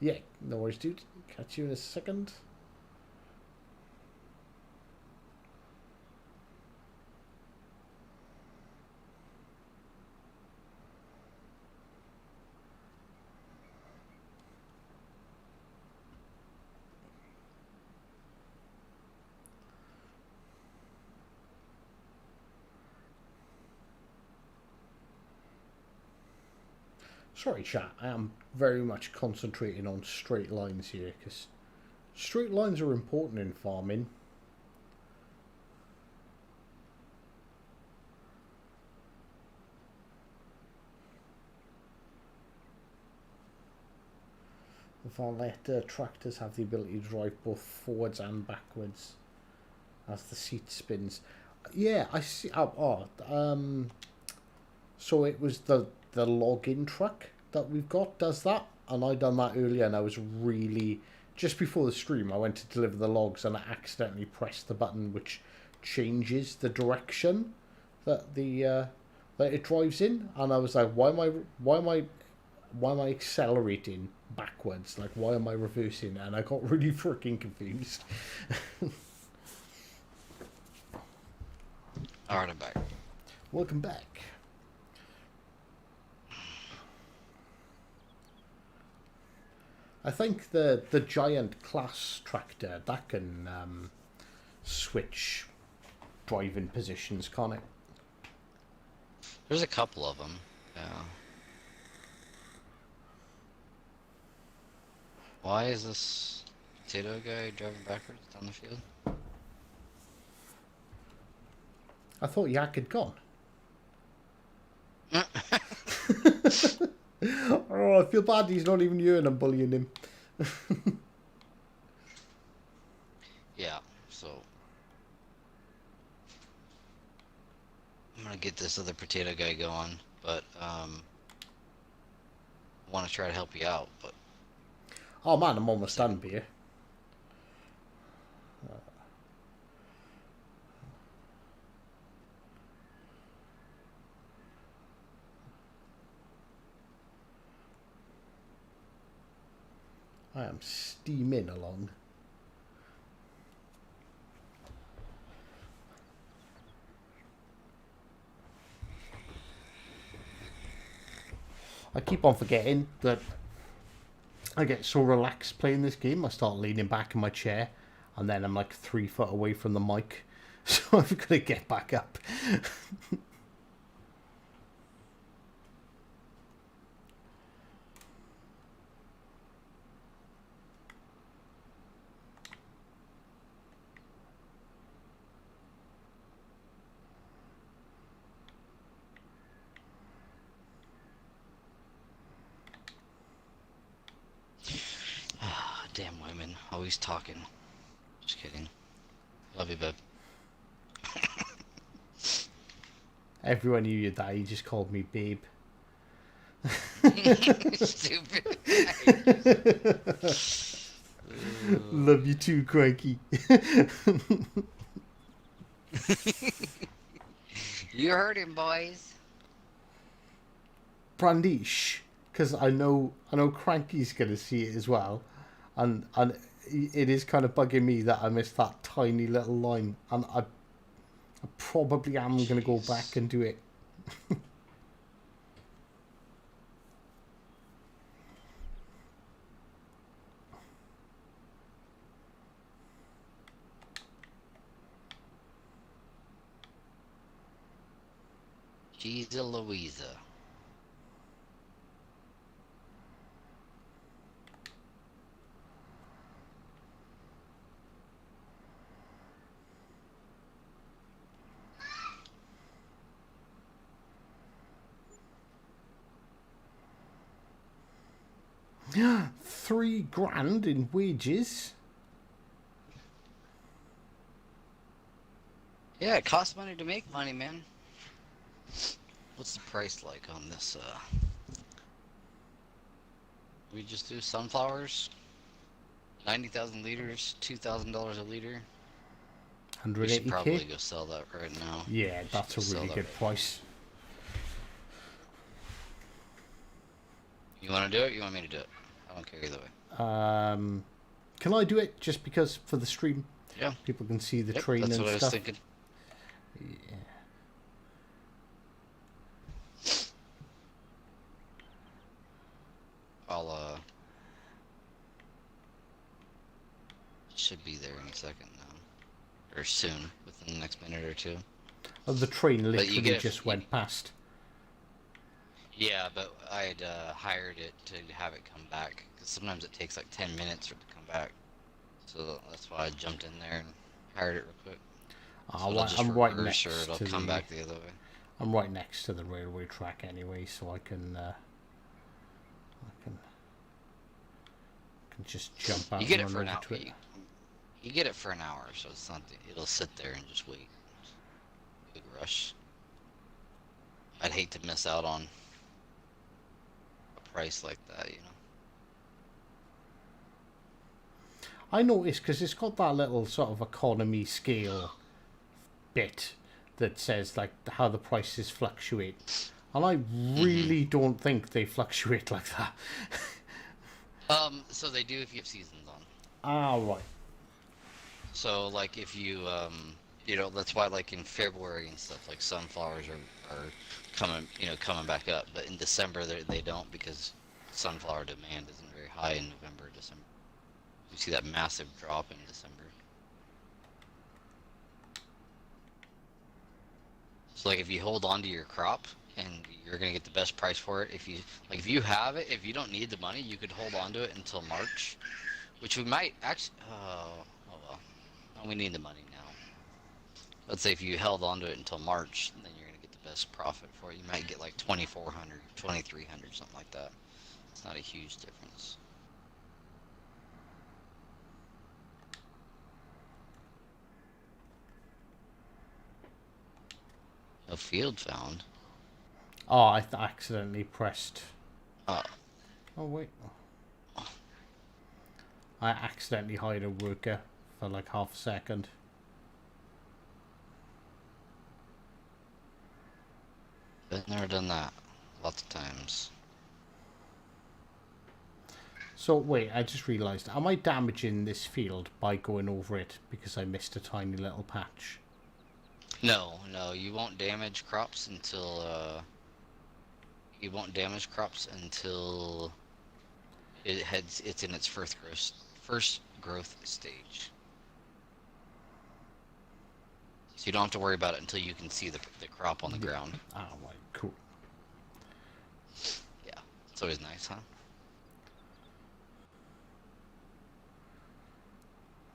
Yeah, no worries, dude. Catch you in a second. Sorry, chat. I am very much concentrating on straight lines here, because straight lines are important in farming. If I let tractors have the ability to drive both forwards and backwards as the seat spins. Yeah, I see. So it was the login truck that we've got does that, and I done that earlier, and I was really just before the stream I went to deliver the logs and I accidentally pressed the button which changes the direction that the that it drives in, and I was like, why am I accelerating backwards? Like, why am I reversing? And I got really freaking confused. Alright, I'm back. Welcome back. I think the giant class tractor that can switch driving positions, can't it? There's a couple of them. Yeah. Why is this potato guy driving backwards down the field? I thought Yak had gone. Oh, I feel bad he's not even here and I'm bullying him. Yeah, so I'm gonna get this other potato guy going, but I want to try to help you out, but Oh man, I'm almost done, beer. I am steaming along. I keep on forgetting that I get so relaxed playing this game. I start leaning back in my chair, and then I'm like 3 foot away from the mic. So I've got to get back up. Ah, damn women, always talking. Just kidding. Love you, babe. Everyone knew that. He just called me babe. Stupid. Love you too, Cranky. You heard him, boys. Brandy, shh, because I know Cranky's gonna see it as well, and it is kind of bugging me that I missed that tiny little line, and I probably am gonna go back and do it. She's a Louisa. $3,000 in wages. Yeah, it costs money to make money, man. What's the price like on this, we just do sunflowers? 90,000 liters, $2,000 a liter. We should 180k. probably go sell that right now. Yeah, that's a really good price. You want to do it? You want me to do it? I don't care either way. Can I do it just because for the stream? Yeah. People can see the Yep, train that's and what stuff. I was thinking. Yeah. I'll, should be there in a second now. Or soon, within the next minute or two. Oh, the train But you literally get- just went past. Yeah, but I'd hired it to have it come back. Because sometimes it takes like 10 minutes for it to come back. So that's why I jumped in there and hired it real quick. So it'll just I'm right reverse next or it'll to come the. back the other way. I'm right next to the railway track anyway, so I can just jump out. You get and it for run an over hour. to it. You get it for an hour, so it's not. It'll sit there and just wait. Big rush. I'd hate to miss out on a price like that, you know. I noticed because it's got that little sort of economy scale bit that says like how the prices fluctuate, and I really don't think they fluctuate like that. So they do if you have seasons on. Ah, right. So like if you you know, that's why like in February and stuff like sunflowers are coming back up, but in December they don't because sunflower demand isn't very high in November, December. You see that massive drop in December. So like if you hold on to your crop and you're gonna get the best price for it, if you have it, if you don't need the money, you could hold on to it until March, which we might actually. Oh well, no, we need the money now. Let's say if you held on to it until March, then you're gonna get the best profit for it. You might get like 2,400, 2,300, something like that. It's not a huge difference. A field found. Oh, I accidentally pressed. Oh. Oh wait. I accidentally hired a worker for like half a second. I've never done that. Lots of times. So wait, I just realised. Am I damaging this field by going over it because I missed a tiny little patch? No, you won't damage crops until it's in its first growth stage. So you don't have to worry about it until you can see the crop on the ground. Ah, right, cool. Yeah, it's always nice, huh?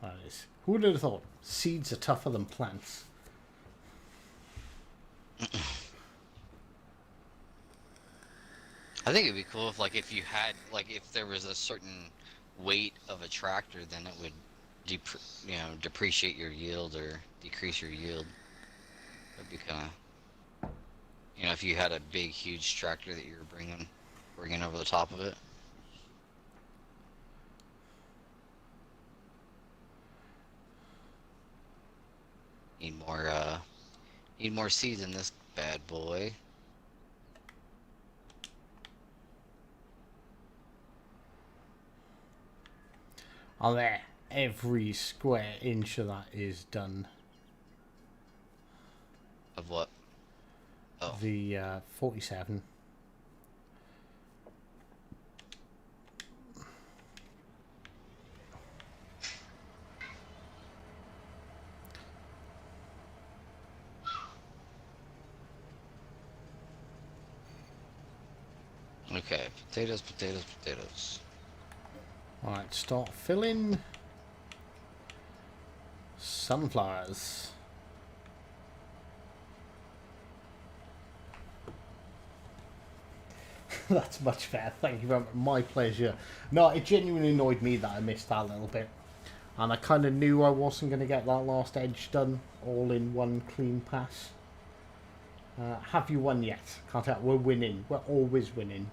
That is. Who would have thought seeds are tougher than plants? I think it'd be cool if, like, if you had, like, if there was a certain weight of a tractor, then it would, depreciate your yield or decrease your yield. That'd be kind of, if you had a big, huge tractor that you were bringing over the top of it. Need more seeds in this bad boy. Oh, there. Every square inch of that is done. Of what? Oh. The 47. Okay, potatoes, potatoes, potatoes. Alright, start filling sunflowers. That's much better. Thank you very much. My pleasure. No, it genuinely annoyed me that I missed that a little bit. And I kind of knew I wasn't going to get that last edge done all in one clean pass. Have you won yet? Can't tell. We're winning. We're always winning.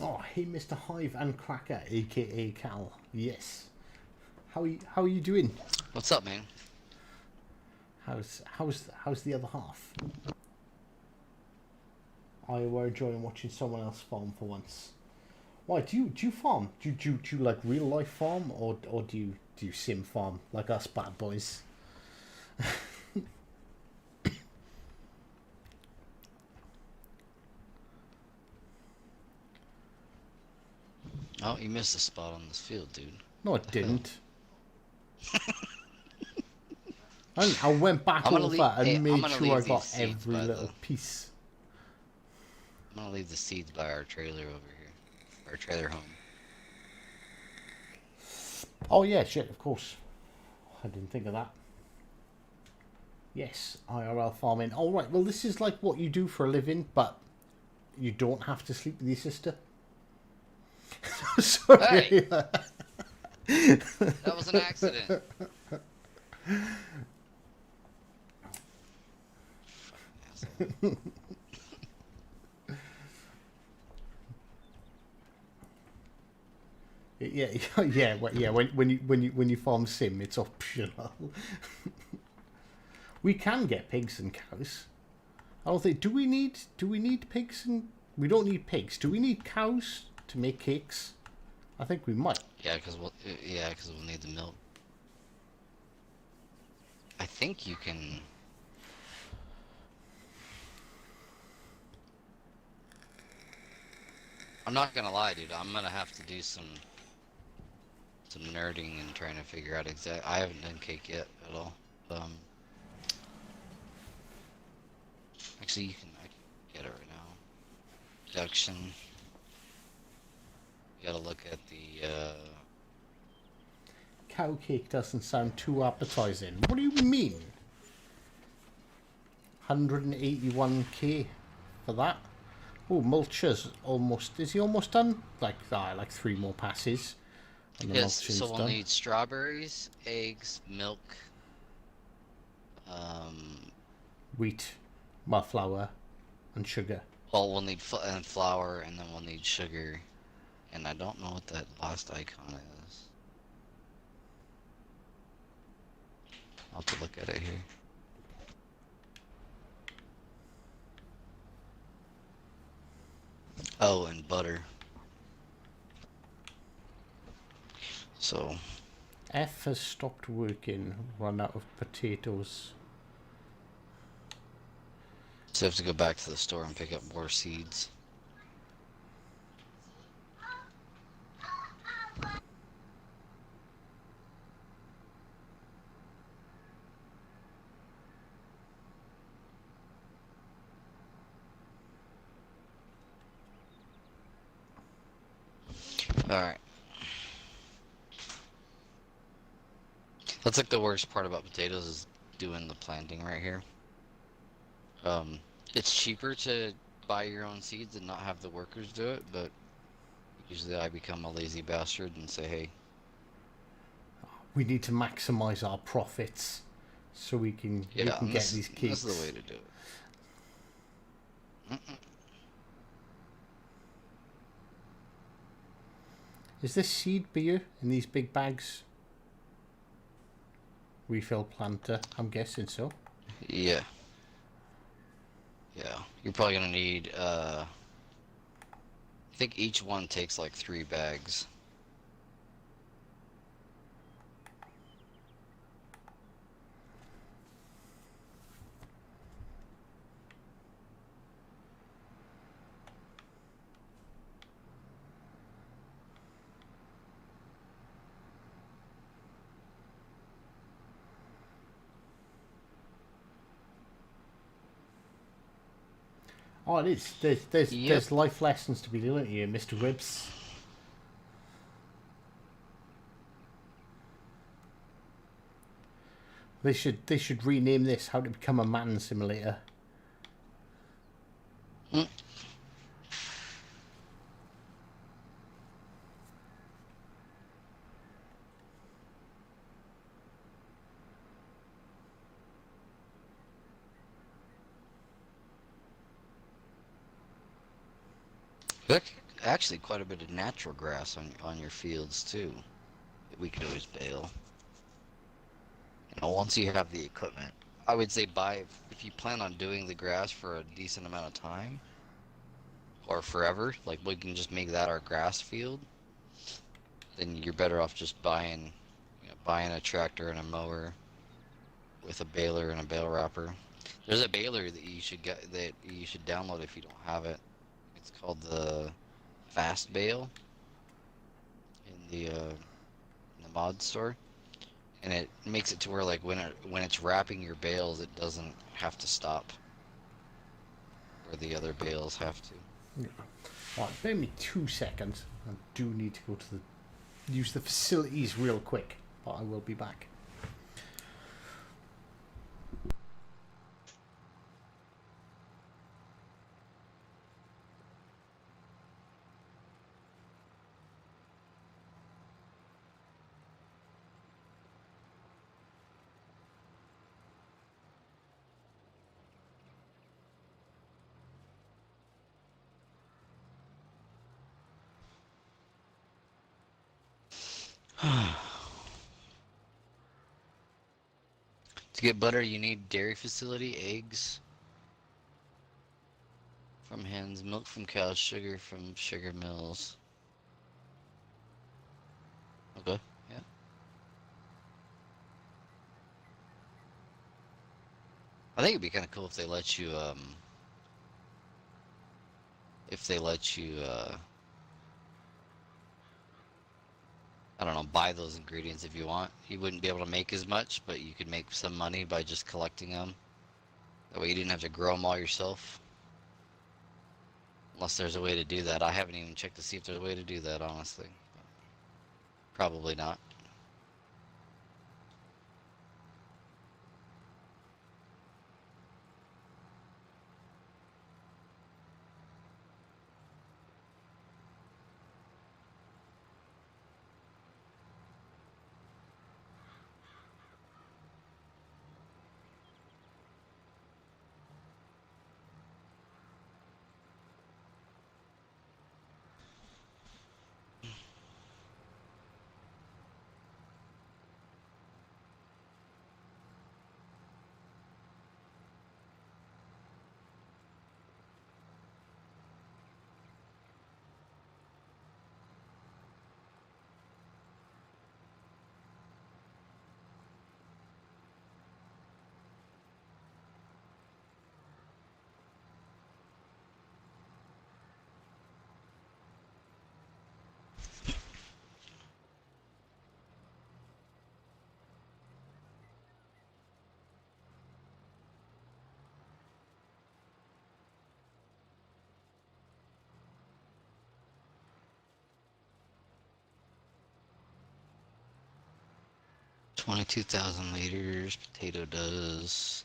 Oh, hey, Mr. Hive and Cracker, aka Cal. Yes. How are you doing? What's up, man? How's the other half? I were enjoying watching someone else farm for once. Why do you farm? Do you like real life farm or do you sim farm like us bad boys? Oh, you missed a spot on this field, dude. No, I didn't. I went back over and made sure I got every little piece. I'm gonna leave the seeds by our trailer over here. Our trailer home. Oh yeah, shit, of course. I didn't think of that. Yes, IRL farming. Alright, well this is like what you do for a living, but you don't have to sleep with your sister. Sorry. Hey! That was an accident. Yeah. When you farm sim, it's optional. We can get pigs and cows. I don't think. Do we need pigs and? We don't need pigs. Do we need cows to make cakes? I think we might. Yeah, because we'll need the milk. I think you can. I'm not gonna lie, dude. I'm gonna have to do some nerding and trying to figure out exact. I haven't done cake yet at all. Actually, I can get it right now. Production. You gotta look at the. Cow cake doesn't sound too appetizing. What do you mean? 181k for that. Oh, Mulcher's almost. Is he almost done? Like 3 more passes. And the Yes. mulching's So we'll done. need strawberries, eggs, milk. Wheat, flour, and sugar. Well, we'll need flour, and then we'll need sugar, And I don't know what that last icon is. I'll have to look at it here. Oh, and butter. So, F has stopped working, run out of potatoes. so I have to go back to the store and pick up more seeds. Alright. That's like the worst part about potatoes is doing the planting right here. It's cheaper to buy your own seeds and not have the workers do it, but usually I become a lazy bastard and say, hey, We need to maximize our profits so we can yeah, get these cakes. that's the way to do it. Is this seed beer in these big bags? Refill planter, I'm guessing so. Yeah. Yeah. You're probably gonna need, I think each one takes like 3 bags. Oh, it is. There's life lessons to be learned here, Mr. Ribs. They should rename this "How to Become a Man Simulator." Mm. There's actually quite a bit of natural grass on your fields too, that we could always bale. You know, once you have the equipment, I would say if you plan on doing the grass for a decent amount of time or forever, like we can just make that our grass field, then you're better off just buying a tractor and a mower with a baler and a bale wrapper. There's a baler that you should download if you don't have it. It's called the Fast Bale in the mod store, and it makes it to where like when it's wrapping your bales, it doesn't have to stop where the other bales have to. Yeah. Right, bear me 2 seconds. I do need to go to use the facilities real quick, but I will be back. To get butter, you need dairy facility, eggs from hens, milk from cows, sugar from sugar mills. Okay, yeah. I think it'd be kind of cool if they let you, I don't know, buy those ingredients if you want. You wouldn't be able to make as much, but you could make some money by just collecting them. That way you didn't have to grow them all yourself. Unless there's a way to do that. I haven't even checked to see if there's a way to do that, honestly. Probably not. 22,000 liters. Potato does.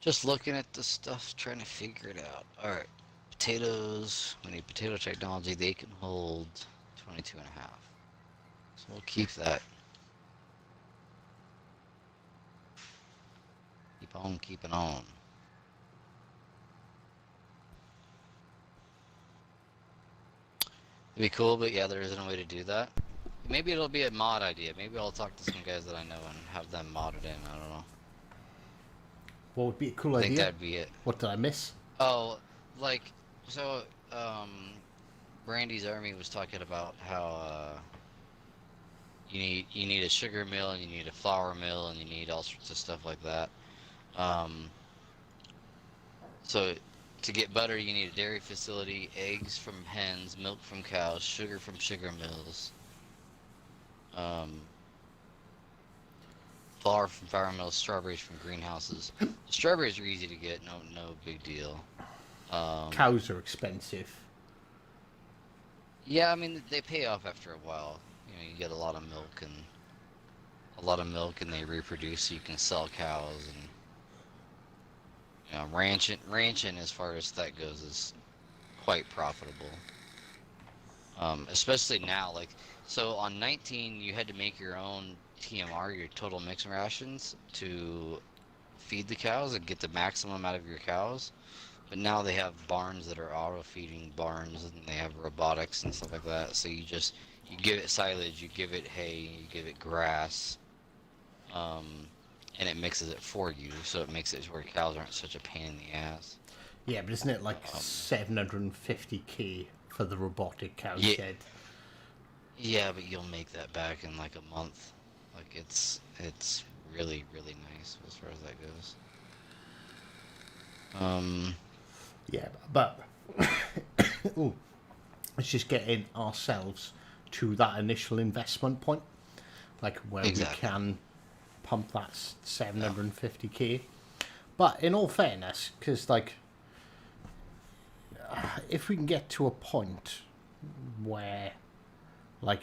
Just looking at the stuff, trying to figure it out. Alright. Potatoes. We need potato technology. They can hold 22 and a half. So we'll keep that. Keep on keeping on. It'd be cool, but yeah, there isn't a way to do that. Maybe it'll be a mod idea. Maybe I'll talk to some guys that I know and have them mod it in. I don't know. What would be a cool I think idea? that'd be it. What did I miss? Oh, like, so, Brandy's Army was talking about how, you need a sugar mill and you need a flour mill and you need all sorts of stuff like that. So to get butter, you need a dairy facility, eggs from hens, milk from cows, sugar from sugar mills, flour from flour mills, strawberries from greenhouses. Strawberries are easy to get, no big deal. Cows are expensive. Yeah, I mean they pay off after a while. You know, you get a lot of milk and they reproduce, so you can sell cows and. You know, ranching as far as that goes is quite profitable. Especially now, like, so on 19 you had to make your own TMR, your total mix rations, to feed the cows and get the maximum out of your cows. But now they have barns that are auto-feeding barns, and they have robotics and stuff like that. So you give it silage, you give it hay, you give it grass. And it mixes it for you, so it makes it to where cows aren't such a pain in the ass. Yeah, but isn't it like 750k for the robotic cow shed? Yeah, but you'll make that back in like a month. Like it's really, really nice as far as that goes. Yeah, but ooh, it's just getting ourselves to that initial investment point, like where Exactly. we can pump that 750k. But in all fairness, because like if we can get to a point where like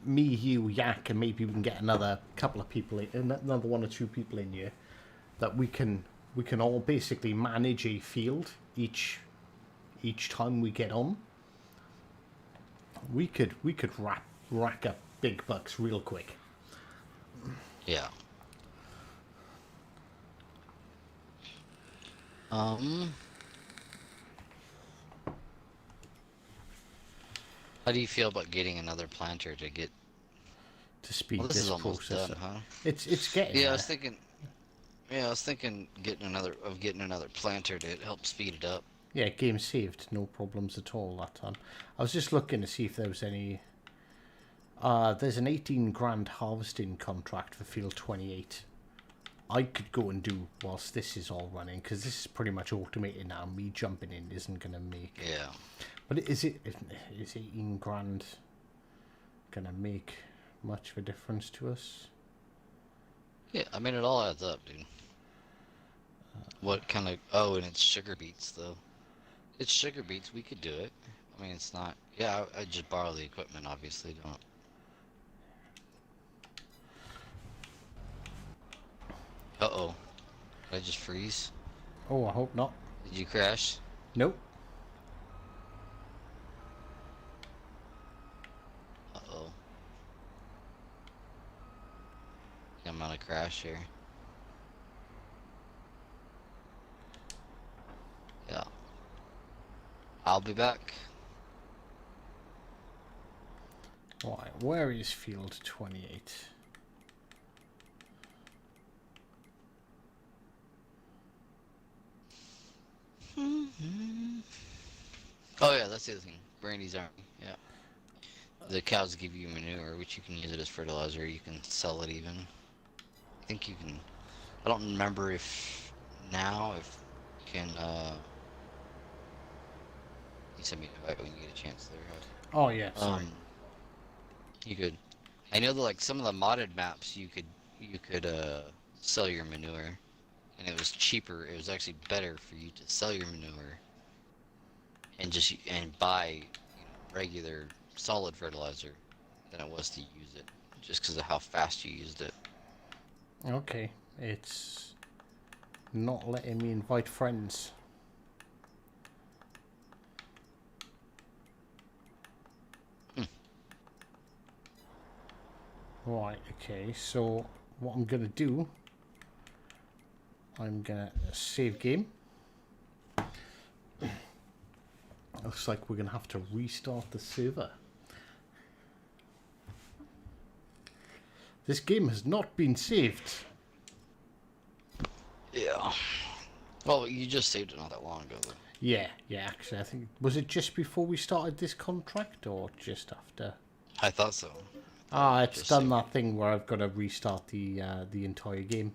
me, you, Yak, and maybe we can get another couple of people in, another one or two people in here, that we can all basically manage a field each time we get on, we could rack up big bucks real quick. Yeah. How do you feel about getting another planter to get? To speed Well, this this is almost process done, up. huh? It's getting Yeah, there. I was thinking. Yeah, I was thinking getting another planter to help speed it up. Yeah, game saved, no problems at all that time. I was just looking to see if there was any. There's an 18 grand harvesting contract for field 28. I could go and do whilst this is all running, because this is pretty much automated now. Me jumping in isn't going to make. Yeah. But is 18 grand going to make much of a difference to us? Yeah, I mean it all adds up, dude. What kind of? Oh, and it's sugar beets though. It's sugar beets. We could do it. I mean, it's not. Yeah, I just borrow the equipment. Obviously, don't. Uh-oh. Did I just freeze? Oh, I hope not. Did you crash? Nope. Uh-oh. I'm gonna crash here. Yeah. I'll be back. Right, where is field 28? Oh yeah, that's the other thing. Brandy's Army. Yeah. The cows give you manure, which you can use it as fertilizer. You can sell it even. I think you can. I don't remember if now if you can. You send me an invite when you get a chance there. Oh yeah, sorry. You could. I know that like some of the modded maps you could sell your manure, and it was cheaper. It was actually better for you to sell your manure and buy regular solid fertilizer than it was to use it. just because of how fast you used it. Okay, it's not letting me invite friends. Right, okay, so what I'm gonna do, I'm gonna save game. Looks like we're gonna have to restart the server. This game has not been saved. Yeah. Well, you just saved it not that long ago, though. Yeah, actually, I think, was it just before we started this contract or just after? I thought so. It's just done saved that thing where I've got to restart the entire game.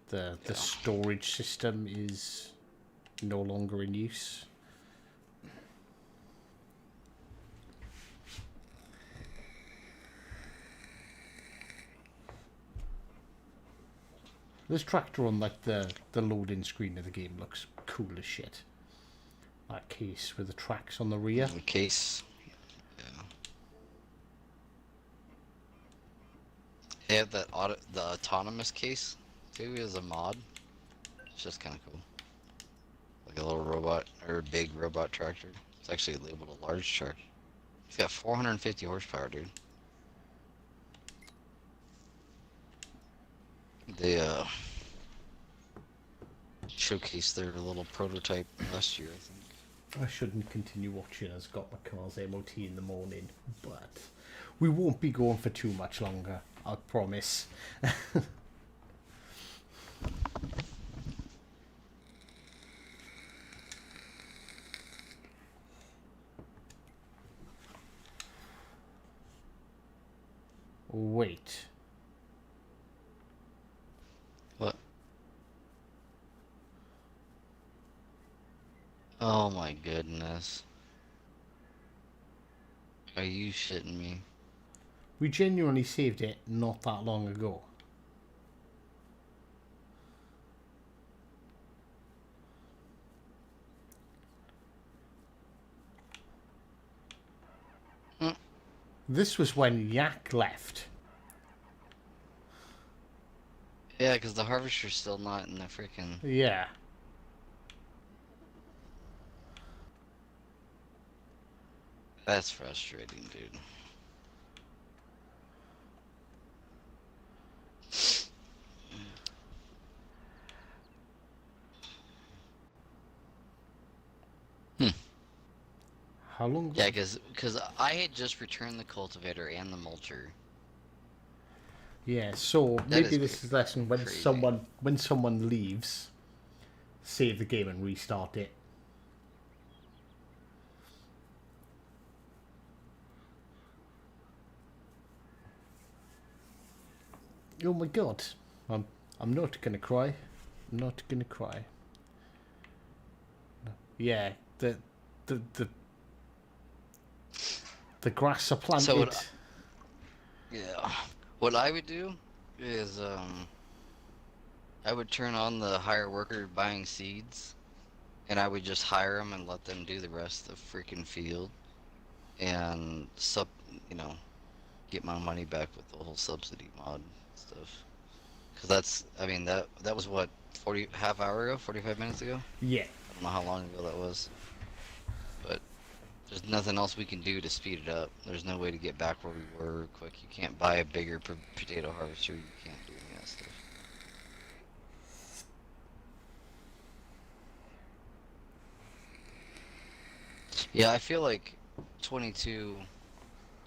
The storage system is no longer in use. This tractor on like the loading screen of the game looks cool as shit. That case with the tracks on the rear. The case. Yeah. They have that the autonomous case too as a mod. It's just kind of cool. Like a little robot or a big robot tractor. It's actually labeled a large tractor. It's got 450 horsepower, dude. They showcased their little prototype last year, I think. I shouldn't continue watching as got my car's MOT in the morning, but we won't be going for too much longer, I promise. Wait. What? Oh my goodness. Are you shitting me? We genuinely saved it not that long ago. Hmm. This was when Yak left. Yeah, because the harvester's still not in the freaking... Yeah. That's frustrating, dude. How long? Yeah, because I had just returned the cultivator and the mulcher. Yeah, so That maybe is this is lesson when crazy. someone leaves, save the game and restart it. Oh my god. I'm not gonna cry. I'm not gonna cry. Yeah, the grass are planted. So yeah. What I would do is I would turn on the hire worker buying seeds, and I would just hire them and let them do the rest of the freaking field, and get my money back with the whole subsidy mod stuff. Cause that's, I mean, that was what, half hour ago, 45 minutes ago. Yeah. I don't know how long ago that was, but there's nothing else we can do to speed it up. There's no way to get back where we were quick. You can't buy a bigger potato harvester. You can't do any of that stuff. Yeah, I feel like 22.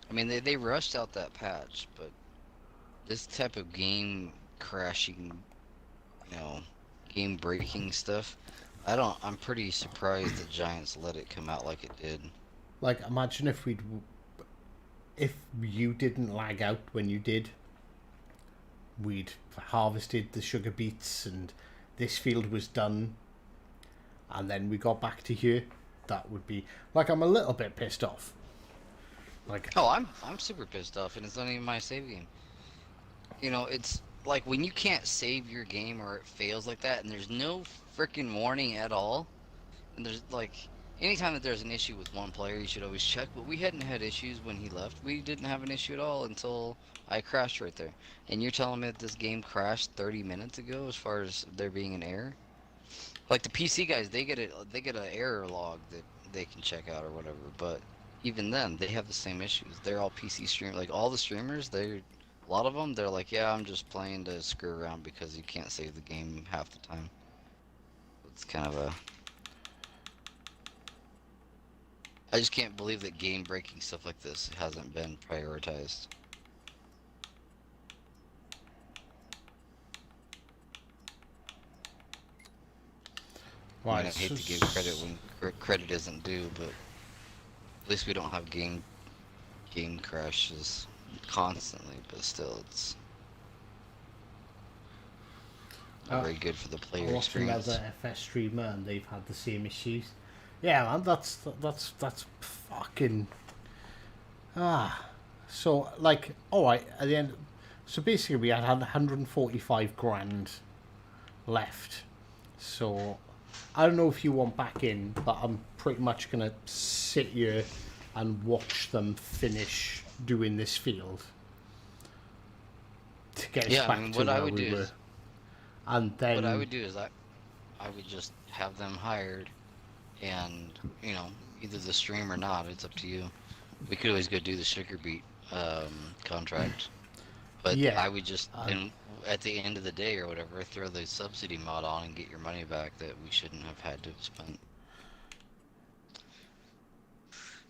I mean, they rushed out that patch, but this type of game crashing, game breaking stuff, I'm pretty surprised the Giants let it come out like it did. Like, imagine if you didn't lag out when you did. We'd harvested the sugar beets and this field was done, and then we got back to here. That would be like, I'm a little bit pissed off. Like, oh, I'm super pissed off, and it's not even my save game. It's like when you can't save your game or it fails like that, and there's no freaking warning at all, and there's like, anytime that there's an issue with one player, you should always check. But we hadn't had issues when he left. We didn't have an issue at all until I crashed right there. And you're telling me that this game crashed 30 minutes ago, as far as there being an error? Like the PC guys, they get an error log that they can check out or whatever. But even then, they have the same issues. They're all PC stream, like all the streamers. A lot of them, they're like, yeah, I'm just playing to screw around because you can't save the game half the time. It's kind of a. I just can't believe that game-breaking stuff like this hasn't been prioritized. I mean, I Right. hate to give credit when credit isn't due, but at least we don't have game crashes constantly. But still, it's not very good for the player I watched experience. another FS streamer and they've had the same issues. Yeah, man, that's fucking So like, all right, at the end. So basically, we had 145 grand left. So I don't know if you want back in, but I'm pretty much gonna sit here and watch them finish doing this field to get us Yeah, back I mean, to what I where would we do were. is And then what I would do is I would just have them hired, and either the stream or not. It's up to you. We could always go do the sugar beet contract, but Yeah, I would just and at the end of the day or whatever, throw the subsidy mod on and get your money back that we shouldn't have had to have spent.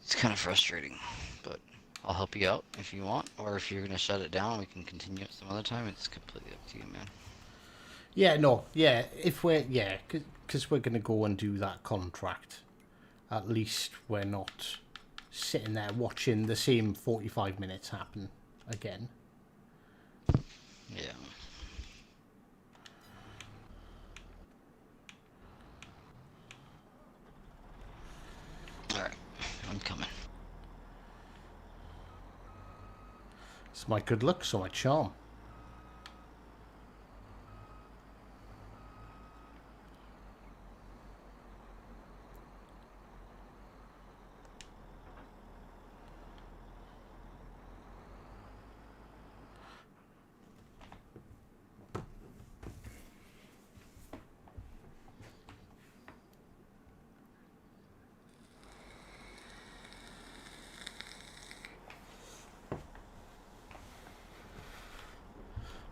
It's kind of frustrating, but I'll help you out if you want, or if you're gonna shut it down, we can continue it some other time. It's completely up to you, man. yeah, no, yeah. If we're because we're gonna go and do that contract, at least we're not sitting there watching the same 45 minutes happen again. Yeah. Alright, I'm coming. It's my good luck, so my charm.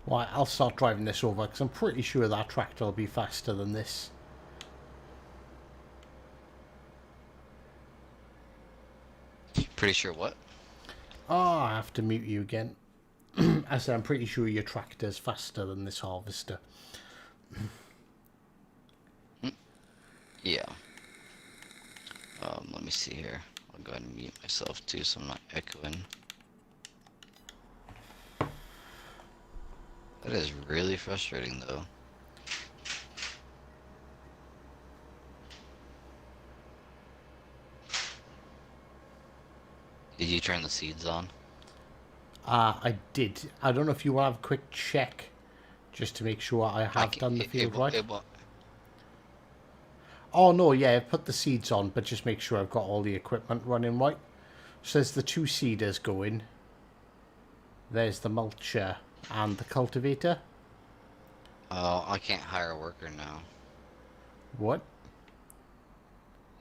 Right, I'll start driving this over because I'm pretty sure that tractor will be faster than this. Pretty sure what? Oh, I have to mute you again. I said I'm pretty sure your tractor's faster than this harvester. Yeah. Let me see here. I'll go ahead and mute myself too so I'm not echoing. That is really frustrating though. Did you turn the seeds on? I did. I don't know if you want to have a quick check just to make sure I have done the field right. Oh no, yeah, I've put the seeds on, but just make sure I've got all the equipment running right. So there's the 2 seeders going. There's the mulcher and the cultivator. Oh, I can't hire a worker now. What?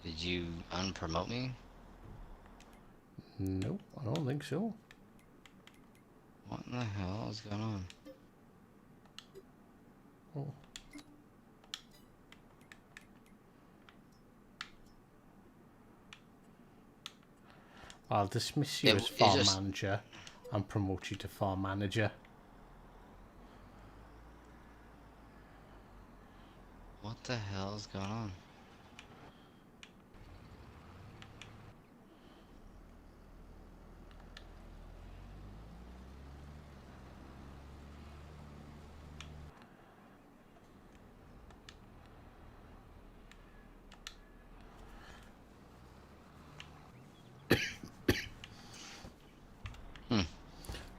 Did you unpromote me? No, I don't think so. What in the hell is going on? Oh. I'll dismiss you as farm manager and promote you to farm manager. What the hell is going on?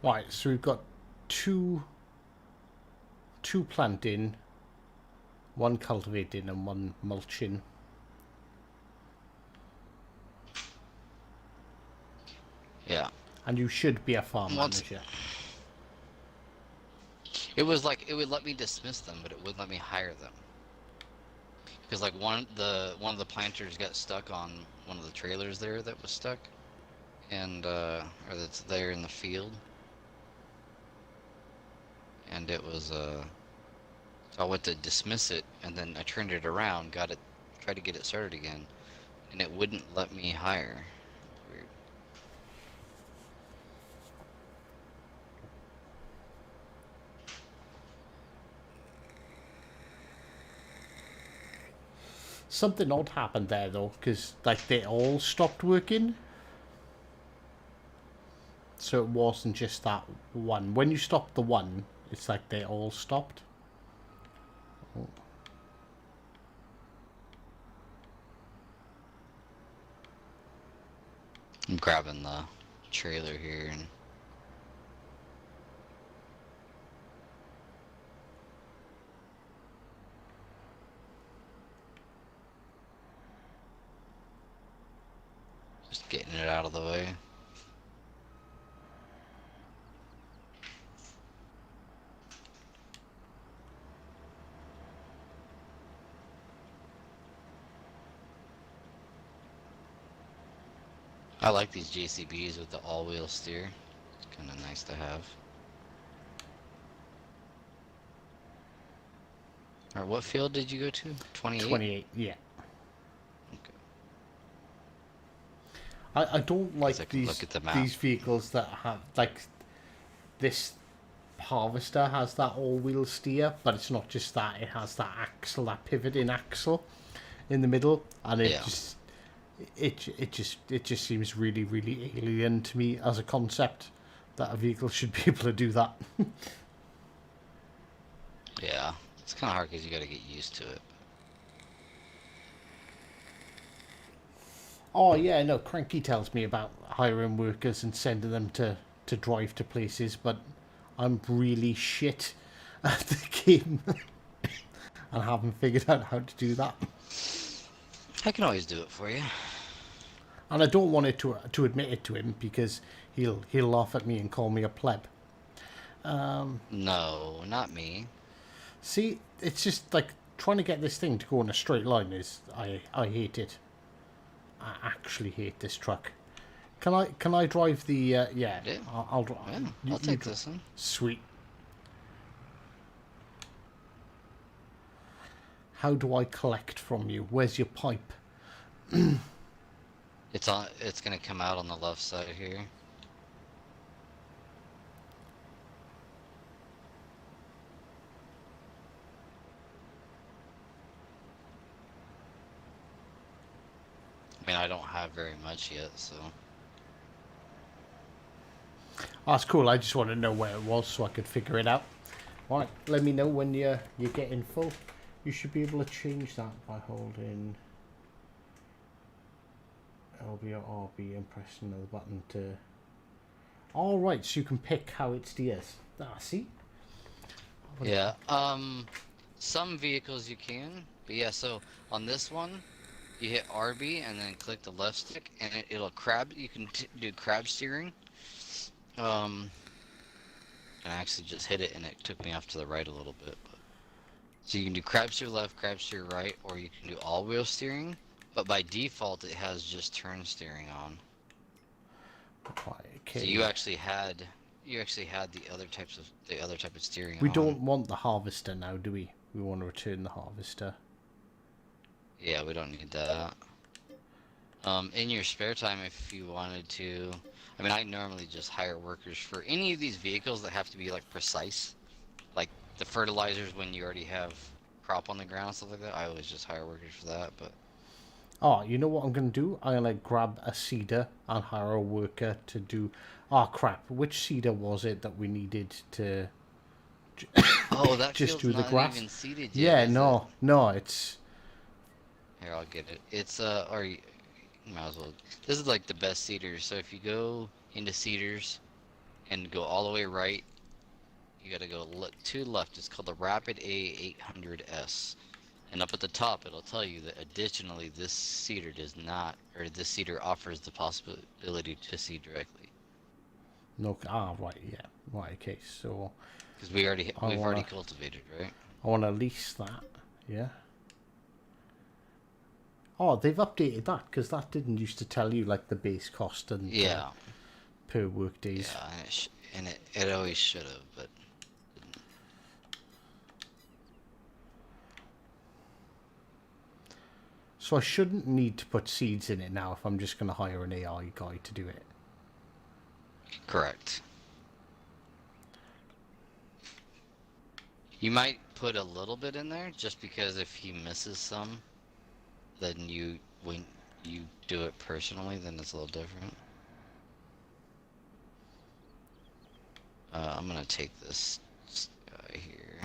Right, so we've got two planting, 1 cultivating and 1 mulching. Yeah. And you should be a farm Once manager. it was like it would let me dismiss them, but it wouldn't let me hire them. Because like one of the planters got stuck on one of the trailers there that was stuck, and or that's there in the field, and it was so I went to dismiss it, and then I turned it around, tried to get it started again, and it wouldn't let me hire. Weird. Something odd happened there though, because like they all stopped working. So it wasn't just that one. When you stopped the one, it's like they all stopped. Oh. I'm grabbing the trailer here and. Just getting it out of the way. I like these JCBs with the all-wheel steer. It's kind of nice to have. Alright, what field did you go to? 28? 28, yeah. Okay. I don't like I can look at the map. these vehicles that have, like, this harvester has that all-wheel steer, but it's not just that, it has that axle, that pivoting axle in the middle, and it just it just seems really, really alien to me as a concept that a vehicle should be able to do that. Yeah, it's kind of hard because you got to get used to it. Oh yeah, no, Cranky tells me about hiring workers and sending them to drive to places, but I'm really shit at the game and haven't figured out how to do that. I can always do it for you. And I don't want it to admit it to him because he'll laugh at me and call me a pleb. No, not me. See, it's just like trying to get this thing to go in a straight line is I hate it. I actually hate this truck. Can I drive the yeah? Yeah. I'll drive. Yeah, I'll take this one. Sweet. How do I collect from you? Where's your pipe? It's on. It's gonna come out on the left side here. I mean, I don't have very much yet, so. Oh, that's cool. I just want to know where it was so I could figure it out. All right, let me know when you're getting full. You should be able to change that by holding LB or RB and pressing the button to. All right, so you can pick how it steers. Ah, see. Yeah. Some vehicles you can, but yeah. So on this one, you hit RB and then click the left stick, and it'll crab. You can do crab steering. And I actually just hit it, and it took me off to the right a little bit. But so you can do crab steer left, crab steer right, or you can do all-wheel steering. But by default, it has just turn steering on. Okay. So you actually had the other type of steering. We on. don't want the harvester now, do we? We want to return the harvester. Yeah, we don't need that. In your spare time, if you wanted to, I mean, I normally just hire workers for any of these vehicles that have to be like precise, like the fertilizers when you already have crop on the ground and stuff like that. I always just hire workers for that. But Oh, you know what I'm going to do? I'm going to grab a seeder and hire a worker to do. Oh crap! Which seeder was it that we needed to? oh, that just field's do the not grass. even seeded yet. Yeah, is no, it? no, it's. Here, I'll get it. It's or you might as well. This is like the best seeders. So if you go into seeders and go all the way right, you gotta go to the left. It's called the Rapid A800S. And up at the top, it'll tell you that additionally, this seeder does not, or this seeder offers the possibility to seed directly. No. Ah, right. Yeah. Right. Okay. So Because we've already cultivated, right? I want to lease that. Yeah. Oh, they've updated that because that didn't used to tell you like the base cost and Yeah. per work days. Yeah, and it always should have, but didn't. So I shouldn't need to put seeds in it now if I'm just going to hire an AI guy to do it. Correct. You might put a little bit in there just because if he misses some, then when you do it personally, then it's a little different. I'm gonna take this guy here.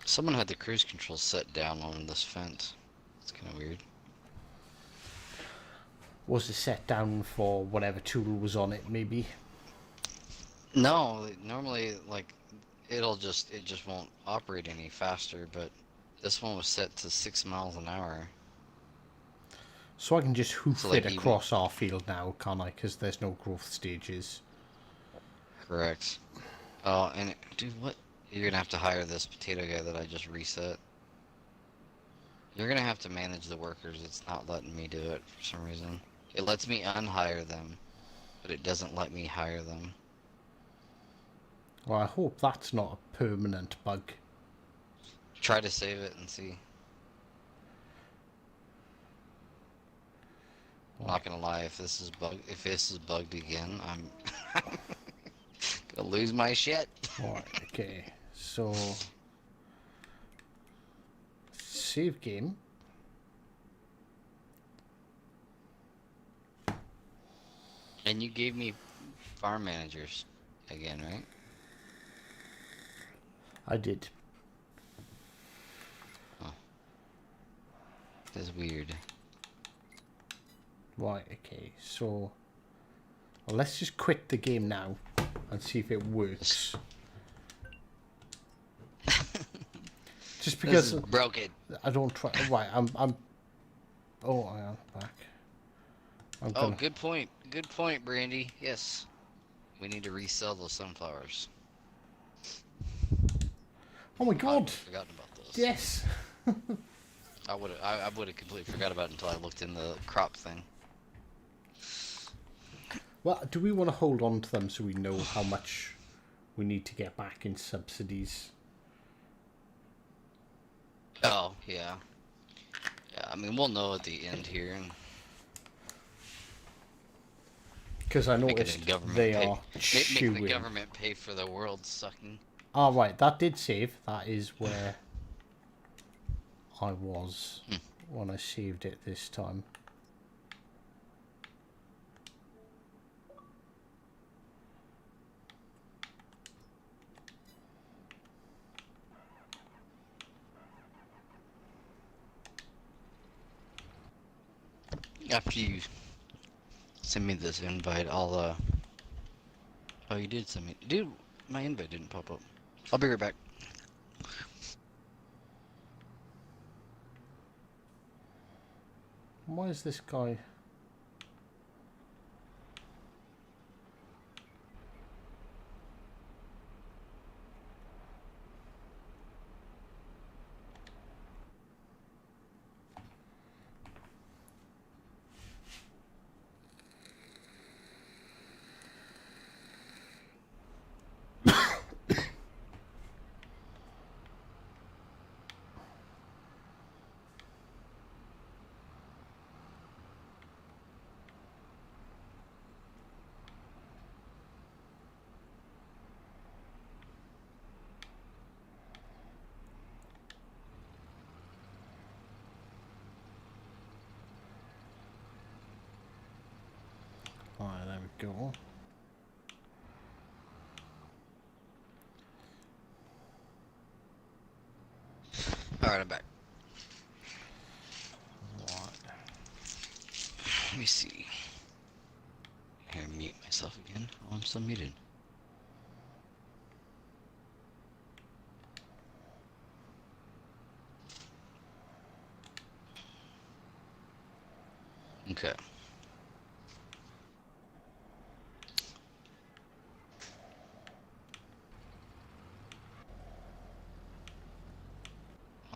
Someone had the cruise control set down on this fence. It's kind of weird. Was it set down for whatever tool was on it, maybe? No, normally like it just won't operate any faster, but this one was set to 6 miles an hour. So I can just hoof So, like, it across our field now, can't I? Because there's no growth stages. Correct. Oh, and dude, what? You're gonna have to hire this potato guy that I just reset. You're gonna have to manage the workers. It's not letting me do it for some reason. It lets me unhire them, but it doesn't let me hire them. Well, I hope that's not a permanent bug. Try to save it and see. I'm not gonna lie, if this is bugged again, I'm gonna lose my shit. Right, okay. So save game. And you gave me farm managers again, right? I did. Oh. That's weird. Right, okay. So well, let's just quit the game now and see if it works. Just because This is broken. I don't try. Right, I'm. Oh, I am back. Oh, good point. Good point, Brandy. Yes. We need to resell those sunflowers. Oh my God! I'd forgotten about those. Yes. I would have completely forgot about it until I looked in the crop thing. Well, do we want to hold on to them so we know how much we need to get back in subsidies? Oh, yeah. Yeah, I mean, we'll know at the end here. Because I noticed they are Make chewing. the government pay for the world sucking. Oh, right, that did save. That is where I was when I saved it this time. After you send me this invite, I'll, Oh, you did send me... Dude, my invite didn't pop up. I'll be right back. Why is this guy... Alright, there we go. Alright, I'm back. Right. Let me see. Here, mute myself again. Oh, I'm still muted.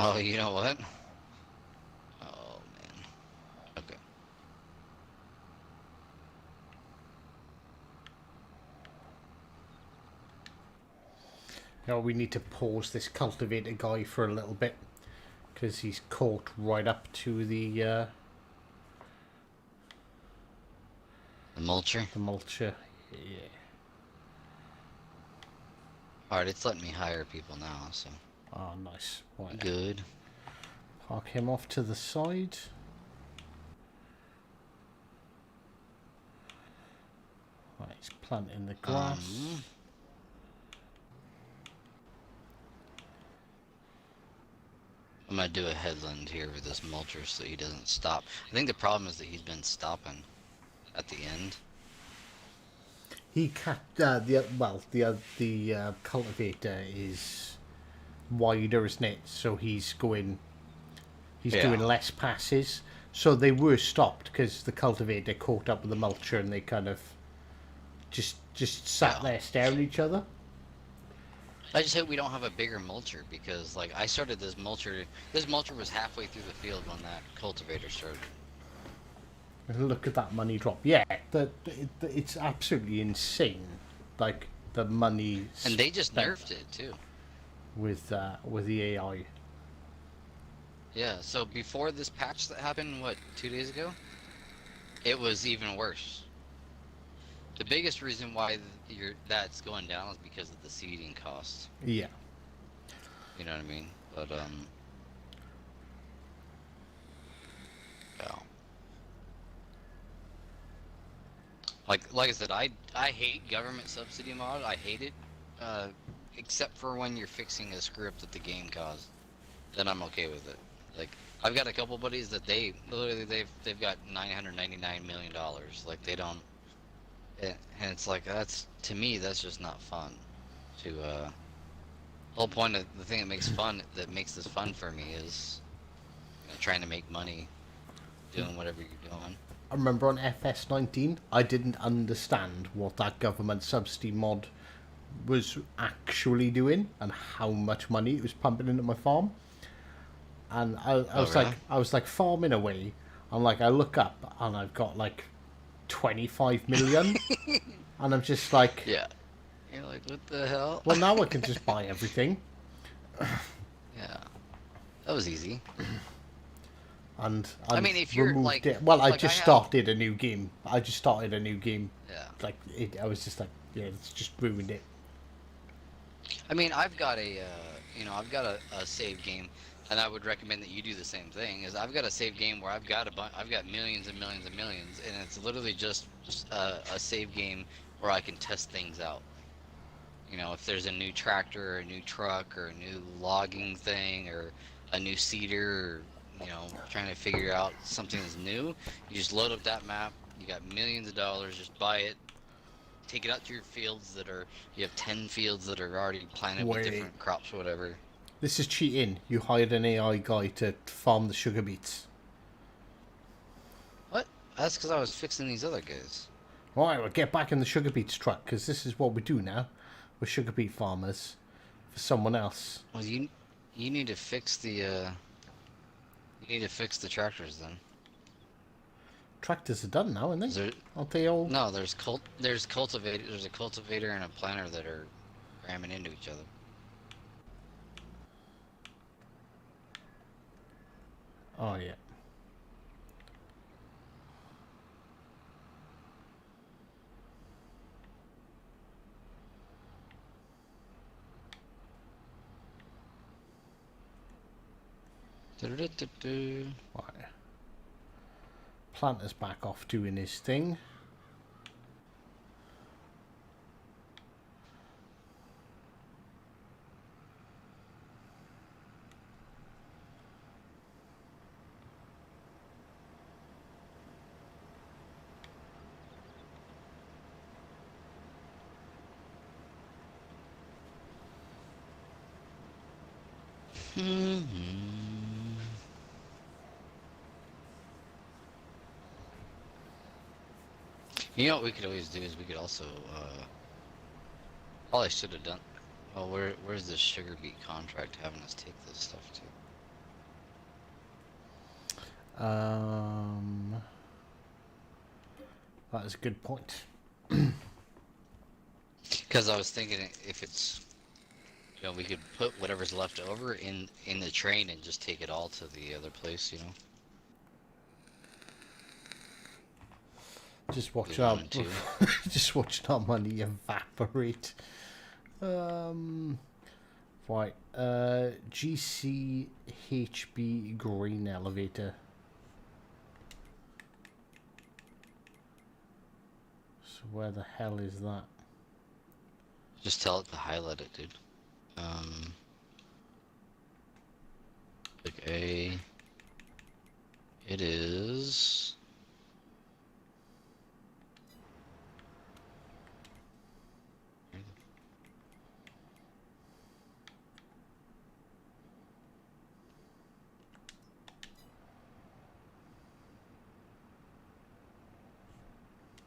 Oh, you know what? Oh, man. Okay. Now we need to pause this cultivator guy for a little bit because he's caught right up to The mulcher? the mulcher. Yeah. Alright, it's letting me hire people now, so. Oh, nice. Right. Good. Park him off to the side. Right, he's planting the grass. I'm gonna do a headland here with this mulcher so he doesn't stop. I think the problem is that he's been stopping at the end. He cut the cultivator is wider, isn't it? So he's doing less passes. So they were stopped because the cultivator caught up with the mulcher and they kind of just sat there staring at each other. I just hope we don't have a bigger mulcher because, like, I started this mulcher. This mulcher was halfway through the field when that cultivator started. Look at that money drop. Yeah, it's absolutely insane. Like the money. And they just spent nerfed it too. with the AI. Yeah. So before this patch that happened, what, 2 days ago, it was even worse. The biggest reason why that's going down is because of the seeding costs. Yeah. You know what I mean? But yeah. Like I said, I hate government subsidy mod. I hate it, except for when you're fixing a script that the game caused. Then I'm okay with it. Like, I've got a couple buddies that they've got $999 million. Like, they don't. And it's like, to me that's just not fun. The whole point of the thing that makes this fun for me is, you know, trying to make money, doing whatever you're doing. I remember on FS19, I didn't understand what that government subsidy mod was actually doing and how much money it was pumping into my farm. And I was really? like, I was like farming away, and like I look up and I've got like 25 million, and I'm just like, Yeah. You're like, what the hell? well, now I can just buy everything. Yeah. That was easy. And I mean, if you're, removed like- it. Well, I like, just I have- started a new game. Yeah. Like I was just like, yeah, it's just ruined it. I mean, I've got a save game, and I would recommend that you do the same thing. Is I've got a save game where I've got millions and millions and millions, and it's literally just a save game where I can test things out. You know, if there's a new tractor or a new truck or a new logging thing or a new seeder, or, you know, trying to figure out something that's new, you just load up that map. You got millions of dollars, just buy it. Take it out to your fields you have 10 fields that are already planted with Wait. different crops or whatever. This is cheating. You hired an AI guy to farm the sugar beets. What? That's because I was fixing these other guys. All right, we'll get back in the sugar beets truck because this is what we do now. We're sugar beet farmers for someone else. Well, you need to fix the tractors then. Tractors are done now, aren't Is they? there, Aren't they all? no, there's cultivator. There's a cultivator and a planter that are ramming into each other. Oh yeah. Do-do-do-do-do. Right. Planter's back off doing his thing. You know what we could always do is we could also, all I should have done. Well, where's this sugar beet contract having us take this stuff to? That is a good point. Because I was thinking if it's, we could put whatever's left over in the train and just take it all to the other place, Just watch Do our one and two. just watching our money evaporate. Right. GCHB grain elevator. So where the hell is that? Just tell it to highlight it, dude. Click A. It is.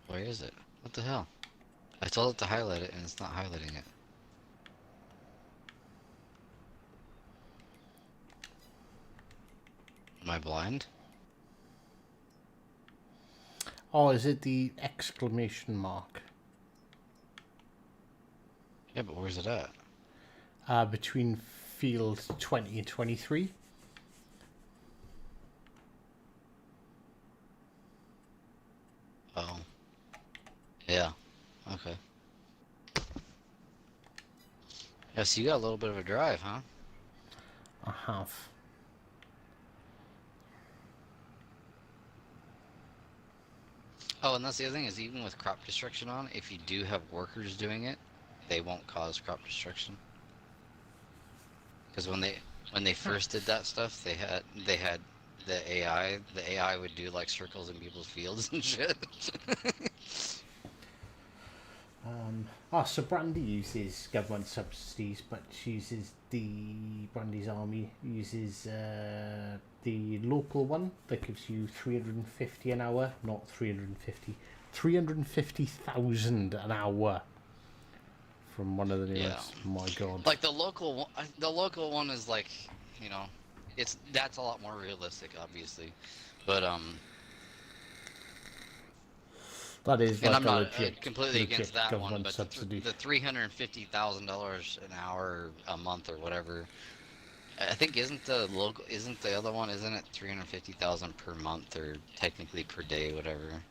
Where is it? What the hell? I told it to highlight it and it's not highlighting it. Am I blind? Oh, is it the exclamation mark? Yeah, but where's it at? Between field 20 and 23. Oh. Yeah. Okay. Yeah, so you got a little bit of a drive, huh? I have. Oh, and that's the other thing is even with crop destruction on, if you do have workers doing it, they won't cause crop destruction. Because when they first did that stuff, they had the AI. The AI would do like circles in people's fields and shit. So Brandy uses government subsidies, but she uses Brandy's army uses the local one that gives you 350 an hour, not 350, 350,000 an hour from one of the nearest. Yeah. My God. Like the local one is like, that's a lot more realistic, obviously, but That is and like I'm a not legit, completely against that one, government but subsidy. the $350,000 an hour a month or whatever. I think isn't the other one, isn't it 350,000 per month or technically per day, whatever.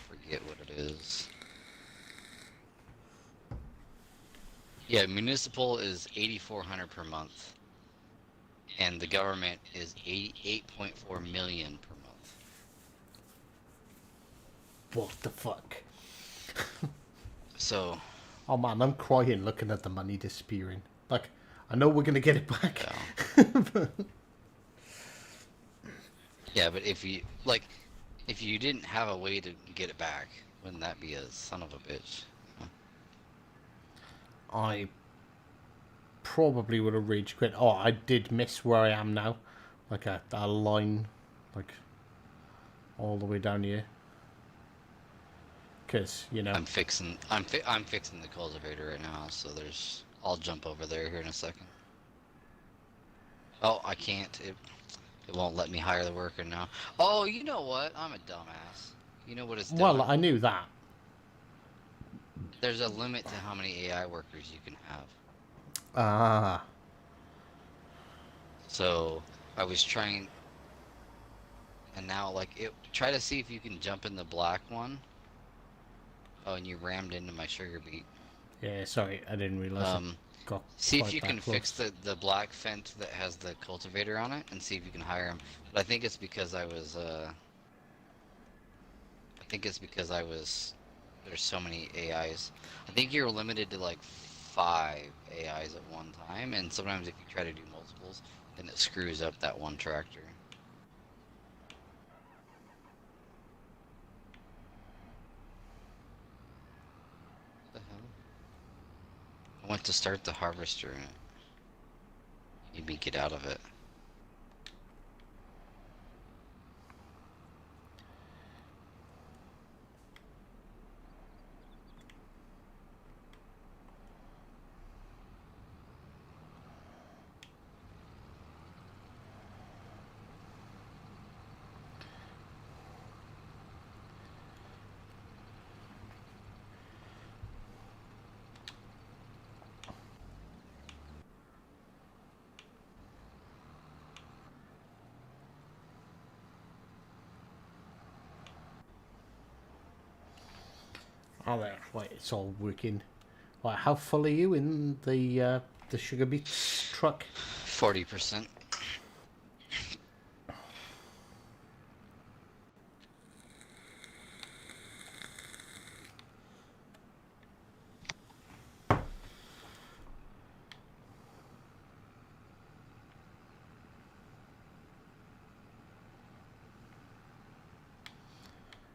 Forget what it is. Yeah, municipal is 8,400 per month, and the government is 8.4 million per month. What the fuck? So. Oh man, I'm crying looking at the money disappearing. Like, I know we're gonna get it back. Yeah. Yeah, but if you didn't have a way to get it back, wouldn't that be a son of a bitch? I probably would have rage quit. Oh, I did miss where I am now. Like a line, like, all the way down here. Because, I'm fixing the cultivator right now, so I'll jump over there here in a second. Oh, I can't. It won't let me hire the worker now. Oh, you know what? I'm a dumbass. You know what it's doing? Well, I knew that. There's a limit to how many AI workers you can have. Ah. So I was trying, and now try to see if you can jump in the black one. Oh, and you rammed into my sugar beet. Yeah, sorry, I didn't realize. See if you can fix the black fence that has the cultivator on it, and see if you can hire him. But I think it's because there's so many AIs. I think you're limited to like 5 AIs at one time, and sometimes if you try to do multiples, then it screws up that one tractor. What the hell? I went to start the harvester and it made me get out of it. Oh, there. Right, it's all working. Right, how full are you in the sugar beets truck? 40%.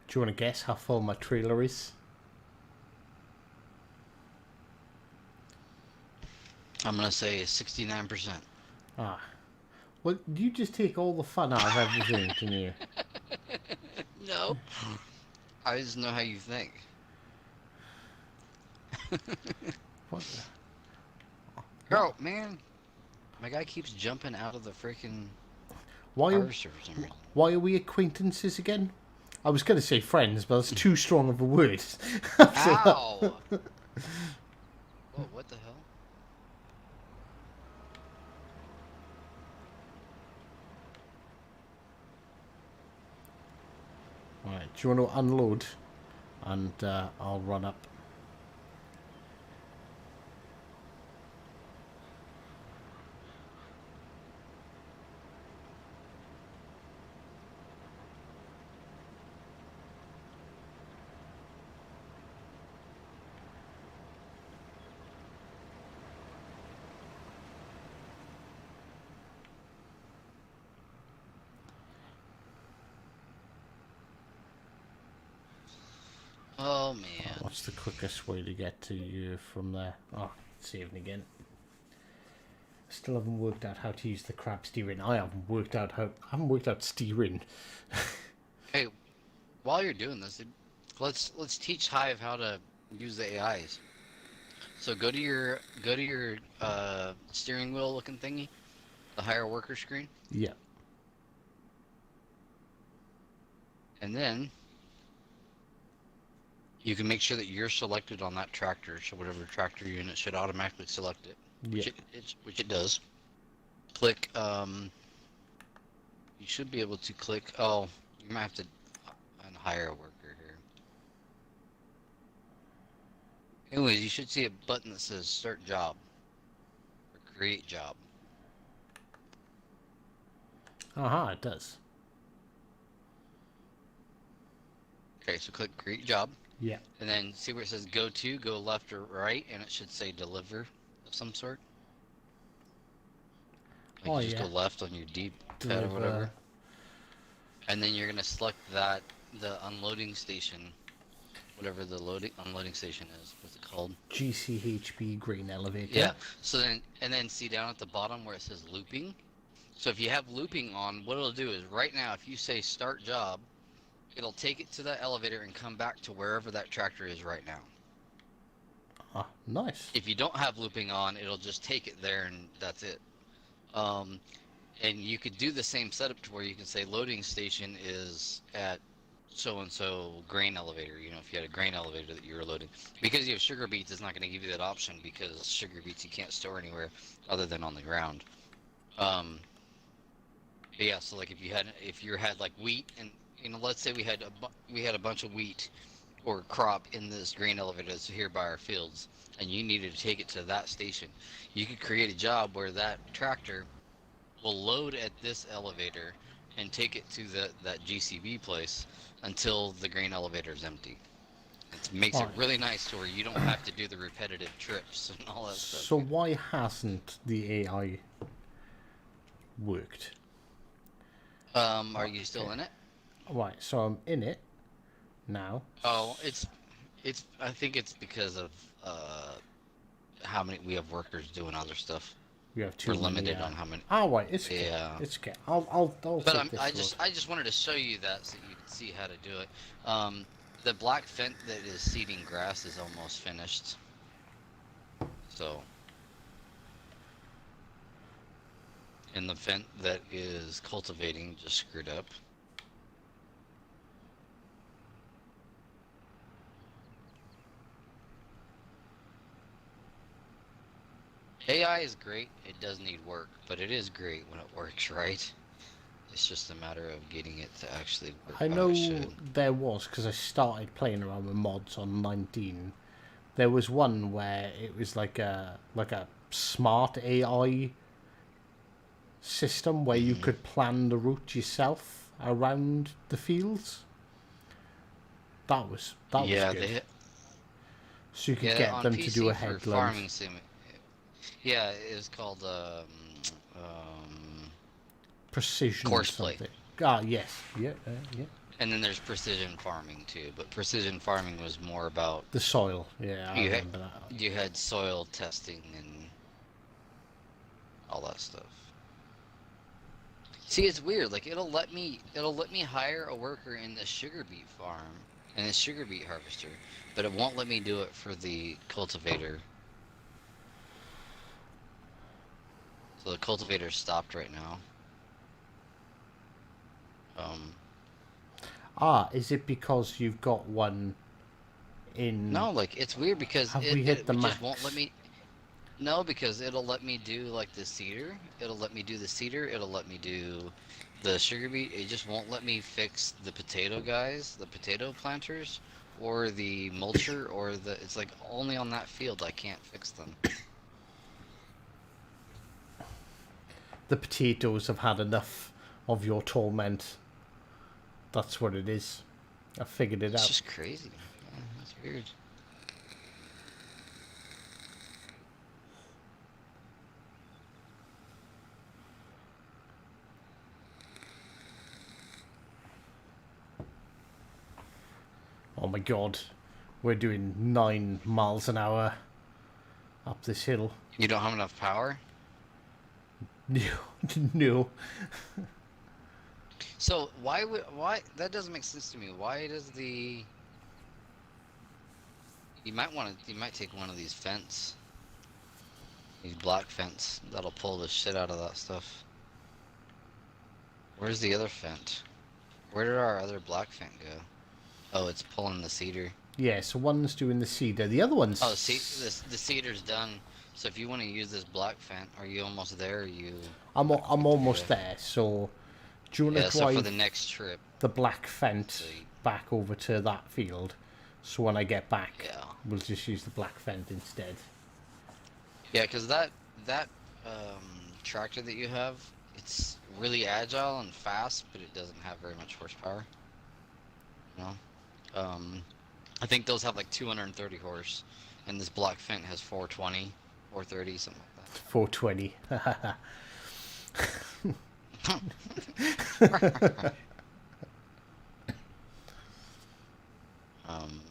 Do you want to guess how full my trailer is? I'm gonna say 69%. Ah. Well, you just take all the fun out of everything, don't you? No. I just know how you think. What? Oh, man. My guy keeps jumping out of the freaking Why? harvester for some reason. Why are we acquaintances again? I was going to say friends, but that's too strong of a word. Ow! Whoa, what the hell? Right, do you want to unload? And I'll run up. Oh, man. What's the quickest way to get to you from there? Oh, saving again. Still haven't worked out how to use the crab steering. I haven't worked out steering. Hey, while you're doing this, let's teach Hive how to use the AIs. So go to your steering wheel looking thingy, the hire worker screen, Yeah. and then you can make sure that you're selected on that tractor. So whatever tractor unit should automatically select it, Yeah. which it does. Click. You should be able to click. Oh, you might have to hire a worker here. Anyways, you should see a button that says Start Job or Create Job. Aha, it does. Okay, so click Create Job. Yeah. And then see where it says go left or right, and it should say deliver of some sort. Like Oh, you just yeah. go left on your D-pad or whatever. And then you're gonna select the unloading station, whatever the unloading station is. What's it called? GCHB grain elevator. Yeah. So then see down at the bottom where it says looping. So if you have looping on, what it'll do is right now, if you say start job, it'll take it to that elevator and come back to wherever that tractor is right now. Ah, nice. If you don't have looping on, it'll just take it there and that's it. And you could do the same setup to where you can say loading station is at so-and-so grain elevator, you know, if you had a grain elevator that you were loading. Because you have sugar beets, it's not going to give you that option because sugar beets you can't store anywhere other than on the ground. Yeah, so like if you had like wheat and, you know, let's say we had a bunch of wheat or crop in this grain elevator that's here by our fields, and you needed to take it to that station, you could create a job where that tractor will load at this elevator and take it to that GCB place until the grain elevator is empty. It makes it really nice to where you don't have to do the repetitive trips and all that stuff. So why hasn't the AI worked? Are you still in it? Right, so I'm in it now. Oh, I think it's because of how many we have workers doing other stuff. We have too We're many, limited on how many. Oh, right, it's okay. Yeah. It's okay. I'll But take this I just wanted to show you that so you can see how to do it. The black fence that is seeding grass is almost finished. So. And the fence that is cultivating just screwed up. AI is great. It does need work, but it is great when it works right. It's just a matter of getting it to actually work I how know it should. there was, because I started playing around with mods on 19. There was one where it was like a smart AI system where you Hmm. could plan the route yourself around the fields. That was Yeah, good. they So you could yeah get on them to do PC a for headland. farming sim. Yeah, it was called um, Precision Courseplay. something. Ah, yes. Yeah, yeah. And then there's precision farming too, but precision farming was more about The soil. Yeah, I you had remember that. you had soil testing and all that stuff. See, it's weird. Like it'll let me hire a worker in the sugar beet farm and the sugar beet harvester, but it won't let me do it for the cultivator. So the cultivator stopped right now. Um, Ah, is it because you've got one in... no, like it's weird because Have it we hit it the just won't let max? me. No, because it'll let me do like the cedar. It'll let me do the cedar. It'll let me do the sugar beet. It just won't let me fix the potato guys, the potato planters, or the mulcher, or the. It's like only on that field I can't fix them. The potatoes have had enough of your torment. That's what it is. I figured it It's out. just crazy. Yeah, that's weird. Oh my god. We're doing 9 miles an hour up this hill. You don't have enough power. No, no. So why that doesn't make sense to me. Why does the you might take one of these black fence that'll pull the shit out of that stuff. Where's the other fent? Where did our other black fent go? Oh, it's pulling the cedar. Yeah, so one's doing the cedar. The other one's... Oh, see, the cedar's done. So if you want to use this black fent, are you almost there? Or you? I'm Not quite almost there, so... Do you want Yeah. to So for drive the next trip, the black fent so back over to that field? So when I get back, yeah, we'll just use the black fent instead. yeah, because that tractor that you have, it's really agile and fast, but it doesn't have very much horsepower. You know, I think those have like 230 horse, and this black fent has 420, 430, something like 420. that. um,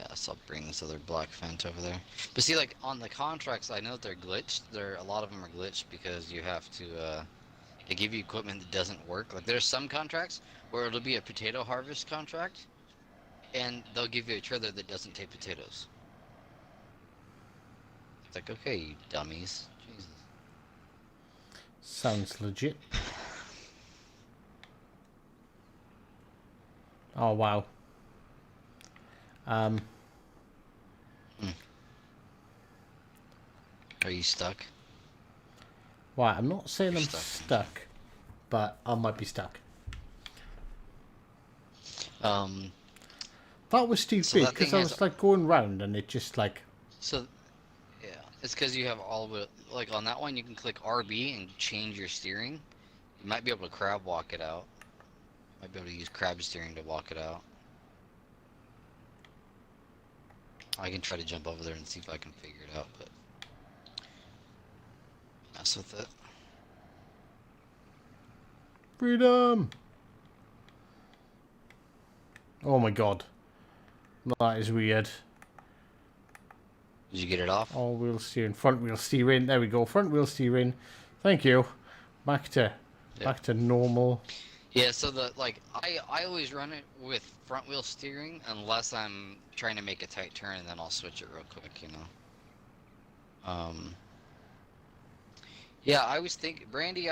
yeah, so I'll bring this other black fent over there. But see, like on the contracts, I know that they're glitched. A lot of them are glitched because you have to. They give you equipment that doesn't work. Like there's some contracts where it'll be a potato harvest contract, and they'll give you a trailer that doesn't take potatoes. It's like, okay, you dummies. Jesus. Sounds legit. Oh, wow. Are you stuck? Right, I'm not saying You're I'm stuck. stuck, but I might be stuck. Um, That was too So big, that because thing I has- was like going round and it just like... so, yeah, it's because you have all the, like on that one, you can click RB and change your steering. You might be able to crab walk it out. Might be able to use crab steering to walk it out. I can try to jump over there and see if I can figure it out, but mess with it. Freedom! Oh my god. That is weird. Did you get it off? All wheel steering, front wheel steering. There we go. Front wheel steering. Thank you. Back to normal. Yeah, so I always run it with front wheel steering unless I'm trying to make a tight turn, and then I'll switch it real quick, you know. Yeah, I was thinking Brandy's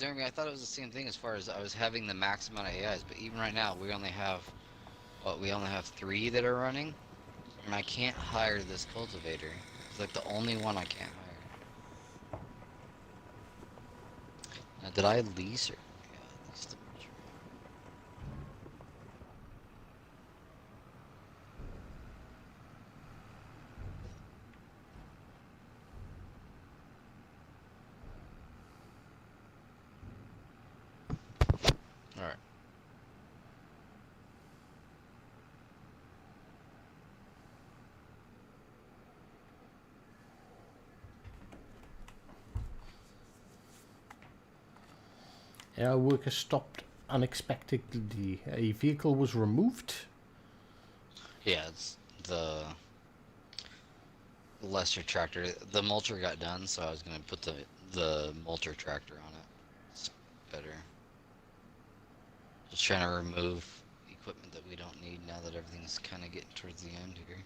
Army, I thought it was the same thing as far as I was having the max amount of AIs, but even right now we only have 3 that are running. And I can't hire this cultivator. It's like the only one I can't hire. Now, did I lease or? Yeah, I leased the mulcher. All right. Our worker stopped unexpectedly. A vehicle was removed. Yeah, it's the lesser tractor. The mulcher got done, so I was gonna put the mulcher tractor on it. It's better. Just trying to remove equipment that we don't need now that everything's kind of getting towards the end here.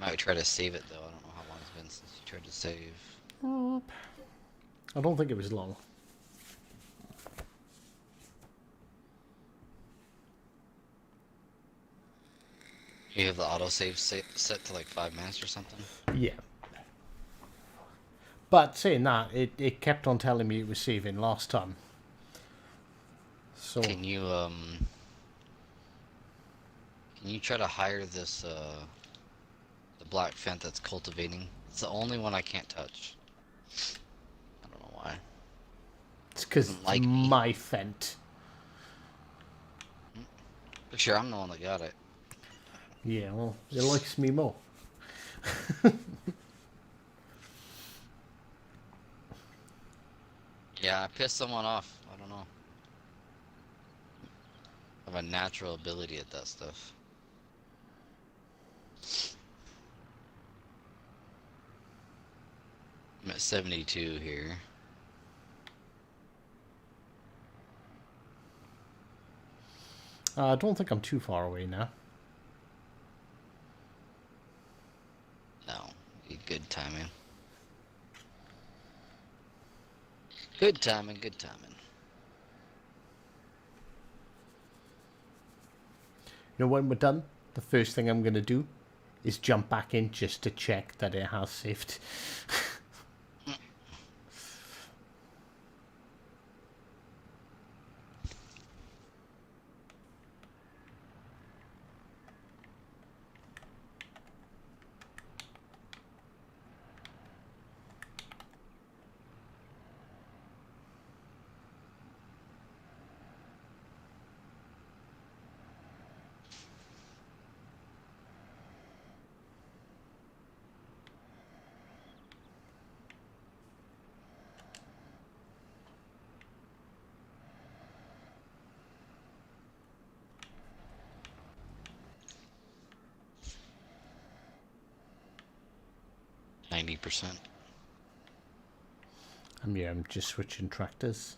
Might try to save it though. I don't know how long it's been since you tried to save. I don't think it was long. You have the autosave set to like 5 minutes or something? Yeah. But saying that, it kept on telling me it was saving last time. So Can you try to hire this the black fent that's cultivating? It's the only one I can't touch. I don't know why. it's because doesn't like me. my Fent. For sure, I'm the one that got it. Yeah, well, it likes me more. Yeah, I pissed someone off. I don't know. I have a natural ability at that stuff. I'm at 72 here. I don't think I'm too far away now. No, good timing. Good timing, good timing. You know, when we're done, the first thing I'm going to do is jump back in just to check that it has saved. %. Yeah, I'm just switching tractors.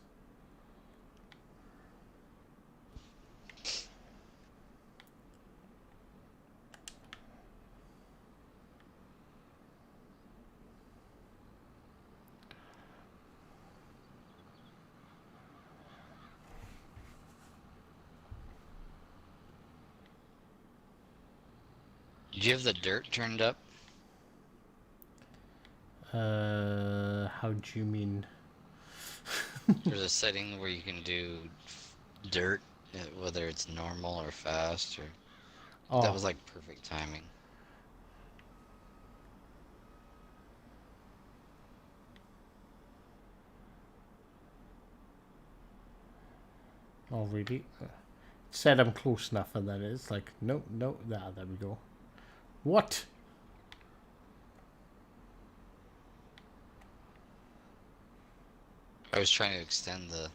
Did you have the dirt turned up? How do you mean? There's a setting where you can do dirt, whether it's normal or fast, or Oh, that was like perfect timing. oh really? It said I'm close enough, and then it's like, no, no, there we go. What? I was trying to extend the...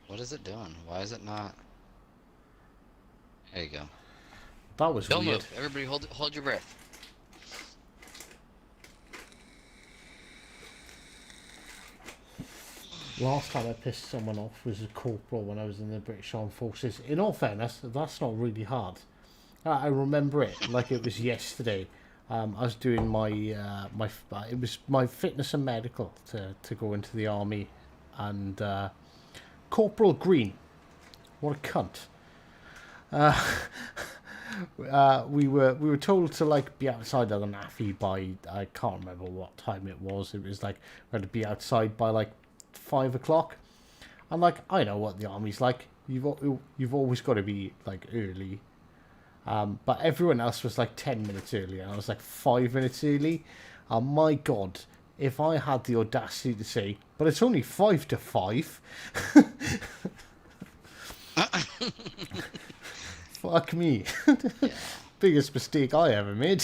What is it doing? Why is it not? There you go. That was Don't weird. move. Everybody hold your breath. Last time I pissed someone off was a corporal when I was in the British Armed Forces. In all fairness, that's not really hard. I remember it like it was yesterday. I was doing my it was my fitness and medical to go into the army, and Corporal Green, what a cunt. we were told to like be outside of the naffy by, I can't remember what time it was. It was like we had to be outside by like 5 o'clock. I'm like, I know what the army's like. You've always got to be like early. But everyone else was like 10 minutes early, and I was like 5 minutes early. My God, if I had the audacity to say, but it's only 5 to 5. Fuck me. Yeah. Biggest mistake I ever made.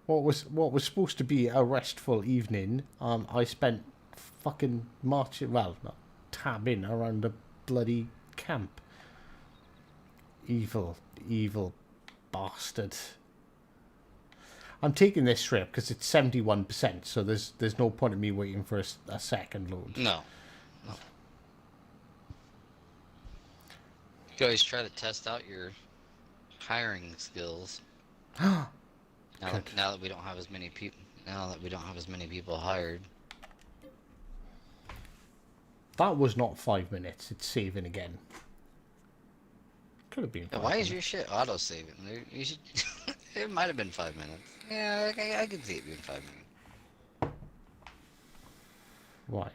What was supposed to be a restful evening, I spent fucking marching, well, not tabbing around a bloody camp. Evil bastard. I'm taking this trip because it's 71%, so there's no point in me waiting for a second load. No. You always try to test out your hiring skills. now that we don't have as many people. Now that we don't have as many people hired. That was not 5 minutes. It's saving again. Could have been. Why is your shit auto saving? You should. It might have been 5 minutes. Yeah, I can see it being 5 minutes. Right.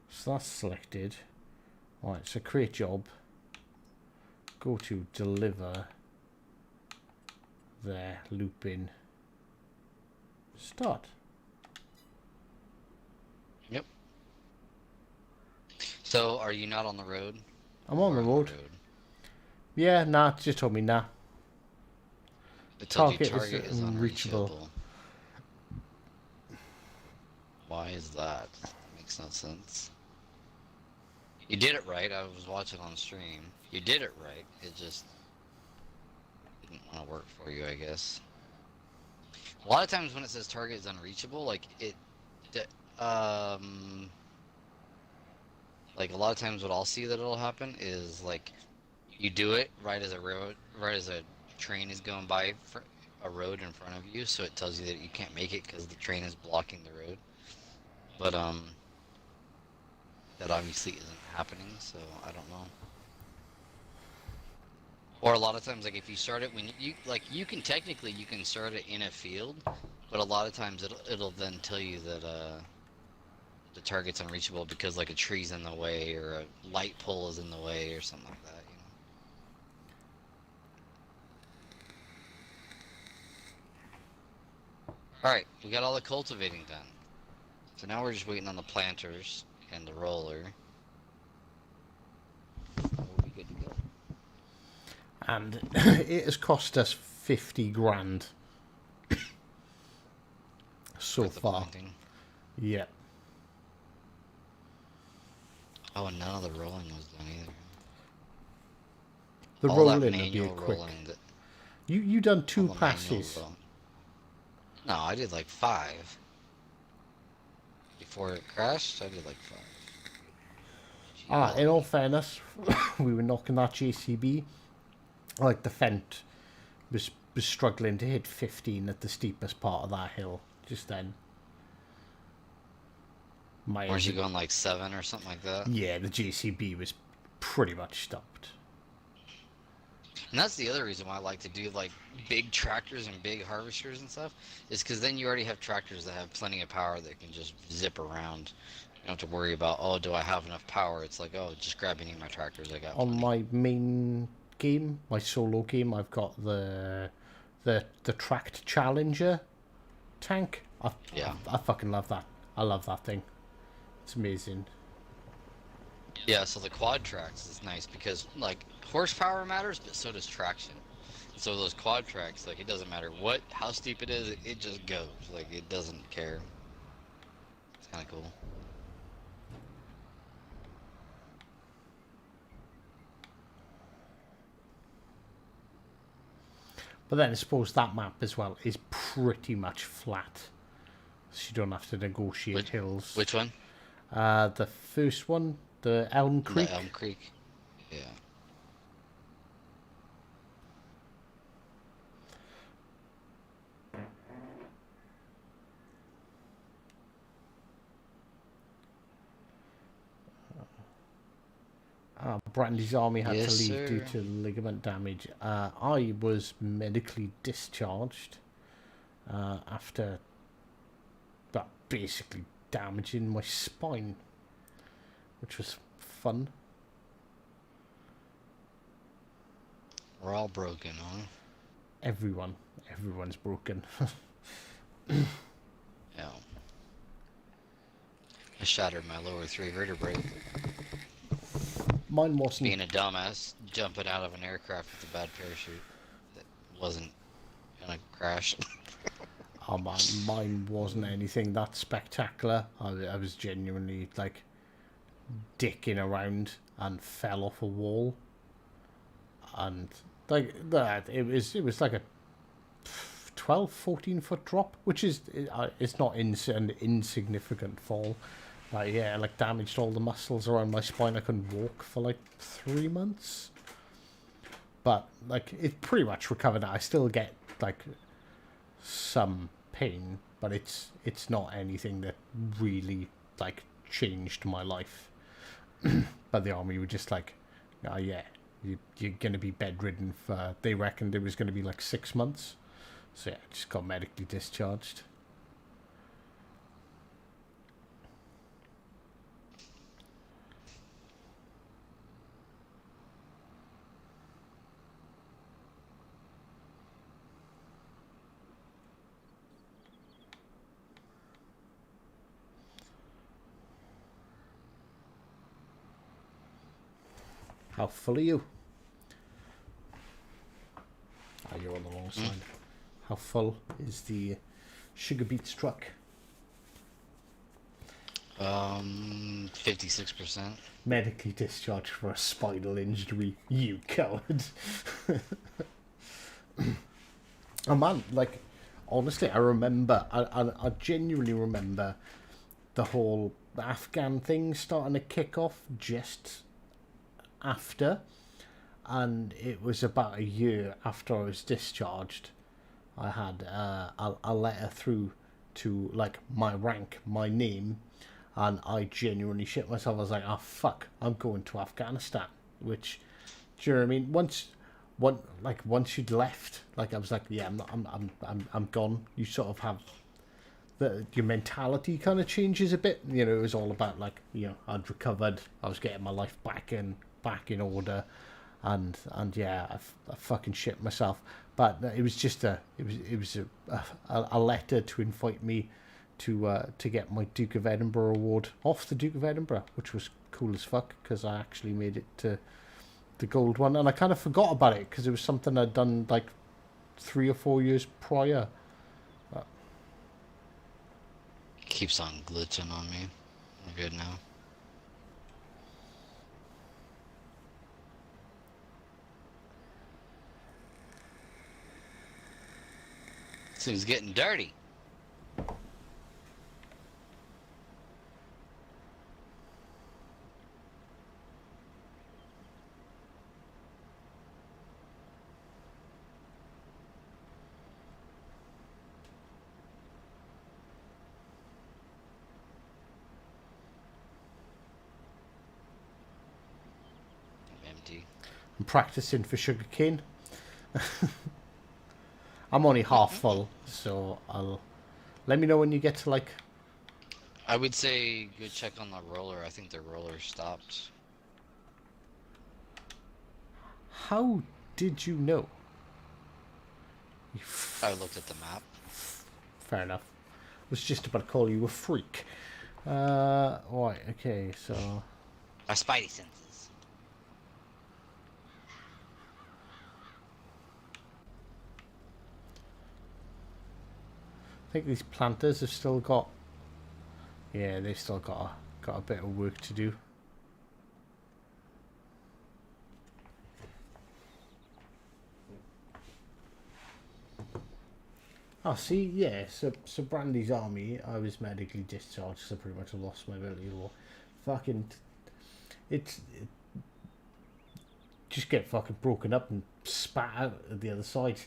So that's selected. Right. So create job. Go to deliver. There. Looping. Start. Yep. So, are you not on the road? I'm on the road. Yeah, nah, it just told me nah. It told you Target is unreachable. Why is that? Makes no sense. You did it right. I was watching on stream. You did it right. It just didn't want to work for you, I guess. A lot of times when it says target is unreachable, like like a lot of times what I'll see that it'll happen is like you do it right as a train is going by a road in front of you, so it tells you that you can't make it because the train is blocking the road. But that obviously isn't happening, so I don't know. Or a lot of times, like if you start it when you can technically start it in a field, but a lot of times it'll then tell you that the target's unreachable because like a tree's in the way or a light pole is in the way or something like that. Alright, we got all the cultivating done. So now we're just waiting on the planters and the roller. We'll be good to go. And it has cost us 50 grand so far. Planting. Yeah. Oh, and none of the rolling was done either. The all rolling that will be a manual quick. rolling that, You done 2 all the manual passes. rolling. No, I did like 5. Before it crashed, I did like 5. In all fairness, we were knocking that JCB. Like the Fent was struggling to hit 15 at the steepest part of that hill just then. Weren't you going like 7 or something like that? Yeah, the JCB was pretty much stopped. And that's the other reason why I like to do like big tractors and big harvesters and stuff, is because then you already have tractors that have plenty of power that can just zip around. You don't have to worry about, oh, do I have enough power? It's like, oh, just grab any of my tractors. I got On plenty. my main game, my solo game, I've got the tracked Challenger tank. I fucking love that. I love that thing. It's amazing. Yeah, so the quad tracks is nice because like horsepower matters, but so does traction. So those quad tracks, like it doesn't matter how steep it is, it just goes. Like it doesn't care. It's kind of cool. But then I suppose that map as well is pretty much flat. So you don't have to negotiate hills. Which one? The first one, the Elm Creek. The Elm Creek. Yeah. Brandy's army had Yes, to leave due sir. to ligament damage. I was medically discharged after that basically damaging my spine, which was fun. We're all broken, huh? Everyone's broken. Yeah. I shattered my lower 3 vertebrae. Mine wasn't. Being a dumbass, jumping out of an aircraft with a bad parachute that wasn't gonna crash. Oh man, mine wasn't anything that spectacular. I was genuinely like dicking around and fell off a wall, and like that it was like a 12-14 foot drop, which is it's not an insignificant fall. Yeah, like damaged all the muscles around my spine. I couldn't walk for like 3 months, but like it pretty much recovered now. I still get like some pain, but it's not anything that really like changed my life. But the army were just like, oh yeah, you're gonna be bedridden for, they reckoned it was gonna be like 6 months. So yeah, just got medically discharged. How full are you? Oh, you're on the wrong side. How full is the sugar beets truck? 56%. Medically discharged for a spinal injury, you coward. Oh man, like, honestly, I remember, I genuinely remember the whole Afghan thing starting to kick off just after, and it was about a year after I was discharged. I had a letter through to like my rank, my name, and I genuinely shit myself. I was like, oh fuck, I'm going to Afghanistan. Which, do you know what I mean? Once you'd left, like I was like, yeah, I'm gone. You sort of have your mentality kind of changes a bit. You know, it was all about like, you know, I'd recovered, I was getting my life back in order, and yeah, I fucking shit myself. But it was just a letter to invite me to get my Duke of Edinburgh award off the Duke of Edinburgh, which was cool as fuck because I actually made it to the gold one, and I kind of forgot about it because it was something I'd done like 3 or 4 years prior. Keeps on glitching on me. We're good now. This thing's getting dirty. Empty. I'm practicing for sugarcane. I'm only half full, so I'll let me know when you get to like. I would say go check on the roller. I think the roller stopped. How did you know? I looked at the map. Fair enough. I was just about to call you a freak. Right, okay, so My spidey senses. I think these planters have still got. Yeah, they've still got a bit of work to do. Oh, see, yeah, so Brandy's army, I was medically discharged, so pretty much I lost my ability to walk. Fucking, it just get fucking broken up and spat out at the other side.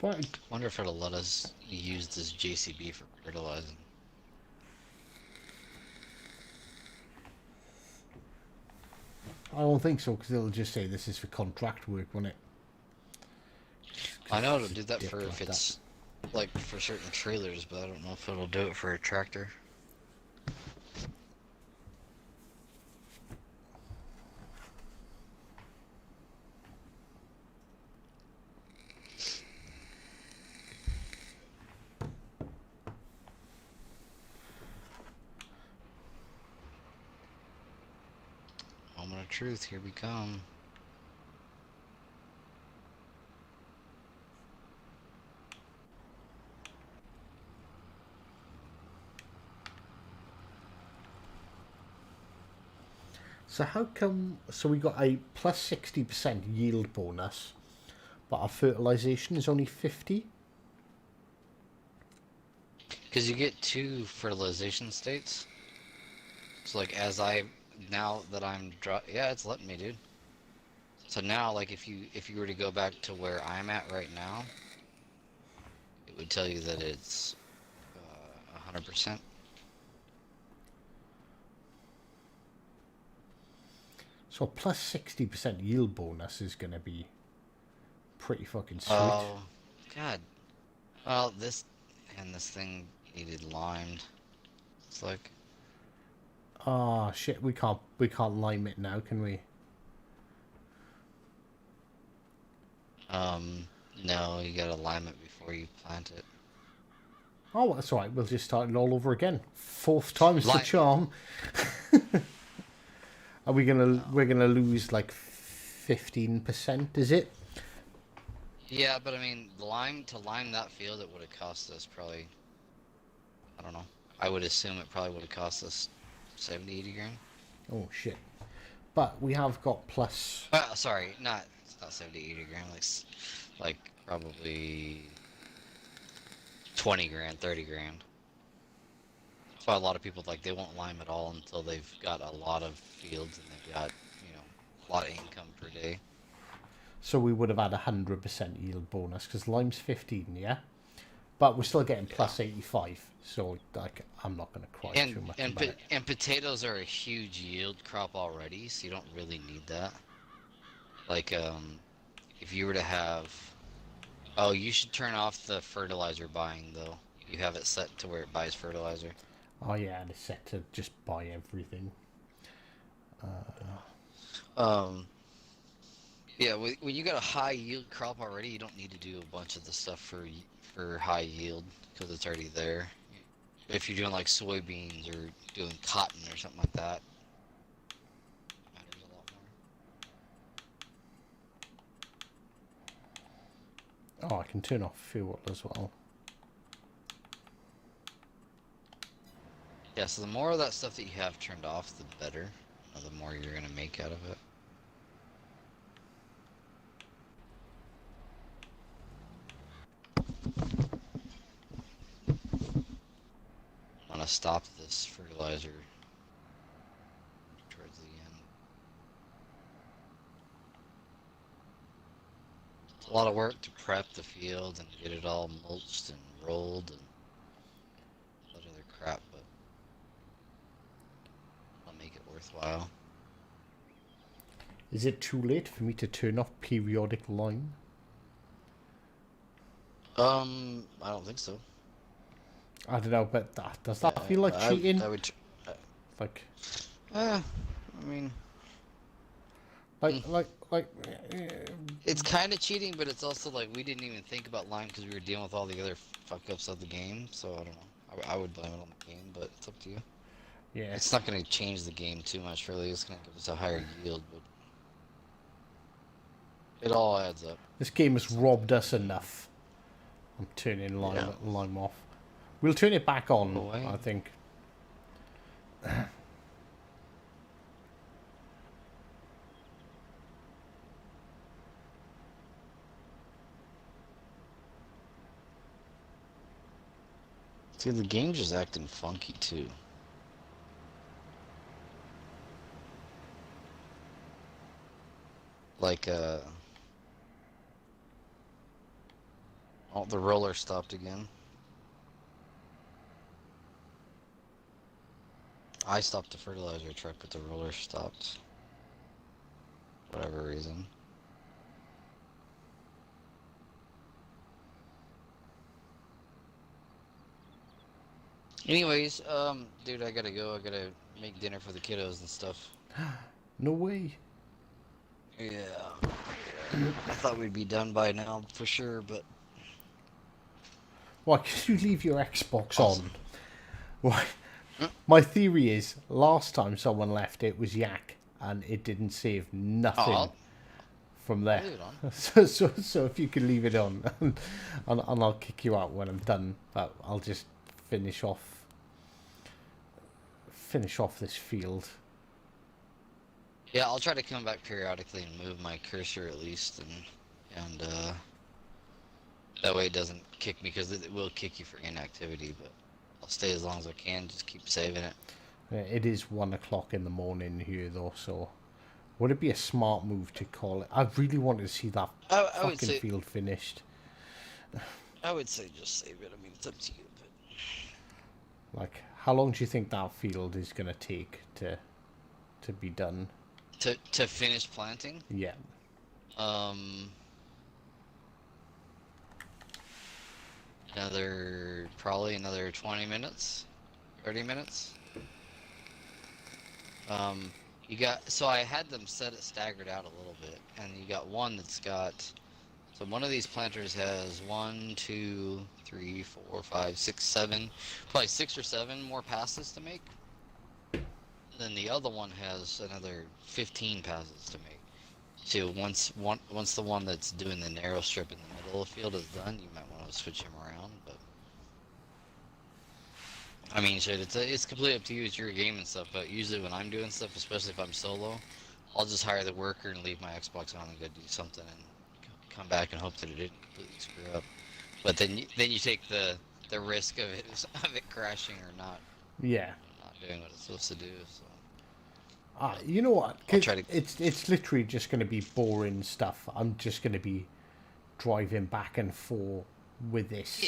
But Wonder if it'll let us use this JCB for fertilizing. I don't think so, because it'll just say this is for contract work, won't it? I know it'll do that Dick for like if that. it's like for certain trailers, but I don't know if it'll do it for a tractor. Moment of truth, here we come. So how come? So we got a plus 60% yield bonus, but our fertilization is only 50. Because you get 2 fertilization states. So like now that I'm yeah, it's letting me, dude. So now, like if you were to go back to where I'm at right now, it would tell you that it's 100%. So a plus 60% yield bonus is going to be pretty fucking sweet. Oh, God. Well, this thing needed limed. It's like, Ah, shit, we can't lime it now, can we? no, you gotta lime it before you plant it. Oh, that's all right. We'll just start it all over again. 4th time's the Lime. charm. Are we gonna? We're gonna lose like 15%, is it? Yeah, but I mean, to lime that field, it would have cost us probably, I don't know. I would assume it probably would have cost us 70, 80 grand. Oh shit! But we have got plus. Sorry, it's not 70, 80 grand. Like probably 20 grand, 30 grand. That's why a lot of people they won't lime at all until they've got a lot of fields and they've got a lot of income per day. So we would have had 100% yield bonus because lime's 15, yeah. But we're still getting plus 85. So like, I'm not going to cry too much about it. And potatoes are a huge yield crop already, so you don't really need that. Like if you were to have, oh, you should turn off the fertilizer buying though. You have it set to where it buys fertilizer. Oh yeah, and it's set to just buy everything. Yeah, when you got a high yield crop already, you don't need to do a bunch of the stuff for high yield because it's already there. If you're doing like soybeans or doing cotton or something like that, it matters a lot more. Oh, I can turn off fuel as well. Yeah, so the more of that stuff that you have turned off, the better. The more you're gonna make out of it. I'm gonna stop this fertilizer towards the end. It's a lot of work to prep the field and get it all mulched and rolled and all that other crap, but I'll make it worthwhile. Is it too late for me to turn off periodic lime? I don't think so. I don't know, but does that feel like cheating? I would. Like, I mean, like. it's kind of cheating, but it's also like we didn't even think about lime because we were dealing with all the other fuck ups of the game. So I don't know. I would blame it on the game, but it's up to you. Yeah. It's not going to change the game too much, really. It's going to give us a higher yield, but it all adds up. This game has robbed us enough. I'm turning lime off. We'll turn it back on, I think. See, the game's just acting funky, too. Like, Oh, the roller stopped again. I stopped the fertilizer truck, but the roller stopped. Whatever reason. Anyways, dude, I gotta go. I gotta make dinner for the kiddos and stuff. No way. Yeah. I thought we'd be done by now for sure, but Why could you leave your Xbox Awesome. on? Why? My theory is last time someone left it was Yak, and it didn't save nothing I'll from there. leave it on. So if you could leave it on, and I'll kick you out when I'm done. But I'll just finish off this field. Yeah, I'll try to come back periodically and move my cursor at least, and that way it doesn't kick me, because it will kick you for inactivity. But I'll stay as long as I can. Just keep saving it. It is 1 o'clock in the morning here, though. So would it be a smart move to call it? I really wanted to see that I would fucking say field finished. I would say just save it. I mean, it's up to you. But Like, how long do you think that field is gonna take to be done? to finish planting, Yeah. probably another 20 minutes, 30 minutes. So I had them set it staggered out a little bit, and you got one that's got, so one of these planters has 1, 2, 3, 4, 5, 6, 7, probably 6 or 7 more passes to make. Then the other one has another 15 passes to make. So once the one that's doing the narrow strip in the middle of the field is done, you might want to switch him around. But I mean, shit, it's completely up to you. It's your game and stuff. But usually when I'm doing stuff, especially if I'm solo, I'll just hire the worker and leave my Xbox on and go do something, and come back and hope that it didn't completely screw up. But then you take the risk of it crashing or not. Yeah. Not doing what it's supposed to do. So. You know what? I'll try to... It's literally just going to be boring stuff. I'm just going to be driving back and forth with this.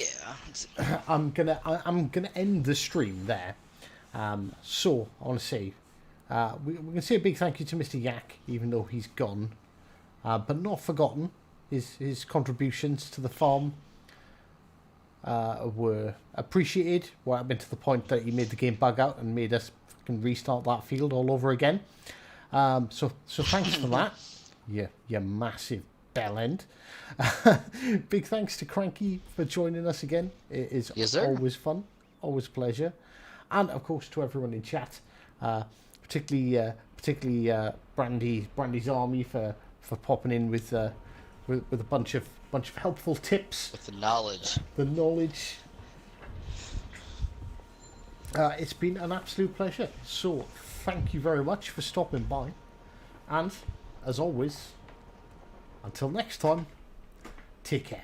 Yeah. I'm gonna end the stream there. So I want to say we're gonna say a big thank you to Mr. Yak, even though he's gone, but not forgotten. His contributions to the farm were appreciated. What happened to the point that he made the game bug out and made us can restart that field all over again. So thanks for that. You massive bellend. Big thanks to Cranky for joining us again. It is always fun, always a pleasure, and of course to everyone in chat, particularly Brandy's army for popping in with a bunch of helpful tips. With the knowledge. It's been an absolute pleasure. So thank you very much for stopping by, and as always, until next time, take care.